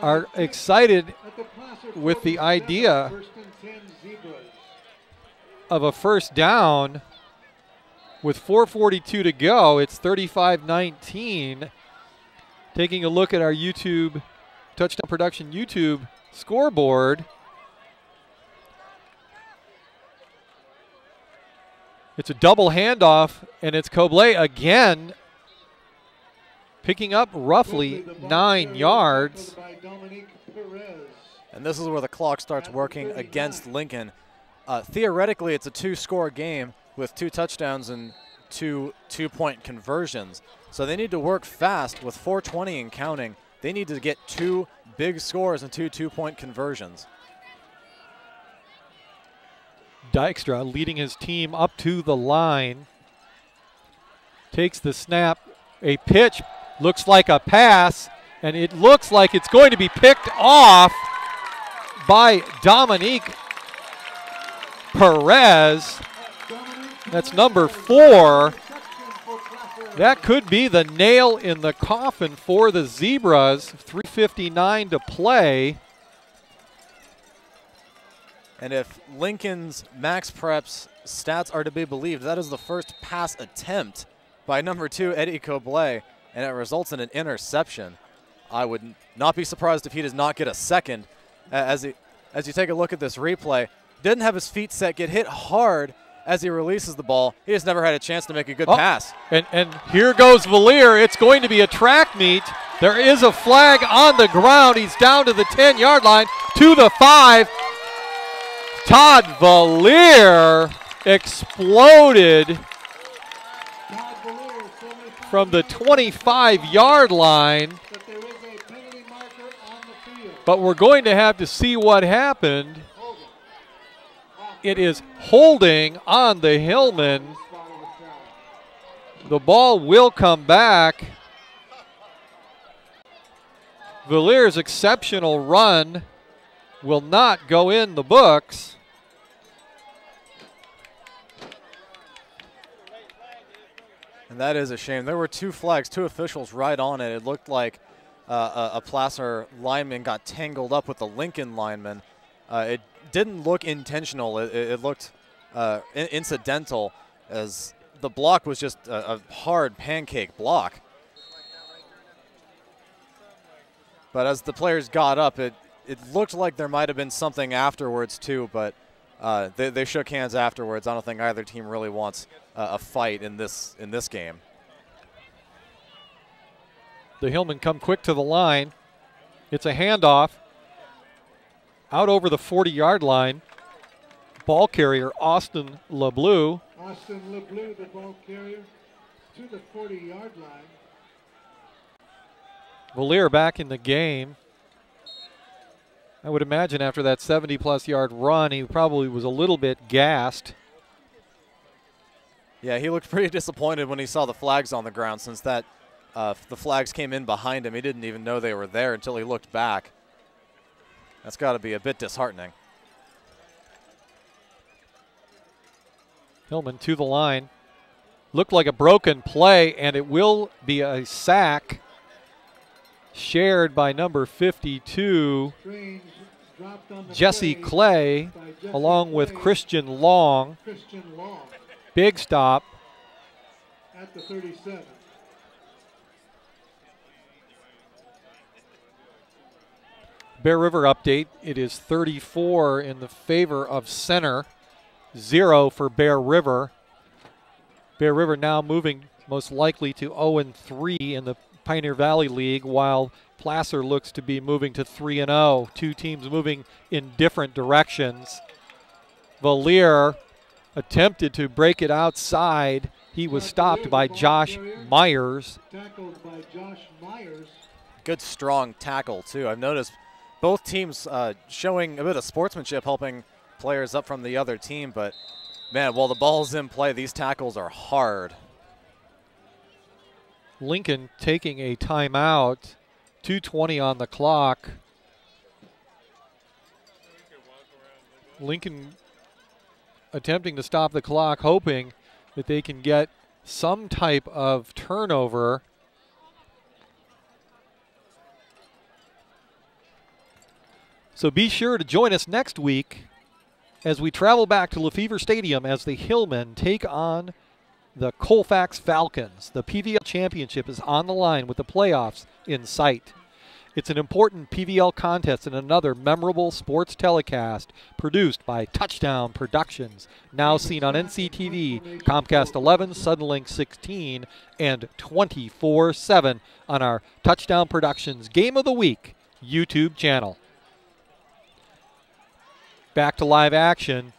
are excited with the idea of a first down with 4:42 to go. It's 35-19. Taking a look at our YouTube, Touchdown Production YouTube scoreboard. It's a double handoff, and it's Cobley again picking up roughly 9 yards. And this is where the clock starts working against Lincoln. Theoretically, it's a 2-score game with 2 touchdowns and 2 two-point conversions. So they need to work fast with 4:20 and counting. They need to get 2 big scores and 2 two-point conversions. Dykstra leading his team up to the line. Takes the snap. A pitch looks like a pass, and it looks like it's going to be picked off by Dominique Perez. That's number 4. That could be the nail in the coffin for the Zebras. 3:59 to play. And if Lincoln's Max Preps stats are to be believed, that is the first pass attempt by number 2, Eddie Cobley, and it results in an interception. I would not be surprised if he does not get a second. As you take a look at this replay, didn't have his feet set, get hit hard as he releases the ball. He just never had a chance to make a good pass. And here goes Valier. It's going to be a track meet. There is a flag on the ground. He's down to the 10-yard line, to the 5. Todd Valier exploded from the 25-yard line. But we're going to have to see what happened. It is holding on the Hillmen. The ball will come back. Valier's exceptional run will not go in the books. And that is a shame. There were two flags, two officials right on it. It looked like a Placer lineman got tangled up with the Lincoln lineman. It didn't look intentional. It looked incidental, as the block was just a hard pancake block. But as the players got up, it looked like there might have been something afterwards too, but they shook hands afterwards. I don't think either team really wants a fight in this game. The Hillmen come quick to the line. It's a handoff out over the 40-yard line. Ball carrier Austin LeBleu. Austin LeBleu, the ball carrier, to the 40-yard line. Valier back in the game. I would imagine after that 70-plus yard run, he probably was a little bit gassed. Yeah, he looked pretty disappointed when he saw the flags on the ground, since that the flags came in behind him. He didn't even know they were there until he looked back. That's got to be a bit disheartening. Hillmen to the line. Looked like a broken play, and it will be a sack shared by number 52, Jesse Clay, along with Christian Long. Big stop. At the 37. Bear River update. It is 34 in the favor of center, 0 for Bear River. Bear River now moving most likely to 0-3 in the Pioneer Valley League, while Placer looks to be moving to 3-0. Two teams moving in different directions. Valier attempted to break it outside. He was stopped by Josh Myers. Tackled by Josh Myers. Good strong tackle too. I've noticed both teams showing a bit of sportsmanship, helping players up from the other team, but man, while the ball's in play, these tackles are hard. Lincoln taking a timeout, 2:20 on the clock. Lincoln attempting to stop the clock, hoping that they can get some type of turnover. So be sure to join us next week as we travel back to LeFebvre Stadium as the Hillmen take on the Colfax Falcons. The PVL Championship is on the line with the playoffs in sight. It's an important PVL contest and another memorable sports telecast produced by Touchdown Productions, now seen on NCTV, Comcast 11, Suddenlink 16, and 24/7 on our Touchdown Productions Game of the Week YouTube channel. Back to live action.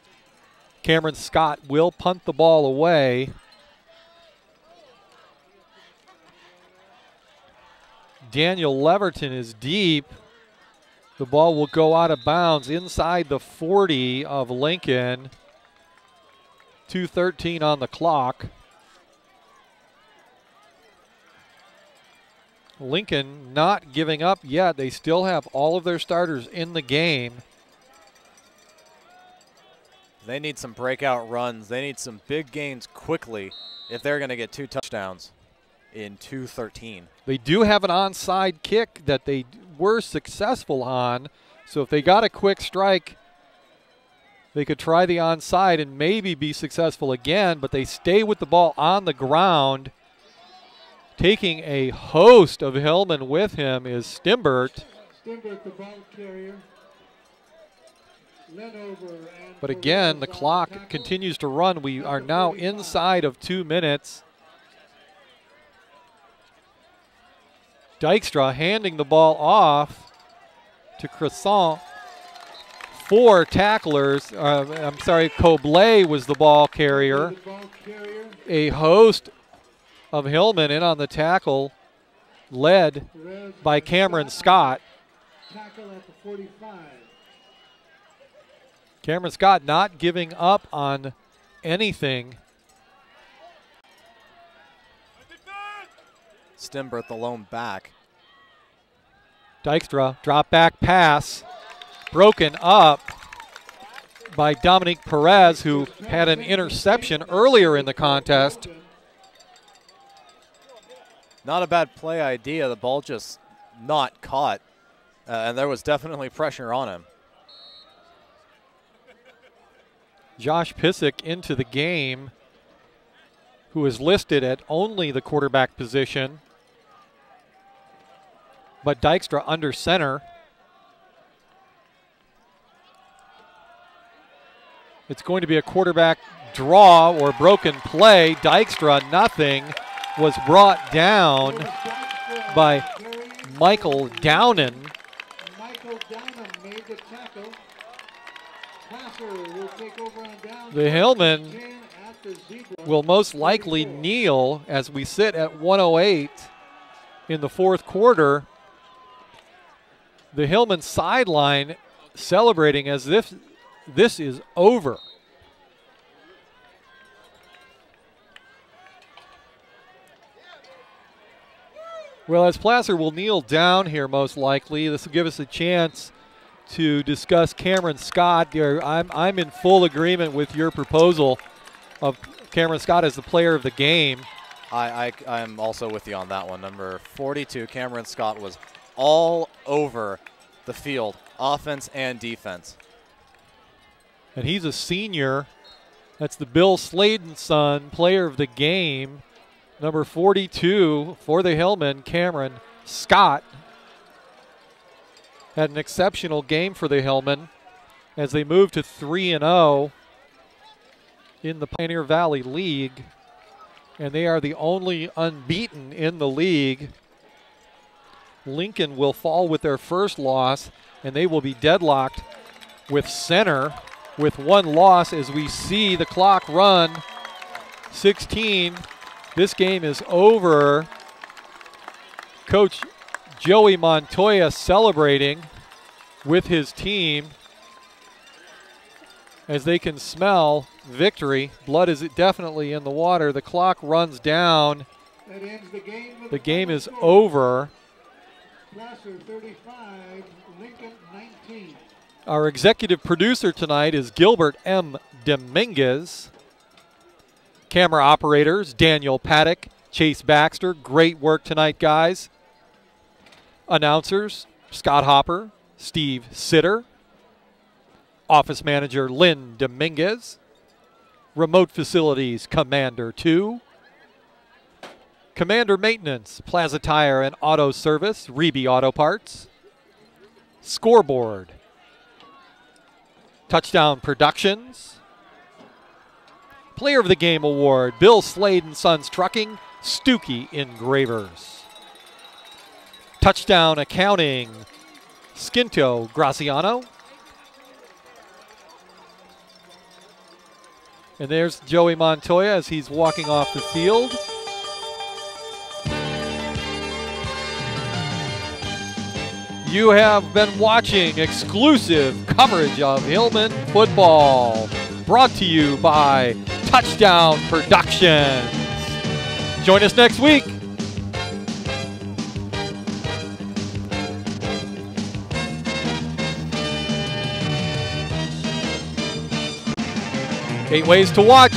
Cameron Scott will punt the ball away. Daniel Leverton is deep. The ball will go out of bounds inside the 40 of Lincoln. 2:13 on the clock. Lincoln not giving up yet. They still have all of their starters in the game. They need some breakout runs. They need some big gains quickly if they're going to get 2 touchdowns in 2:13. They do have an onside kick that they were successful on. So if they got a quick strike, they could try the onside and maybe be successful again, but they stay with the ball on the ground. Taking a host of Hillmen with him is Stimbert. Stimbert, the ball carrier. But again, the clock continues to run. We are now inside of 2 minutes. Dykstra handing the ball off to Crescent. 4 tacklers. I'm sorry, Cobley was the ball carrier. A host of Hillmen in on the tackle, led by Cameron Scott. Tackle at the 45. Cameron Scott not giving up on anything. Stimbert the lone back. Dykstra, drop back pass, broken up by Dominique Perez, who had an interception earlier in the contest. Not a bad play idea. The ball just not caught, and there was definitely pressure on him. Josh Pissick into the game, who is listed at only the quarterback position, but Dykstra under center. It's going to be a quarterback draw or broken play. Dykstra, nothing, was brought down by Michael Downen. Michael Downen made the tackle. Placer will take over on down. The Hillmen will most likely kneel as we sit at 1:08 in the fourth quarter. The Hillmen sideline celebrating as if this is over. Well, as Placer will kneel down here most likely, this will give us a chance to discuss Cameron Scott. I'm in full agreement with your proposal of Cameron Scott as the player of the game. I'm also with you on that one. Number 42, Cameron Scott, was all over the field, offense and defense. And he's a senior. That's the Bill Sladen son, player of the game. Number 42 for the Hillmen, Cameron Scott, had an exceptional game for the Hillmen as they move to 3-0 in the Pioneer Valley League. And they are the only unbeaten in the league. Lincoln will fall with their first loss, and they will be deadlocked with center with one loss as we see the clock run. 16. This game is over. Coach Joey Montoya celebrating with his team as they can smell victory. Blood is definitely in the water. The clock runs down. That ends the game. The game is over. Placer 35, Lincoln 19. Our executive producer tonight is Gilbert M. Dominguez. Camera operators, Daniel Paddock, Chase Baxter. Great work tonight, guys. Announcers, Scott Hopper, Steve Sitter. Office manager, Lynn Dominguez. Remote facilities, Commander 2. Commander Maintenance, Plaza Tire and Auto Service, Reby Auto Parts. Scoreboard, Touchdown Productions. Player of the Game Award, Bill Slade and Sons Trucking, Stuckey Engravers. Touchdown Accounting, Skinto Graziano. And there's Joey Montoya as he's walking off the field. You have been watching exclusive coverage of Hillmen football, brought to you by Touchdown Productions. Join us next week. Eight ways to watch,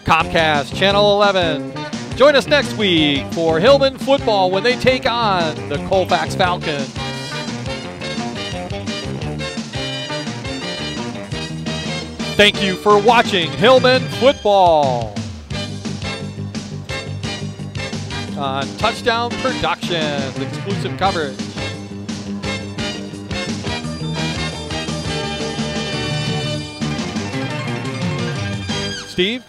Comcast Channel 11. Join us next week for Hillmen football when they take on the Colfax Falcons. Thank you for watching Hillmen football on Touchdown Productions, exclusive coverage. Steve?